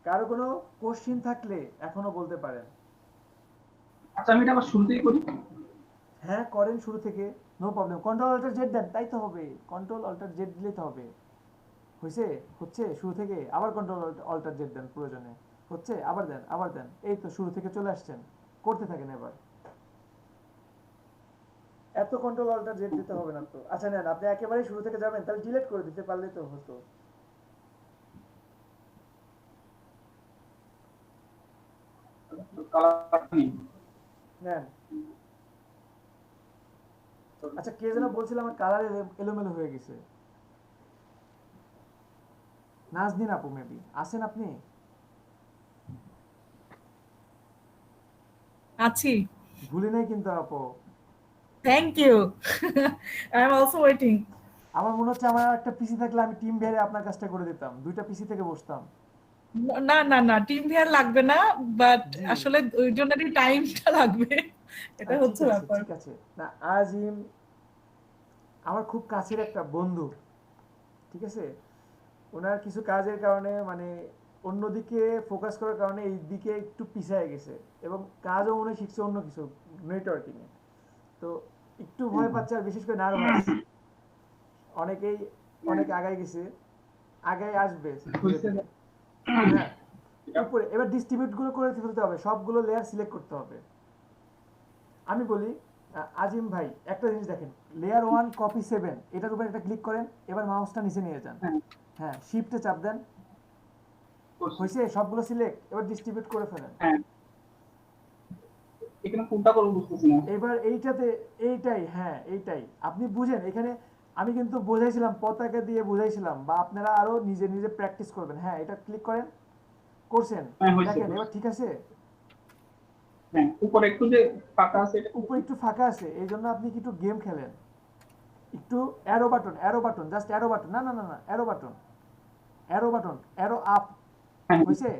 কারো কোনো কোশ্চেন থাকলে এখনো বলতে পারেন। আচ্ছা আমি এটা আবার শুরুতেই করি। হ্যাঁ করেন শুরু থেকে, no problem. Control alt Z দেন, তাই তো হবে। কন্ট্রোল অল্টার জেড দিলেই তো হবে। হচ্ছে শুরু থেকে আবার কন্ট্রোল অল্টার জেড দেন প্রয়োজনে। হচ্ছে? আবার দেন। এই তো শুরু থেকে চলে আসছেন, করতে থাকেন। এবার এত কন্ট্রোল অল্টার জেড দিতে হবে না তো। আচ্ছা নেন, আপনি একেবারে শুরু থেকে যাবেন, তাহলে ডিলিট করে দিতে পারলে তো হতো। নেন। আচ্ছা কে যেন বলছিল আমার কালার এলোমেলো হয়ে গেছে। নাজনীন আপু মেবি আছেন আপনি? আছি। ভুলি নাই কিন্তু আপু। Thank you. I am also waiting. আমার মনে হচ্ছে আমার একটা পিসি থাকলে আমি টিম বেরে আপনার কাজটা করে দিতাম, 2টা পিসি থেকে বসতাম। না না না টিম ফেয়ার লাগবে না, বাট আসলে ওই জন্যই টাইমটা লাগবে, এটা হচ্ছে ব্যাপার। ঠিক আছে না, আজিম আমার খুব কাছের একটা বন্ধু, ঠিক আছে, ওনার কিছু কাজের কারণে মানে অন্যদিকে ফোকাস করার কারণে এই দিকে একটু পিছিয়ে গেছে এবং কাজও মনে হয় শিখছে অন্য কিছু নেটওয়ার্কিং এ, তো একটু ভয় পাচ্ছে আর বিশেষ করে নার্ভাস। অনেকেই অনেক আগায় গেছে, আগায় আসবে। হ্যাঁ উপরে এবার ডিস্ট্রিবিউট গুলো করে ফেলতে হবে, সবগুলো লেয়ার সিলেক্ট করতে হবে। আমি বলি আজিম ভাই একটা জিনিস দেখেন, লেয়ার 1 কপি 7 এটার উপর একটা ক্লিক করেন, এবার মাউসটা নিচে নিয়ে যান, হ্যাঁ শিফটে চাপ দেন, হইছে সবগুলো সিলেক্ট, এবার ডিস্ট্রিবিউট করে ফেলেন। এখানে কোনটা করব বুঝতেছি না। এবার এইটাতে এইটাই, হ্যাঁ এইটাই আপনি বুঝেন। এখানে আমি কিন্তু বোঝাইছিলাম, পতাকা দিয়ে বুঝাইছিলাম, বা আপনারা আরো নিজে নিজে প্র্যাকটিস করবেন। হ্যাঁ এটা ক্লিক করেন, করছেন দেখেন এবার ঠিক আছে। হ্যাঁ উপরে একটু যে ফাঁকা আছে, এটা উপরে একটু ফাঁকা আছে, এই জন্য আপনি কি একটু গেম খেলেন, একটু arrow button just arrow button, না না না না অ্যারো বাটন অ্যারো আপ হইছে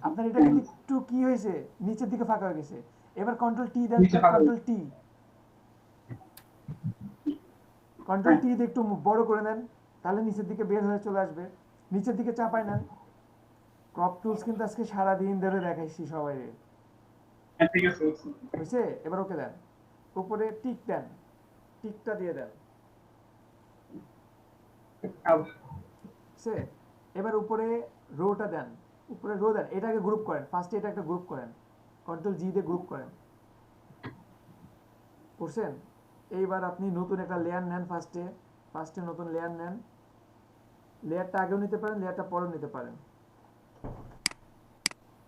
আপনার। এটা কিন্তু একটু কি হয়েছে, নিচের দিকে ফাঁকা হয়ে গেছে। এবার কন্ট্রোল টি দেন, কন্ট্রোল টি দিয়ে একটু বড় করে নেন, তাহলে নিচের দিকে বের হয়ে চলে আসবে। নিচের দিকে চাপাই নেন। ক্রপ টুলস কিন্তু আজকে সারা দিন ধরে দেখাইছি সবাই, ঠিক আছে হয়েছে। এবার ওকে দেন, উপরে টিক দেন, টিকটা দিয়ে দেন, এবার উপরে রোটা দেন, উপরে রো দেন, এটাকে গ্রুপ করেন, ফার্স্টে এটা একটা গ্রুপ করেন, কন্ট্রোল জি দিয়ে গ্রুপ করেন, করছেন। এইবার আপনি নতুন একটা লেয়ার নেন, ফার্স্টে নতুন লেয়ার নেন, লেয়ারটা আগেও নিতে পারেন, লেয়ারটা পরেও নিতে পারেন।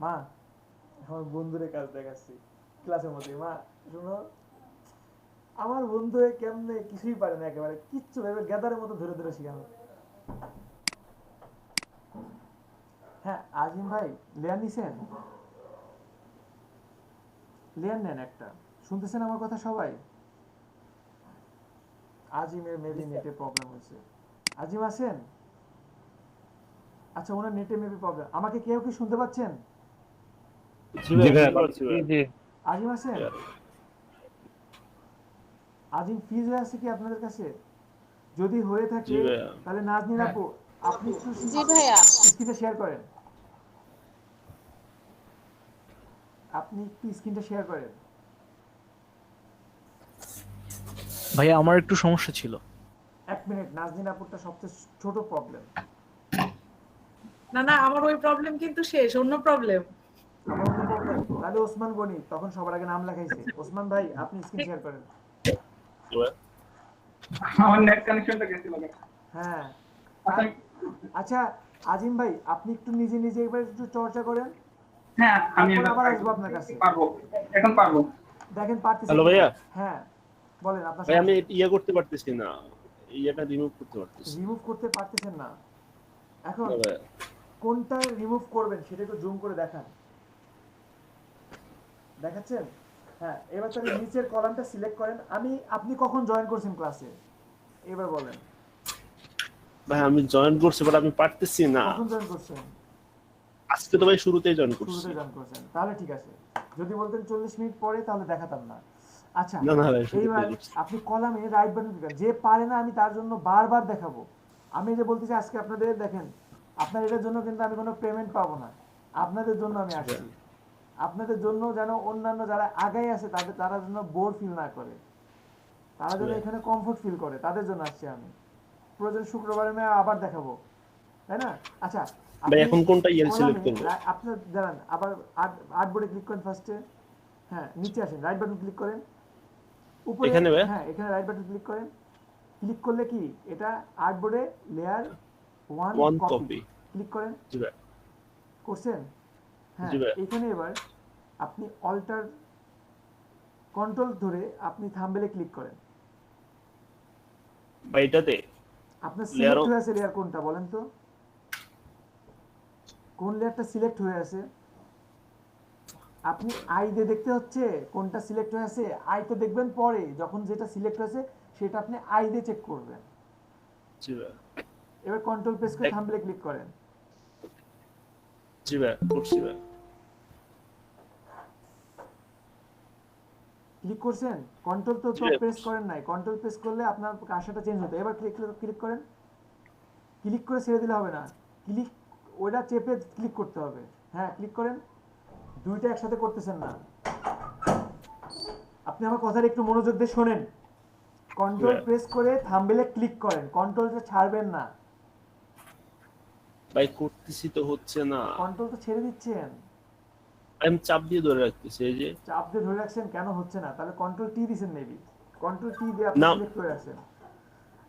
মা আমার বন্ধুরে কাজ দেখাচ্ছি ক্লাসের মধ্যে, মা শুনো, আমার বন্ধু কেমনে কিছুই পারে না, একেবারে কিচ্ছু ভেবে গ্যাদারের মতো ধরে ধরে শিখানো। হ্যাঁ আজিম ভাই লেয়ার নিছেন, লেয়ার নেন একটা, শুনতেছেন আমার কথা সবাই? আজিমের মেবি নেটে প্রবলেম হয়েছে। আজিম আছেন? আচ্ছা ওনার নেটে মেবি প্রবলেম। আমাকে কেউ কি শুনতে পাচ্ছেন? আজিম আছেন? আজিম ফিজ হয়ে আছে কি আপনাদের কাছে? যদি হয়ে থাকে তাহলে নাজনীন আপু আপনি একটু স্ক্রিনটা শেয়ার করেন, আপনি একটু স্ক্রিনটা শেয়ার করেন। ভাইয়া আমার একটু সমস্যা ছিল। এক মিনিট, নাজনীন আপুরটা সবচেয়ে ছোট প্রবলেম। না না আমার ওই প্রবলেম কিন্তু শেষ, অন্য প্রবলেম। আমার অন্য প্রবলেম, তাহলে ওসমান গনি তখন সবার আগে নাম লেখাইছে। ওসমান ভাই আপনি স্ক্রিন শেয়ার করেন। আমার নেট কানেকশনটা গেছিল। হ্যাঁ আচ্ছা আজিম ভাই আপনি একটু নিজে নিজে একবার একটু চর্চা করেন। হ্যাঁ আমি আবার আসবো আপনার কাছে। পারবো, এখন পারবো। দেখেন পারতেছেন? হ্যালো ভাইয়া। হ্যাঁ বলেন আপনার। ভাই আমি ইয়া করতে পারতেছি না, ইয়াটা রিমুভ করতে পারতেছি। রিমুভ করতে পারতেছেন না? এখন কোনটা রিমুভ করবেন সেটা একটু জুম করে দেখান, দেখাচ্ছেন? হ্যাঁ এবার তাহলে নিচের কলামটা সিলেক্ট করেন। আপনি কখন জয়েন করছেন ক্লাসে এবার বলেন। ভাই আমি জয়েন করছি বাট আমি পারতেছি না। কখন জয়েন করছেন? আজকে তো ভাই শুরুতেই জয়েন করছি। শুরুতেই জয়েন করছেন, তাহলে ঠিক আছে। যদি বলতেন 40 মিনিট পরে তাহলে দেখাতাম না। আচ্ছা এইবার আপনি কলামে রাইট বাটন ক্লিক, যে পারে না আমি তার জন্য বারবার দেখাবো। আমি যে বলতেছি আজকে আপনাদের দেখেন, আপনার এটার জন্য কিন্তু আমি কোনো পেমেন্ট পাবো না, আপনাদের জন্য আমি আসছি। আপনাদের জন্য যেন অন্যান্য যারা আগাই আছে তারা যেন বোর ফিল না করে, তারা যেন এখানে কমফোর্ট ফিল করে, তাদের জন্য আসছি আমি। প্রয়োজন শুক্রবারে আমি আবার দেখাবো, তাই না? আচ্ছা ভাই এখন কোনটা ইয়েল সিলেক্ট করব? আপনার জানেন আবার আর্ট বোর্ডে ক্লিক করেন ফার্স্টে, হ্যাঁ নিচে আসেন, রাইট বাটন ক্লিক করেন, উপরে এখানে হ্যাঁ এখানে রাইট বাটন ক্লিক করেন। ক্লিক করলে কি এটা আর্ট বোর্ডে লেয়ার 1 কপি ক্লিক করেন। জি ভাই করছেন? হ্যাঁ এখানে এবার আপনি অল্টার কন্ট্রোল ধরে আপনি থাম্বনেলে ক্লিক করেন। ভাই এটাতে আপনার সিলেক্ট হয়ে আছে লেয়ার কোনটা বলেন তো? কোন লেয়ারটা সিলেক্ট হয়ে আছে? আপনি আই দিয়ে দেখতে হচ্ছে কোনটা সিলেক্ট হয়ে আছে। আই তো দেখবেন পরে, যখন যেটা সিলেক্ট হয়েছে সেটা আপনি আই দিয়ে চেক করবেন। জি ভাই এবার কন্ট্রোল প্রেস করে থাম্বনেলে ক্লিক করেন। জি ভাই করছি ভাই। ক্লিক করছেন? কন্ট্রোল তো জি ভাই, প্রেস করেন নাই। কন্ট্রোল প্রেস করলে আপনার কাশাটা চেঞ্জ হতো। এবার ক্লিক করেন। ক্লিক করে ছেড়ে দিলে হবে না। ক্লিক ওইটা চেপে ক্লিক করতে হবে। হ্যাঁ ক্লিক করেন। দুইটা একসাথে করতেছেন না। আপনি আমার কথাটা একটু মনোযোগ দিয়ে শোনেন। কন্ট্রোল প্রেস করে থাম্বনেলে ক্লিক করেন। কন্ট্রোলটা ছাড়বেন না। ভাই করতেছি তো হচ্ছে না। কন্ট্রোল তো ছেড়ে দিচ্ছেন। আমি চাপ দিয়ে ধরে রাখতেছি এই যে। চাপ দিয়ে ধরে রাখছেন কেন হচ্ছে না? তাহলে কন্ট্রোল টি দিবেন মেবি। কন্ট্রোল টি দিয়ে আপনি না। সিলেক্ট করে রাখছেন।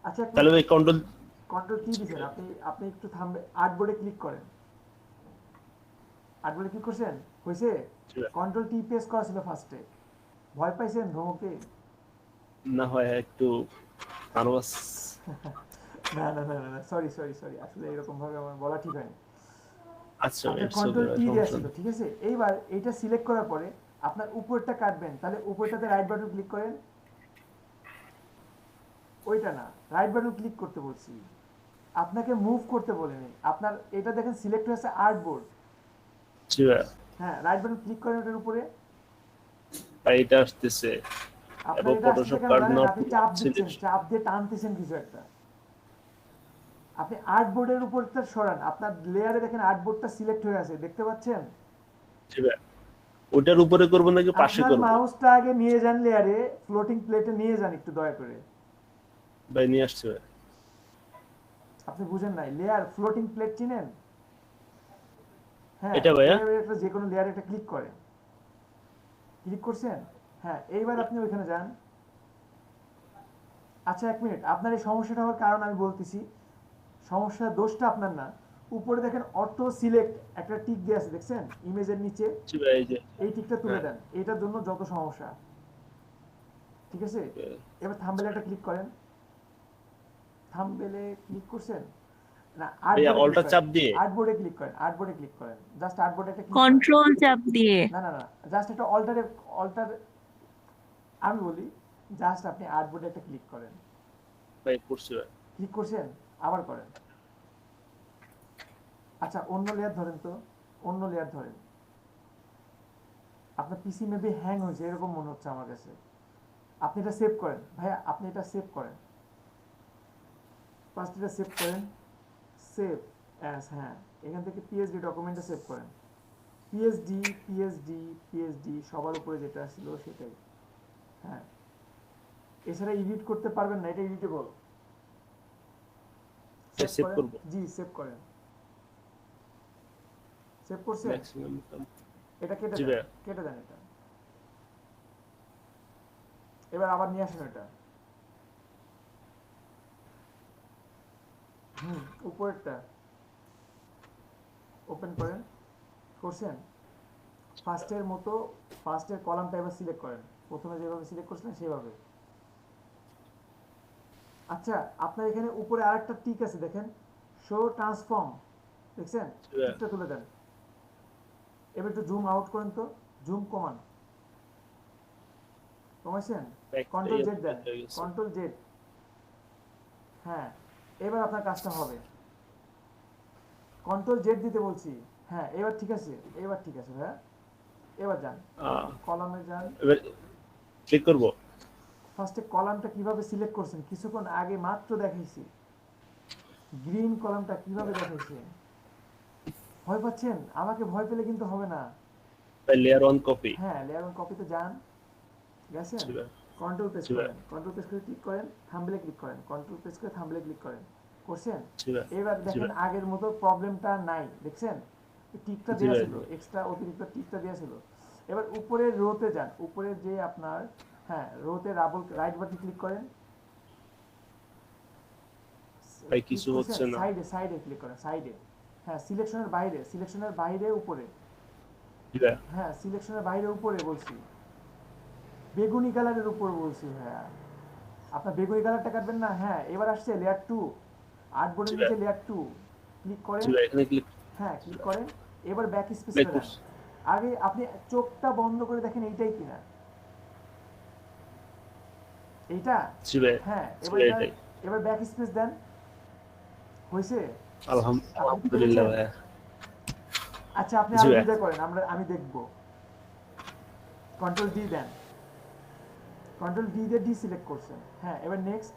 আচ্ছা তাহলে ভাই কন্ট্রোল টি দিবেন। আপনি একটু থামবে আর্টবোর্ডে ক্লিক করেন। আর্টবোর্ডে ক্লিক করছেন? হইছে? কন্ট্রোল টি প্রেস করা ছিল ফার্স্টে। ভয় পাইছেন ধমকে? না হয় একটু নার্ভাস। না সরি আসলে এরকম ভাবে আমার বলা ঠিক হয়নি। আচ্ছা কন্ট্রোল টি দিয়ে ছিল, ঠিক আছে? এইবার এইটা সিলেক্ট করার পরে আপনার উপরটা কাটবেন, তাহলে উপরটাতে রাইট বাটন ক্লিক করেন। ওইটা না, রাইট বাটন ক্লিক করতে বলছি, আপনাকে মুভ করতে বলিনি। আপনার এটা দেখেন সিলেক্ট হয়েছে আর্টবোর্ড। হ্যাঁ রাইট বাটন ক্লিক করেন এটার উপরে। এটা আসতেছে এবং ফটোশপ কার্ড নট চাপ দিয়ে টানতেছেন কিছু একটা। আপনি আর্টবোর্ডের উপরটা সরান। আপনার লেয়ারে দেখেন আর্টবোর্ডটা সিলেক্ট হয়ে আছে, দেখতে পাচ্ছেন? জি ভাই। ওটার উপরে করব নাকি পাশে করব? আপনার মাউসটা আগে নিয়ে যান লেয়ারে, ফ্লোটিং প্লেটে নিয়ে যান একটু দয়া করে। ভাই নিয়ে আসছে ভাই। আপনি বুঝেন নাই, লেয়ার ফ্লোটিং প্লেট চিনেন? হ্যাঁ এটা ভাইয়া এটা যে কোনো লেয়ারে একটা ক্লিক করেন। ক্লিক করছেন? হ্যাঁ এইবার আপনি ওইখানে যান। আচ্ছা এক মিনিট, আপনার এই সমস্যাটা হওয়ার কারণ আমি বলতেছি। সমস্যার দোষটা আপনার না। উপরে দেখেন অটো সিলেক্ট একটা টিক দিয়ে আছে, দেখছেন ইমেজের নিচে? জি ভাই এই যে এই টিকটা তুলে দেন, এটার জন্য যত সমস্যা। ঠিক আছে? এবার থাম্বনেলে একটা ক্লিক করেন। থাম্বনেলে ক্লিক করছেন? না অল্টা চাপ দিয়ে আর্টবোর্ডে ক্লিক করেন। আর্টবোর্ডে ক্লিক করেন, জাস্ট আর্টবোর্ডে একটা ক্লিক কন্ট্রোল চাপ দিয়ে। না জাস্ট একটা অল্টার আমি বলি, জাস্ট আপনি আর্টবোর্ডে একটা ক্লিক করেন। ভাই করছি ভাই। ক্লিক করছেন? আবার করেন। আচ্ছা অন্য লেয়ার ধরেন তো, অন্য লেয়ার ধরেন। আপনার পিসি মেবি হ্যাং হয়েছে এরকম মনে হচ্ছে আমার কাছে। আপনি এটা সেভ করেন ভাইয়া, আপনি এটা সেভ করেন। ফার্স্ট এটা সেভ করেন, সেভ অ্যাজ। হ্যাঁ এখান থেকে পিএসডি ডকুমেন্টটা সেভ করেন। পিএসডি সবার উপরে যেটা ছিল সেটাই। হ্যাঁ এছাড়া এডিট করতে পারবেন না, এটা এডিটেবল। সেভ করব। জি সেভ করেন। সেভ করছেন? এটা কেটে দেন এটা। এবার আবার নিয়ে আসেন এটা। উপরেরটা ওপেন করেন। করছেন? ফার্স্টের মতো ফার্স্টের কলামটা এবার সিলেক্ট করেন, প্রথমে যেভাবে সিলেক্ট করছিলেন সেভাবে। আচ্ছা আপনার এখানে উপরে আরেকটা টিক আছে দেখেন, শো ট্রান্সফর্ম, দেখছেন? টিকটা তুলে দেন। এবার একটু জুম আউট করেন তো, জুম কমান। কমাইছেন? কন্ট্রোল জেড দেন, কন্ট্রোল জেড। হ্যাঁ এবার আপনার কাজটা হবে। কন্ট্রোল জেড দিতে বলছি। হ্যাঁ এবার ঠিক আছে, এবার ঠিক আছে ভাইয়া। এবার যান কলামে যান, এবার ক্লিক করব। ফার্স্টে কলামটা কিভাবে সিলেক্ট করছেন কিছুক্ষণ আগে মাত্র দেখাইছি। গ্রিন কলামটা কিভাবে দেখাইছি। ভয় পাচ্ছেন? আমাকে ভয় পেলে কিন্তু হবে না। Layer on copy. হ্যাঁ লেয়ার অন কপিতে যান, ঠিক আছে? কন্ট্রোল প্রেস করেন, কন্ট্রোল প্রেস করে ক্লিক করেন, থাম্বনেলে ক্লিক করেন, কন্ট্রোল প্রেস করে থাম্বনেলে ক্লিক করেন। করছেন? এবার দেখেন আগের মতো প্রবলেমটা নাই, দেখছেন? টিকটা দেওয়া ছিল, এক্সট্রা অতিরিক্ত টিকটা দেওয়া ছিল। এবার উপরে রোতে যান, উপরে যে আপনার হ্যাঁ রোতে রাইট বাটন ক্লিক করেন। ভাই কিছু হচ্ছে না। সাইডে ক্লিক করেন, সাইডে। হ্যাঁ সিলেকশনের বাইরে উপরে। হ্যাঁ সিলেকশনের বাইরে উপরে বলছি, বেগুনি কালারের উপর বলছি ভাইয়া। আপনার বেগুনি কালারটা কাটবেন না। হ্যাঁ এবার আসছে লেয়ার 2, আর্টবোর্ডের নিচে লেয়ার 2 ক্লিক করেন। হ্যাঁ ক্লিক করেন। এবার ব্যাক স্পেস দেন। আগে আপনি চোখটা বন্ধ করে দেখেন এইটাই কিনা। এইটা? হ্যাঁ এবার ব্যাক স্পেস দেন। হইছে? আলহামদুলিল্লাহ ভাই। আচ্ছা আপনি জি আরো ভাইয়া। দুইটা করেন, আমি দেখব। কন্ট্রোল ডি দেন, কন্ট্রোল ডি দিয়ে ডি সিলেক্ট করছেন। হ্যাঁ এবার নেক্সট।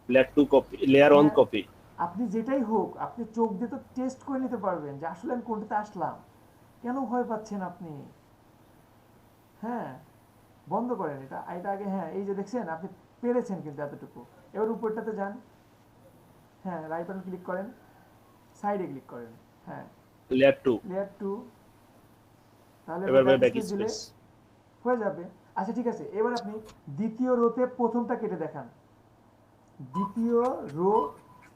লেয়ার 2 কপি, লেয়ার 1 হ্যাঁ, কপি। আপনি যেটাই হোক আপনি চোখ দিয়ে তো টেস্ট করে নিতে পারবেন যে আসলে আমি কোনটাতে আসলাম। কেন ভয় পাচ্ছেন আপনি? হ্যাঁ বন্ধ করেন এটা, এটা আগে। হ্যাঁ এই যে দেখছেন আপনি পেরেছেন কিন্তু এতটুকু। এবার উপরটাতে যান, হ্যাঁ রাইট বাটন ক্লিক করেন, সাইডে ক্লিক করেন, হ্যাঁ লেয়ার 2। লেয়ার 2। তাহলে এবার ব্যাক ব্যাক স্পেস দিলে স্পেস। হয়ে যাবে। আচ্ছা ঠিক আছে, এবার আপনি দ্বিতীয় রোতে প্রথমটা কেটে দেখান, দ্বিতীয় রো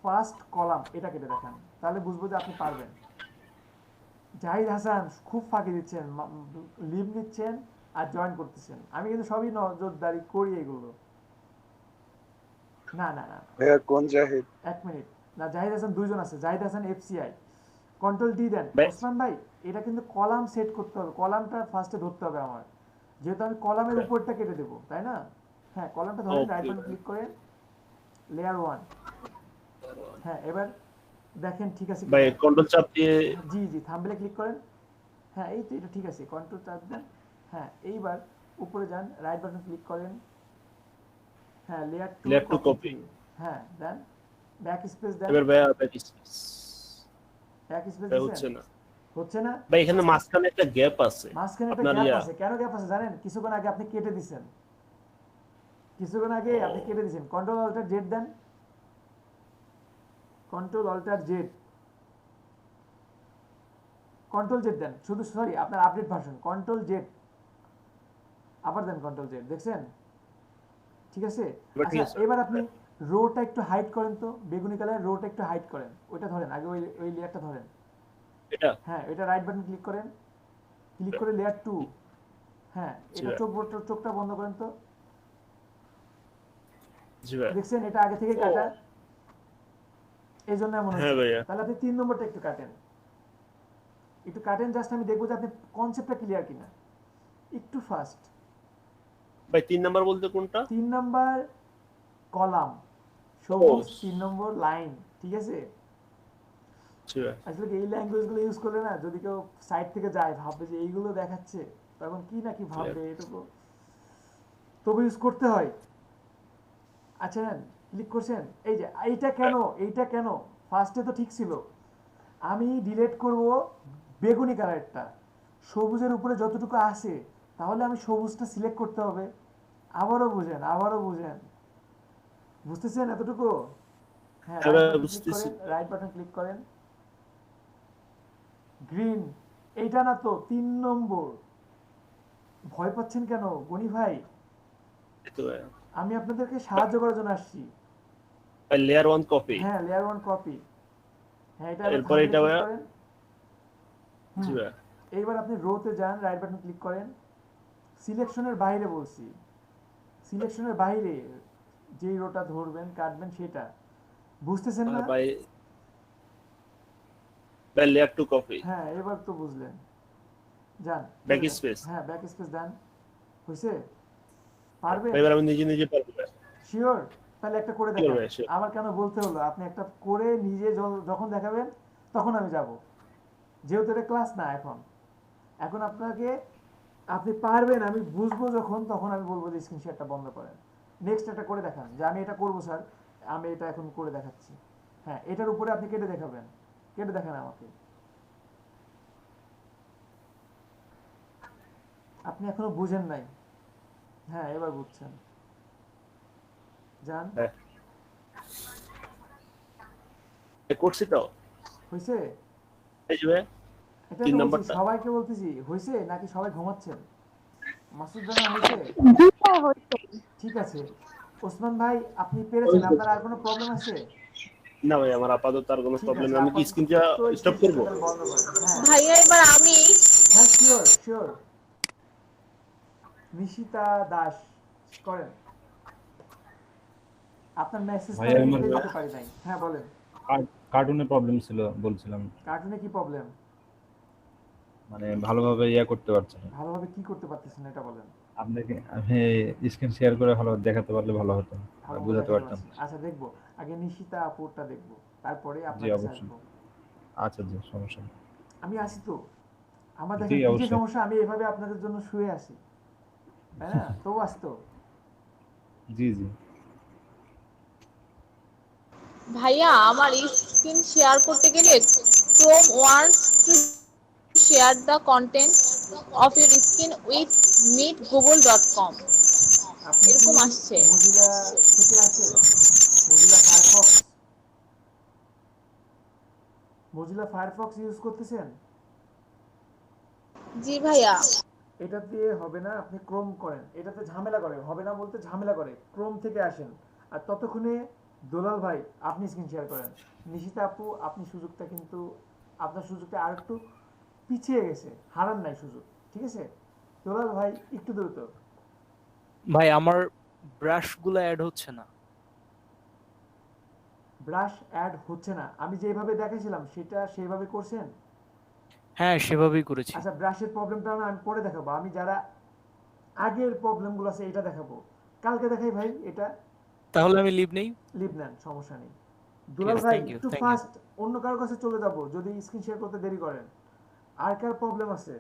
ফার্স্ট কলাম এটা কেটে দেখান, তাহলে বুঝবো যে আপনি পারবেন। জাহিদ হাসান খুব ফাঁকি দিচ্ছেন, লিভ নিচ্ছেন আর জয়েন করতেছেন। আমি কিন্তু সবই নজরদারি করি এগুলো। না না না ভাইয়া কোন জাহিদ? এক মিনিট, না জাহিদ হাসান দুইজন আছে, Zahid Hasan FCI. Control D দেন। ওসমান ভাই এটা কিন্তু কলাম সেট করতে হবে, কলামটা ফার্স্টে ধরতে হবে আমার, যেহেতু আমি কলামের উপরটা কেটে দেবো তাই না। হ্যাঁ কলামটা ধরেন, রাইট বাটন ক্লিক করেন, লেয়ার 1। হ্যাঁ এবার দেখেন ঠিক আছে ভাই কন্ট্রোল চাপ দিয়ে জি জি থাম্বনেলে ক্লিক করেন। হ্যাঁ এই তো এটা ঠিক আছে, কন্ট্রোল চাপ দেন। হ্যাঁ এইবার উপরে যান, রাইট বাটন ক্লিক করেন, হ্যাঁ লেয়ার 2 কপি। হ্যাঁ দেন, ব্যাক স্পেস দেন। এবার ভাই ব্যাক স্পেস। ব্যাক স্পেস ভাই দিছেন? হচ্ছে না। হচ্ছে না? ভাই এখানে মাঝখানে একটা গ্যাপ আছে। মাঝখানে একটা আপনার গ্যাপ আছে। কেন গ্যাপ আছে জানেন? কিছুক্ষণ আগে আপনি কেটে দিছেন, কিছুক্ষণ আগে আপনি কেটে দিছেন। কন্ট্রোল অল্টার জেড দেন, control alt Z, control Z দেন শুধু, সরি আপনার আপডেট ভার্সন, কন্ট্রোল জেড আবার দেন, কন্ট্রোল জেড। দেখছেন ঠিক আছে? এবার ঠিক আচ্ছা আছে। এবার আপনি রোটা একটু হাইড করেন তো, বেগুনি কালার রোটা একটু হাইড করেন, ওইটা ধরেন আগে, ওই লেয়ারটা ধরেন। এটা হ্যাঁ এটা রাইট বাটন ক্লিক করেন, ক্লিক করে লেয়ার 2। হ্যাঁ এটা চোখটা বন্ধ করেন তো। জি ভাই। দেখছেন এটা আগে থেকে কাটা, এই জন্য এমন হ্যাঁ হচ্ছে। ভাইয়া। তাহলে আপনি 3 নম্বরটা একটু কাটেন, একটু কাটেন, জাস্ট আমি দেখবো যে আপনি কনসেপ্টটা ক্লিয়ার কিনা, একটু ফাস্ট। ভাই 3 নাম্বার বলতে কোনটা? 3 নাম্বার কলাম সবুজ, 3 নম্বর লাইন, ঠিক আছে? জি ভাই। আসলে এই ল্যাঙ্গুয়েজগুলো ইউজ করলে না, যদি কেউ সাইড থেকে যায় ভাববে যে এইগুলো দেখাচ্ছে, তখন কি না কি ভাববে, এটুকু তবু ইউজ করতে হয়। আচ্ছা ক্লিক করছেন, এই যে এইটা কেন ফার্স্টে তো ঠিক ছিল, আমি ডিলিট করব বেগুনি কালারটা, সবুজের উপরে যতটুকু আসে, তাহলে আমি সবুজটা সিলেক্ট করতে হবে। আবারও বুঝেন, বুঝতেছেন এতটুকু? হ্যাঁ রাইট বাটন ক্লিক করেন, গ্রিন, এইটা না তো 3 নম্বর। ভয় পাচ্ছেন কেন গনি ভাই? আমি আপনাদেরকে সাহায্য করার জন্য আসছি। Layer 1 copy. হ্যাঁ লেয়ার 1 কপি। হ্যাঁ এটা এরপর এটা জি ভাই। এইবার আপনি রোতে যান, রাইট বাটন ক্লিক করেন, সিলেকশনের বাইরে বলছি, সিলেকশনের বাইরে যেই রোটা ধরবেন কাটবেন সেটা, বুঝতেছেন না? ভাই লেয়ার 2 কপি। হ্যাঁ এবার তো বুঝলেন। যান ব্যাক স্পেস। হ্যাঁ ব্যাক স্পেস দেন, হইছে? পারবে? এবার আমি নিজে পারবো। শিওর? তাহলে একটা করে দেখান। আমার কেন বলতে হলো, আপনি একটা করে নিজে যখন দেখাবেন তখন আমি যাব, যেহেতু এটা ক্লাস না এখন আপনাকে, আপনি পারবেন আমি বুঝবো যখন, তখন আমি বলবো যে স্ক্রিন শেয়ারটা বন্ধ করেন। নেক্সট একটা করে দেখান যে আমি এটা করবো স্যার, আমি এটা এখন করে দেখাচ্ছি। হ্যাঁ এটার উপরে আপনি কেটে দেখাবেন, কেটে দেখান আমাকে। আপনি এখনো বুঝেন নাই? হ্যাঁ এবার বুঝছেন, যান। করছি তো হইছে? এই যে এটা 3 তো নাম্বারটা সবাইকে বলতেছি, হইছে নাকি সবাই ঘুমাচ্ছেন? মাসুদ জানা হইছে? ঠিক আছে। ওসমান ভাই আপনি পেরেছেন, আপনার আর কোনো প্রবলেম আছে? না ভাই আমার আপাতত আর কোনো প্রবলেম নেই। আমি কি স্ক্রিনটা স্টপ করব? ভাইয়া এবার আমি। হ্যাঁ শিওর। নিশিতা দাস করেন। আপনার মেসেজটা আমি দিতে পারি নাই। হ্যাঁ বলেন। কার্টুনে প্রবলেম ছিল বলছিলাম। কার্টুনে কি প্রবলেম? মানে ভালোভাবে করতে পারছেন না। ভালোভাবে কি করতে পারতেছেন এটা বলেন। আপনাকে আমি স্ক্রিন শেয়ার করে ভালোভাবে দেখাতে পারলে ভালো হতো, বুঝাতে পারতাম। আচ্ছা দেখবো, আগে নিশিতা আপুরটা দেখবো, তারপরে জি আপনাকে অবশ্যই। আসবো। আচ্ছা জি সমস্যা নেই। আমি আসি তো, আমার জি দেখেন কি যে অবশ্যই। সমস্যা, আমি এভাবে আপনাদের জন্য শুয়ে আসি, তাই না? তো আসতো। জি জি ভাইয়া আমার স্ক্রিন শেয়ার করতে গেলে Chrome wants to share the content of your screen with meetgoogle.com আপনি কি এরকম আসছে। মজিলা থেকে আসে? Mozilla Firefox, Mozilla Firefox use করতেছেন? জি ভাইয়া। এটা দিয়ে হবে না, আপনি ক্রোম করেন, এটাতে ঝামেলা করে, হবে না বলতে ঝামেলা করে, ক্রোম থেকে আসেন। আর ততক্ষণে দোলাল ভাই আপনি স্ক্রিন শেয়ার করেন, নিশিতা আপু আপনি সুযোগটা কিন্তু, আপনার সুযোগটা আর একটু পিছিয়ে গেছে, হারান নাই সুযোগ, ঠিক আছে? দোলাল ভাই একটু দ্রুত। ভাই আমার ব্রাশ গুলো অ্যাড হচ্ছে না। ব্রাশ অ্যাড হচ্ছে না, আমি যেভাবে দেখাইছিলাম সেটা সেইভাবে করছেন? হ্যাঁ সেভাবেই করেছি। আচ্ছা, ব্রাশের প্রবলেমটা না আমি পরে দেখাবো, আমি যারা আগের প্রবলেমগুলো আছে এটা দেখাবো, কালকে দেখাই ভাই এটা। তাহলে আমি লিভ নেই। লিভ নেন, সমস্যা নেই। ঠিক দুলাল আছে, ভাই থ্যাংক ইউ একটু থ্যাংক ইউ। ফাস্ট অন্য কারোর কাছে চলে যাব যদি স্ক্রিন শেয়ার করতে দেরি করেন। আর কার প্রবলেম আছে?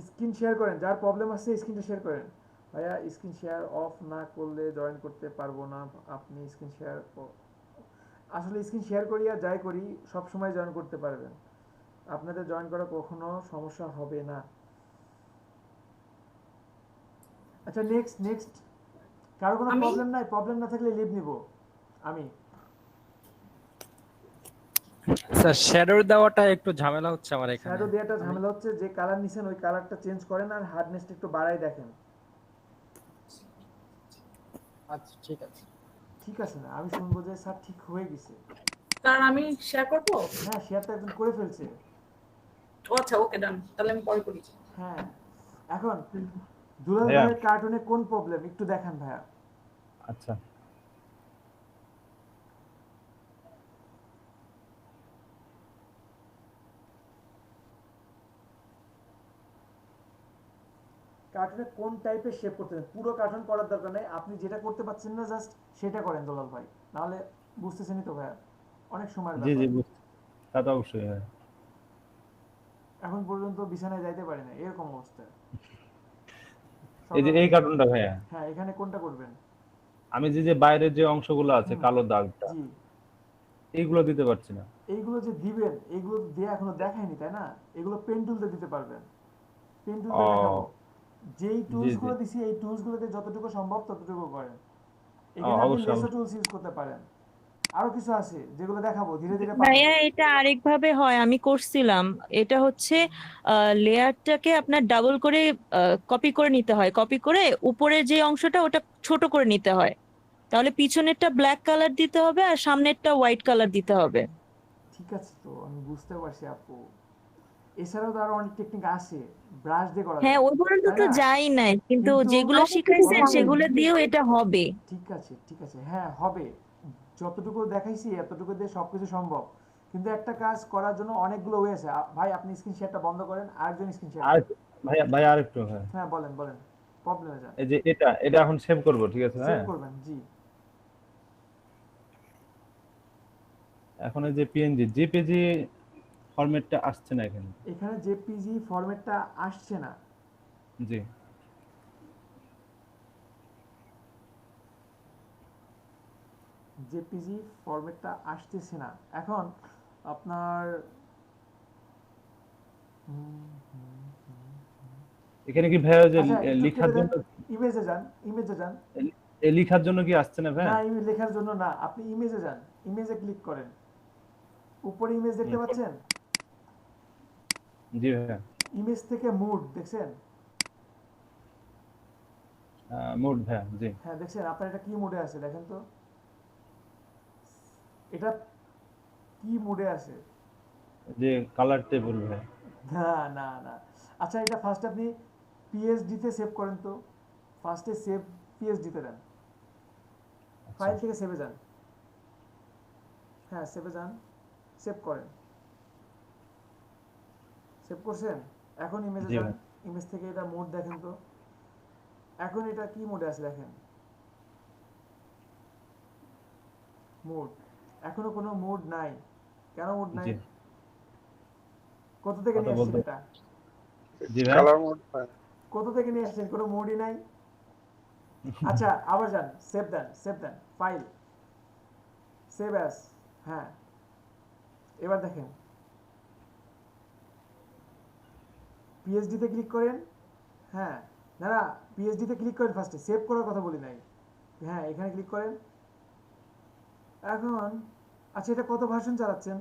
স্ক্রিন শেয়ার করেন, যার প্রবলেম আছে স্ক্রিনটা শেয়ার করেন। ভাইয়া স্ক্রিন শেয়ার অফ না করলে জয়েন করতে পারবো না, আপনি স্ক্রিন শেয়ার, আসলে স্ক্রিন শেয়ার করি আর যাই করি সব সময় জয়েন করতে পারবেন, আপনাদের জয়েন করা কখনো সমস্যা হবে না। আচ্ছা নেক্সট নেক্সট, কারো কোনো প্রবলেম নাই? প্রবলেম না থাকলে লিভ নিব আমি। স্যার শ্যাডো দেওয়াটা একটু ঝামেলা হচ্ছে আমার এখানে। শ্যাডো দেওয়াটা ঝামেলা হচ্ছে, যে কালার নিছেন ওই কালারটা চেঞ্জ করেন আর হার্ডনেসটা একটু বাড়াই দেখেন। আচ্ছা ঠিক আছে। ঠিক আছে না, আমি শুনবো যে স্যার ঠিক হয়ে গেছে। স্যার আমি শেয়ার করব? হ্যাঁ শেয়ারটা একদম করে ফেলছে। ও আচ্ছা ওকে ডান, তাহলে আমি পরে করি। হ্যাঁ এখন দুলাল ভাইয়া। ভাইয়ের কার্টুনে কোন প্রবলেম একটু দেখান ভাইয়া। আচ্ছা কার্টুনে কোন টাইপের শেপ করতে চান? পুরো কার্টুন করার দরকার নেই, আপনি যেটা করতে পারছেন না জাস্ট সেটা করেন দুলাল ভাই, নাহলে বুঝতেছেনই তো ভাইয়া অনেক সময়ের জি জি ব্যাপার। বুঝছি, তা তো অবশ্যই হ্যাঁ। এখন পর্যন্ত বিছানায় যাইতে পারি না এরকম অবস্থা। এই যে এই কার্টুনটা ভাইয়া, হ্যাঁ এখানে কোনটা করবেন? আমি যে যে বাইরের যে অংশগুলো আছে কালো দাগটা, জি এইগুলো দিতে পারছি না। এইগুলো যে দিবেন, এইগুলো দিয়ে এখনো দেখায়নি তাই না? এগুলো পেন টুল দিয়ে দিতে পারবেন, পেন টুল দিয়ে দেখাবো। যেই টুলস গুলো দিছি এই টুলস গুলোতে যতটুকু সম্ভব ততটুকু করেন। এখানে আপনি লেসো টুলস ইউজ করতে পারেন, আরো কিছু আছে যেগুলো দেখাবো ধীরে ধীরে পাবেন। ভাইয়া এটা আরেকভাবে হয়, আমি করছিলাম। এটা হচ্ছে লেয়ারটাকে আপনার ডাবল করে কপি করে নিতে হয়, কপি করে উপরের যে অংশটা ওটা ছোট করে নিতে হয়, তাহলে পিছনেরটা ব্ল্যাক কালার দিতে হবে আর সামনেরটা হোয়াইট কালার দিতে হবে। ঠিক আছে তো আমি বুঝতে পারছি আপু, এছাড়াও তো আরো অনেক টেকনিক আছে ব্রাশ দিয়ে করা যায়। হ্যাঁ ওই পর্যন্ত তো যাই নাই, কিন্তু যেগুলো শিখাইছেন সেগুলো দিয়েও এটা হবে। ঠিক আছে ঠিক আছে, হ্যাঁ হবে, যতটুকু দেখাইছি এতটুকু দিয়ে সবকিছু সম্ভব, কিন্তু একটা কাজ করার জন্য অনেকগুলো ওয়ে আছে। ভাই আপনি স্ক্রিন শেয়ারটা বন্ধ করেন, আরেকজন স্ক্রিন শেয়ার আর করেন। ভাইয়া ভাইয়া আরেকটু হ্যাঁ, হ্যাঁ বলেন বলেন, প্রবলেমে যান। এই যে এটা এটা এখন সেভ করব, ঠিক আছে? সেভ হ্যাঁ করবেন জি। এখন এই যে পিএনজি জেপিজি ফরম্যাটটা আসছে না এখানে। এখানে জেপিজি ফরম্যাটটা আসছে না। জি জেপিজি ফরম্যাটটা আসতেছে না এখন আপনার। এখানে কি ভাইয়া যে আচ্ছা, একটু লেখার কেটে জন্য দেন, ইমেজে যান, ইমেজে যান। এই লেখার জন্য কি আসছে না ভাইয়া? না লেখার জন্য না, আপনি ইমেজে যান, ইমেজে ক্লিক করেন, উপরে ইমেজ দেখতে পাচ্ছেন? জি ভাইয়া। ইমেজ থেকে মুড দেখছেন? মুড ভাইয়া জি। হ্যাঁ দেখছেন আপনার এটা কি মুডে আছে দেখেন তো, এটা কি মুডে আছে? যে কালার টেবিল ভাই। না না না, আচ্ছা এটা ফার্স্ট আপনি পিএসডি তে সেভ করেন তো, ফার্স্টে সেভ পিএসডি তে দেন, ফাইল থেকে সেভে যান। হ্যাঁ সেভে যান, সেভ করেন, সেভ করছেন? এখন ইমেজে যান, ইমেজ থেকে এটা মোড দেখেন তো। এখন এটা কি মোডে আছে দেখেন, মোড, এখনো কোনো মোড নাই। কেন মোড নাই? জি কোথা থেকে কথা নিয়ে আসছেন বলতে এটা? জি ভাই কালার মোড হয়। কোথা থেকে নিয়ে আসছেন? কোনো মোডই নাই। আচ্ছা আবার যান, সেভ দেন, ফাইল, সেভ অ্যাজ। হ্যাঁ এবার দেখেন পিএইচডি তে ক্লিক করেন। হ্যাঁ না না, পিএইচডি তে ক্লিক করেন ফার্স্টে, সেভ করার কথা বলি নাই। হ্যাঁ এখানে ক্লিক করেন। এখন আচ্ছা এটা কত ভার্সন চালাচ্ছেন?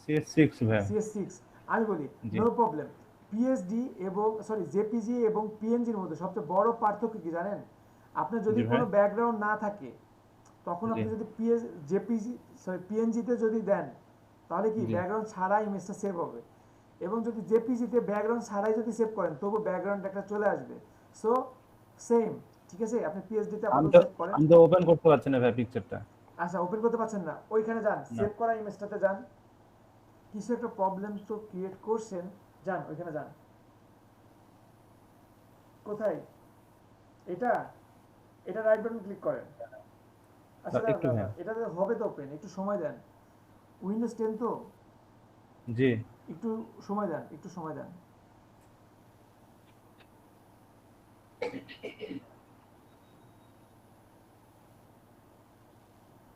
CS6 ভাই। CS6। আমি বলি জি নো প্রবলেম। পিএইচডি এবং জেপিজি এবং পিএনজির মধ্যে সবচেয়ে বড় পার্থক্য কি জানেন? আপনার যদি জি ভাই কোনো ব্যাকগ্রাউন্ড না থাকে তখন জি আপনি যদি পিএনজিতে যদি দেন তাহলে কি জি ব্যাকগ্রাউন্ড ছাড়া ইমেজটা সেভ হবে, এবং যদি জেপিজিতে ব্যাকগ্রাউন্ড ছাড়াই যদি সেভ করেন তবু ব্যাকগ্রাউন্ড একটা চলে আসবে। সো সেম, ঠিক আছে? আপনি পিএইচডিতে আমি আপাতত তো সেভ করেন। আমি তো ওপেন করতে পারছি না ভাই পিকচারটা। আচ্ছা ওপেন করতে পারছেন না, ওইখানে যান, না সেভ করা ইমেজটাতে যান। কিছু একটা প্রবলেম তো ক্রিয়েট করছেন, যান ওইখানে যান। কোথায়? এটা এটা রাইট বাটন ক্লিক করেন। আচ্ছা দাঁড়ান একটু ভাই। এটাতে হবে তো ওপেন, একটু সময় দেন। উইন্ডোজ 10 তো, জি একটু সময় দেন, একটু সময় দেন।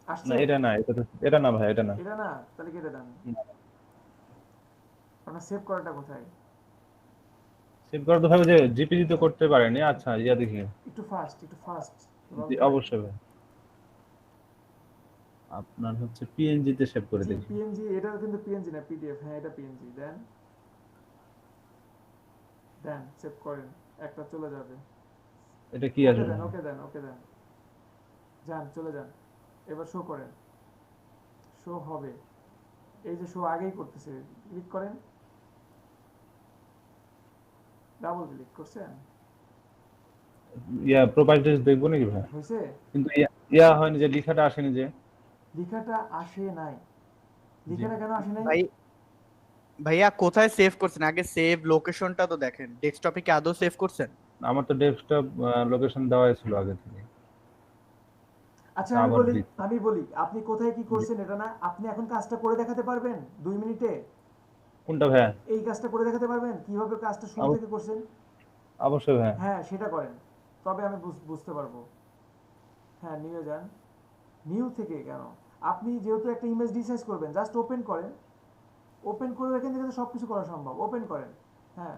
না আসছে? এটা না, এটা না ভাই, এটা না। এটা না, তাহলে কেটে দেন। আপনার সেভ করাটা কোথায়? সেভ করা তো ভাই যে জিপিজি তো করতে পারেনি। আচ্ছা ইয়া দেখি। একটু ফাস্ট জি অবশ্যই ভাই। আপনার হচ্ছে পিএনজি তে সেভ করে দেখি। পিএনজি, এটা কিন্তু পিএনজি না, পিডিএফ। হ্যাঁ এটা পিএনজি। দেন সেভ করেন, একটা চলে যাবে। এটা কি ওকে আসবে? দেন, ওকে দেন, যান চলে যান। এবার শো করেন, শো হবে। এই যে শো আগেই করতেছে, ক্লিক করেন, ডাবল ক্লিক করছেন, ইয়া প্রপার্টিজ দেখবো নাকি ভাই? হয়েছে? কিন্তু ইয়া হয়নি যে লেখাটা আসেনি যে। লেখাটা আসে নাই। লেখাটা কেন আসে নাই? ভাইয়া কোথায় সেভ করছেন? আগে সেভ লোকেশনটা তো দেখেন। ডেস্কটপে কি আদৌ সেভ করছেন? আমার তো ডেস্কটপ লোকেশন দেওয়াই ছিল আগে থেকে। আচ্ছা আবার আমি বলি আপনি কোথায় কি করছেন এটা না, আপনি এখন কাজটা করে দেখাতে পারবেন 2 মিনিটে? কোনটা ভাই? এই কাজটা করে দেখাতে পারবেন কিভাবে কাজটা শুরু থেকে করছেন? অবশ্যই ভাই। হ্যাঁ সেটা করেন, তবে আমি বুঝতে পারবো। হ্যাঁ নিউ যান। নিউ থেকে কেন? আপনি যেহেতু একটা ইমেজ রিসাইজ করবেন, জাস্ট ওপেন করেন, ওপেন করে এখান থেকে সব কিছু করা সম্ভব। ওপেন করেন, হ্যাঁ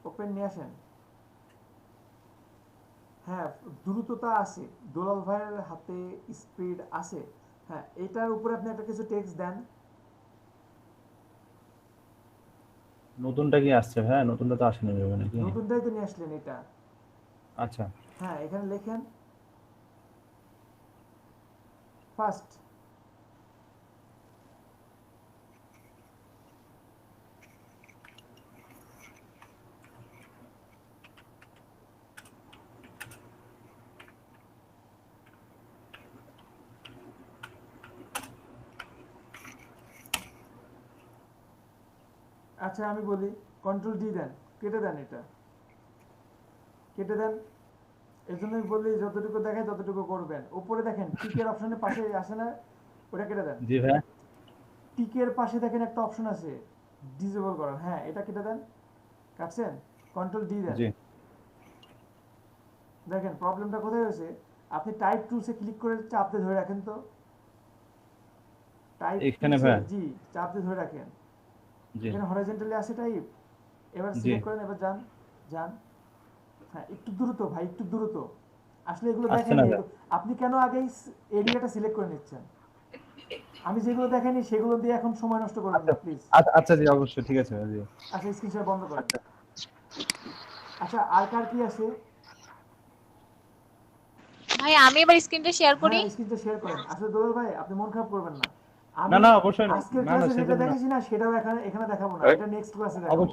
ওপেন নিয়ে আসেন। হ্যাঁ দ্রুততা আছে, দুলাল ভাইয়ের হাতে স্পিড আছে। হ্যাঁ এটার উপরে আপনি একটা কিছু টেক্সট দেন। নতুনটা কি আসছে ভাই? নতুনটা তো আসেনি ভাই নাকি? নতুনটাই তো নিয়ে আসলেন এটা। আচ্ছা হ্যাঁ এখানে লেখেন ফার্স্ট। আচ্ছা আমি বলি কন্ট্রোল ডি দেন, কেটে দেন, এটা কেটে দেন। এর জন্য বললি যতটুকু দেখায় ততটুকু করবেন। উপরে দেখেন টিকের অপশনের পাশে আসে না, ওটা কেটে দেন। জি ভাই। টিকের পাশে দেখেন একটা অপশন আছে ডিসেবল করার, হ্যাঁ এটা কেটে দেন। কাটছেন? কন্ট্রোল ডি দেন। জি দেখেন প্রবলেমটা কোথায় হয়েছে, আপনি টাইপ টুলসে ক্লিক করে চাপ দিয়ে ধরে রাখেন তো। টাইপ এখানে ভাই? জি চাপ দিয়ে ধরে রাখেন। জি এখানে হরাইজন্টালি আছে টাইপ, এবার সিলেক্ট করেন, এবার যান। হ্যাঁ একটু দ্রুত ভাই, একটু দ্রুত। আসলে এগুলো দেখেন আপনি কেন আগে এরিয়াটা সিলেক্ট করে নিচ্ছেন? আমি যেগুলো দেখাইনি সেগুলো দিয়ে এখন সময় নষ্ট করবেন না প্লিজ। আচ্ছা জি অবশ্যই, ঠিক আছে জি। আচ্ছা স্ক্রিন শেয়ার বন্ধ করেন। আচ্ছা আর কার কি আছে? ভাই আমি এবার স্ক্রিনটা শেয়ার করি। হ্যাঁ স্ক্রিনটা শেয়ার করেন। আসলে দুলাল ভাই আপনি মন খারাপ করবেন না, না অবশ্যই না। আজকের ক্লাসে যেটা দেখাইছি না সেটাও এখানে দেখাবো না, এটা নেক্সট ক্লাসে দেখাবো।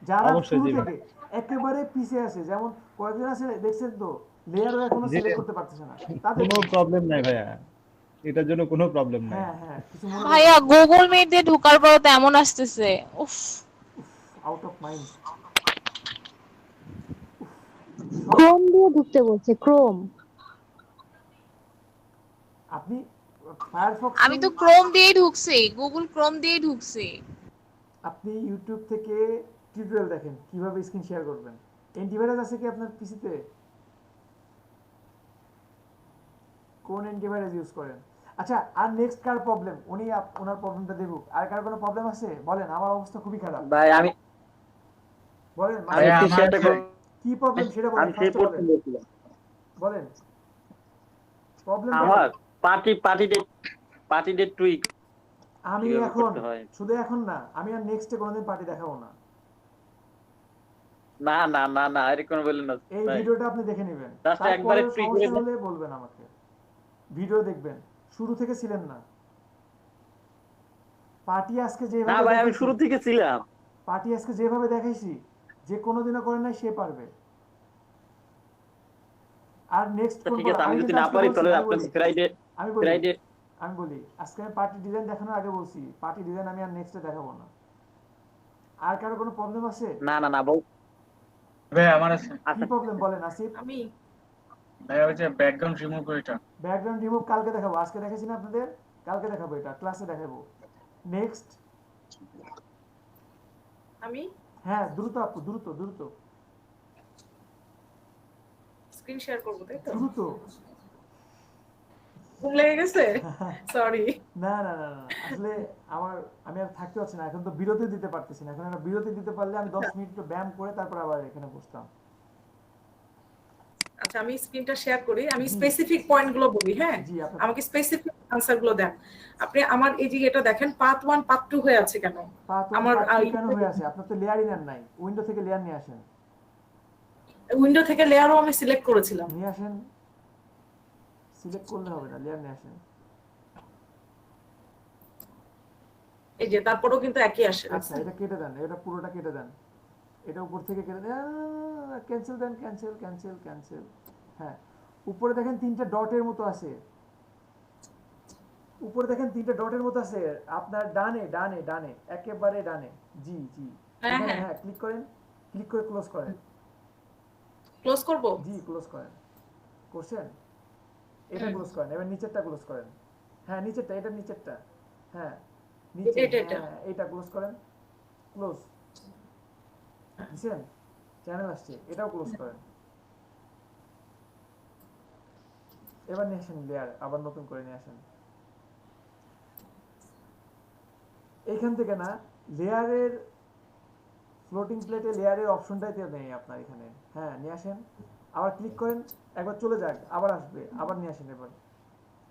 যারা শুরু থেকে একেবারে পিছিয়ে আছে, যেমন কয়েকজন আছে দেখছেন তো লেয়ারও এখনো সিলেক্ট করতে পারতেছে না, তাদের কোনো প্রবলেম নাই ভাইয়া, এটার জন্য কোনো প্রবলেম নাই। হ্যাঁ কিছু ভাইয়া গুগল মিট দিয়ে ঢোকার পর তো এমন আসতেছে, উফ আউট অফ মাইন্ড। ক্রোম দিয়ে ঢুকতে বলছে, ক্রোম। আপনি ফায়ারফক্স আমি তো ক্রোম দিয়ে ঢুকছি, গুগল ক্রোম দিয়ে ঢুকছি। আপনি ইউটিউব থেকে টিউটোরিয়াল দেখেন কিভাবে স্ক্রিন শেয়ার করবেন। অ্যান্টিভাইরাস আছে কি আপনার পিসিতে? কোন অ্যান্টিভাইরাস ইউজ করেন? আচ্ছা, আর নেক্সট কার প্রবলেম? উনি ওনার প্রবলেমটা দেখুক। আর কার কোনো প্রবলেম আছে বলেন? আমার অবস্থা খুবই খারাপ। ভাই আমি বলেন কি প্রবলেম সেটা বলেন। আমি সেই ফার্স্টে বলেন। পড়তে বলেন প্রবলেম। আমার পার্টি ডেট টুইক আমি এখন শুধু এখন না, আমি আর নেক্সটে কোনোদিন পার্টি দেখাবো না। না না না না এরকম বললেন না। এই ভিডিওটা আপনি দেখে নেবেন, জাস্ট একবারে টুইক হলে বলবেন আমাকে। ভিডিও দেখবেন, শুরু থেকে ছিলেন না। পার্টি আজকে যেভাবে, না ভাই আমি শুরু থেকে ছিলাম। পার্টি আজকে যেভাবে দেখাইছি, যে কোনোদিনও করে নাই সে পারবে। আর নেক্সট কোন, ঠিক আছে আমি যদি না পারি তাহলে আপনি ফ্রাইডে আমি বলি আজকে আমি পার্টি ডিজাইন দেখানোর আগে বলছি পার্টি ডিজাইন আমি আর নেক্সটে দেখাবো না। আর কারো কোনো প্রবলেম আছে? না না না বল ভাই আমার আছে। কি প্রবলেম বলেন আসিফ? আমি ভাই ওই যে ব্যাকগ্রাউন্ড রিমুভ এটা, ব্যাকগ্রাউন্ড রিমুভ কালকে দেখাবো, আজকে দেখাইছি না আপনাদের, কালকে দেখাবো, এটা ক্লাসে দেখাবো। নেক্সট আমি হ্যাঁ দ্রুত আপু, দ্রুত দ্রুত স্ক্রিন শেয়ার করব, তাই তো? দ্রুত। ঘুম লেগে গেছে, সরি। না না না না, আসলে আমি আর থাকতে পারছি না, এখন তো বিরতি দিতে পারতেছি না। এখন একটা বিরতি দিতে পারলে আমি 10 মিনিট একটু ব্যায়াম করে তারপর আবার এখানে বসতাম। আচ্ছা আমি স্ক্রিনটা শেয়ার করি, আমি স্পেসিফিক পয়েন্টগুলো বলি। হ্যাঁ আমাকে স্পেসিফিক আনসারগুলো দেন। আপনি আমার এই যে এটা দেখেন পার্ট 1 পার্ট 2 হয়ে আছে কেন? আমার কেন হয়ে আছে? আপনার তো লেয়ারই নেন নাই। উইন্ডো থেকে লেয়ার নিয়ে আসেন। উইন্ডো থেকে লেয়ারও আমি সিলেক্ট করেছিলাম। নিয়ে আসেন, সিলেক্ট করলে হবে না, লেয়ার নিয়ে আসেন। এই যে তারপরেও কিন্তু একই আসে। আচ্ছা এটা কেটে দেন, এটা পুরোটা কেটে দেন, এটা উপর থেকে কেটে দেন। ক্যান্সেল দেন, ক্যান্সেল ক্যান্সেল ক্যান্সেল। হ্যাঁ উপরে দেখেন 3টা ডটের মতো আছে, উপরে দেখেন 3টা ডটের মতো আছে আপনার ডানে ডানে ডানে, একেবারে ডানে। জি জি হ্যাঁ ক্লিক করেন, ক্লিক করে ক্লোজ করেন। ক্লোজ করব? জি ক্লোজ করেন। করছেন? এটা ক্লোজ করেন। এবার নিচেরটা ক্লোজ করেন। হ্যাঁ নিচেরটা, এটা নিচেরটা। হ্যাঁ নিচে, এটা ক্লোজ করেন। ক্লোজ দিছেন? চ্যানেল আসছে, এটাও ক্লোজ করেন। এবার নিয়ে আসেন লেয়ার, আবার নতুন করে নিয়ে আসেন। এইখান থেকে না লেয়ারের ফ্লোটিং প্লেটে লেয়ারের অপশনটাই তো নেই আপনার এখানে। হ্যাঁ নিয়ে আসেন, আবার ক্লিক করেন, একবার চলে যাক, আবার আসবে, আবার নিয়ে আসেন, এবার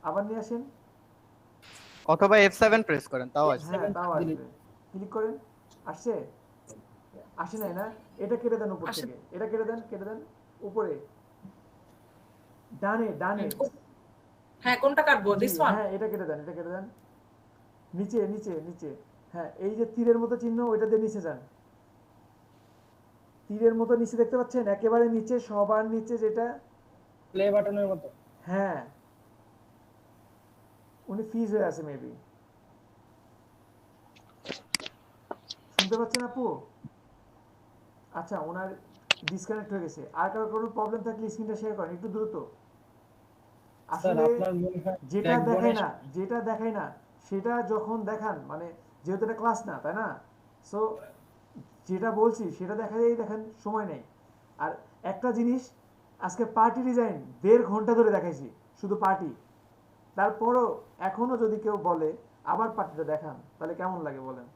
আবার নিয়ে আসেন, অথবা F7 প্রেস করেন, তাও আসবে। হ্যাঁ তাও আসবে। ক্লিক করেন, আসছে? আসে নাই না? এটা কেটে দেন উপর থেকে, এটা কেটে দেন, কেটে দেন উপরে ডানে ডানে। হ্যাঁ কোনটা কাটবো? This one? হ্যাঁ এটা কেটে দেন, এটা কেটে দেন। নিচে নিচে নিচে, হ্যাঁ এই যে তীরের মতো চিহ্ন, ওইটা দিয়ে নিচে যান। তীরের মতো নিচে দেখতে পাচ্ছেন, একেবারে নিচে, সবার নিচে যেটা প্লে বাটনের মতো। হ্যাঁ উনি ফ্রিজ হয়ে আছে মেবি। শুনতে পাচ্ছেন আপু? আচ্ছা ওনার ডিসকানেক্ট হয়ে গেছে। আর কারো কোনো প্রবলেম থাকলে স্ক্রিনটা শেয়ার করেন একটু দ্রুত। আসলে যেটা দেখাই না সেটা যখন দেখান, মানে যেহেতু এটা ক্লাস না তাই না, সো যেটা বলছি সেটা দেখাই দেখেন, সময় নেই। আর একটা জিনিস, আজকে পার্টি ডিজাইন 1.5 ঘন্টা ধরে দেখাইছি, শুধু পার্টি। তারপরও এখনো যদি কেউ বলে আবার পার্টিটা দেখান, তাহলে কেমন লাগে বলেন?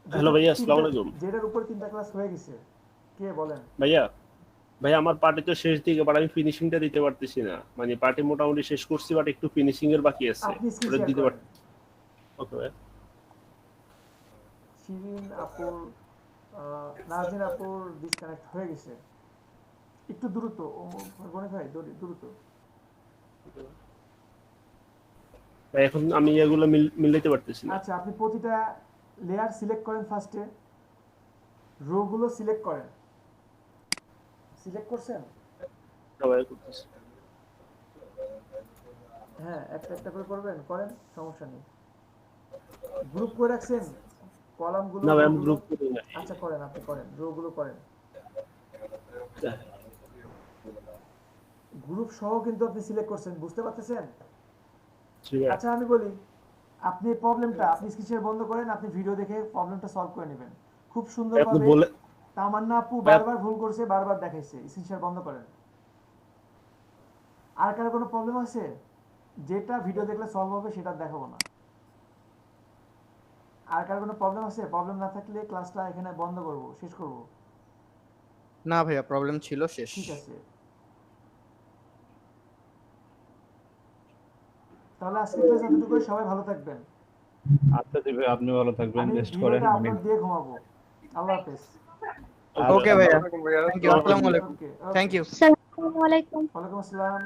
হ্যালো ভাইয়া, আসসালামু আলাইকুম। যেটার উপর 3টা ক্লাস হয়ে গেছে, কে বলেন? ভাইয়া আমার পার্টি তো শেষ দিকে, বাট আমি ফিনিশিংটা দিতে পারতেছি না। মানে পার্টি মোটামুটি শেষ করছি, বাট একটু ফিনিশিং এর বাকি আছে, ওটা দিতে পারছি। ওকে ভাই। শিরিন আপুর, নাজিন আপুর ডিসকানেক্ট হয়ে গেছে, একটু দ্রুত গনে ভাই, দ্রুত। ভাই এখন আমি এগুলো মিলাইতে পারতেছি না। আচ্ছা আপনি প্রতিটা লেয়ার সিলেক্ট করেন, ফার্স্টে রো গুলো সিলেক্ট করেন। সিলেক্ট করছেন? হ্যাঁ একটা একটা করে করবেন, করেন, সমস্যা নেই। গ্রুপ করে রাখছেন কলামগুলো? না ভাই আমি গ্রুপ করি না। আচ্ছা করেন, আপনি করেন, রো গুলো করেন। গ্রুপ সহ কিন্তু আপনি সিলেক্ট করছেন, বুঝতে পারতেছেন? জি ভাই। আচ্ছা আমি বলি, আপনি প্রবলেমটা আপনি স্ক্রিন শেয়ার বন্ধ করেন, আপনি ভিডিও দেখে প্রবলেমটা সলভ করে নেবেন খুব আপনি সুন্দরভাবে। বলে তামান্না আপু ভাই, বারবার ভুল করছে, বারবার দেখাইছে, স্ক্রিন শেয়ার বন্ধ করেন। আর কারো কোনো প্রবলেম আছে? যেটা ভিডিও দেখলে সলভ হবে সেটা দেখাবো না। আর কারো কোনো প্রবলেম আছে? প্রবলেম না থাকলে ক্লাসটা এখানে বন্ধ করব, শেষ করব। না ভাইয়া, প্রবলেম ছিল, শেষ। ঠিক আছে, তাহলে আজকে ক্লাস এতটুকুই। সবাই ভালো থাকবেন। আচ্ছা জি ভাই, আপনি ভালো থাকবেন, আমি রেস্ট করেন। ভিডিওটা আপলোড দিয়ে ঘুমাবো। আল্লাহ হাফেজ। ওকে ভাইয়া, থ্যাংক ইউ, আসসালামু আলাইকুম। Thank you. আসসালামু আলাইকুম। ওয়ালাইকুম আসসালাম।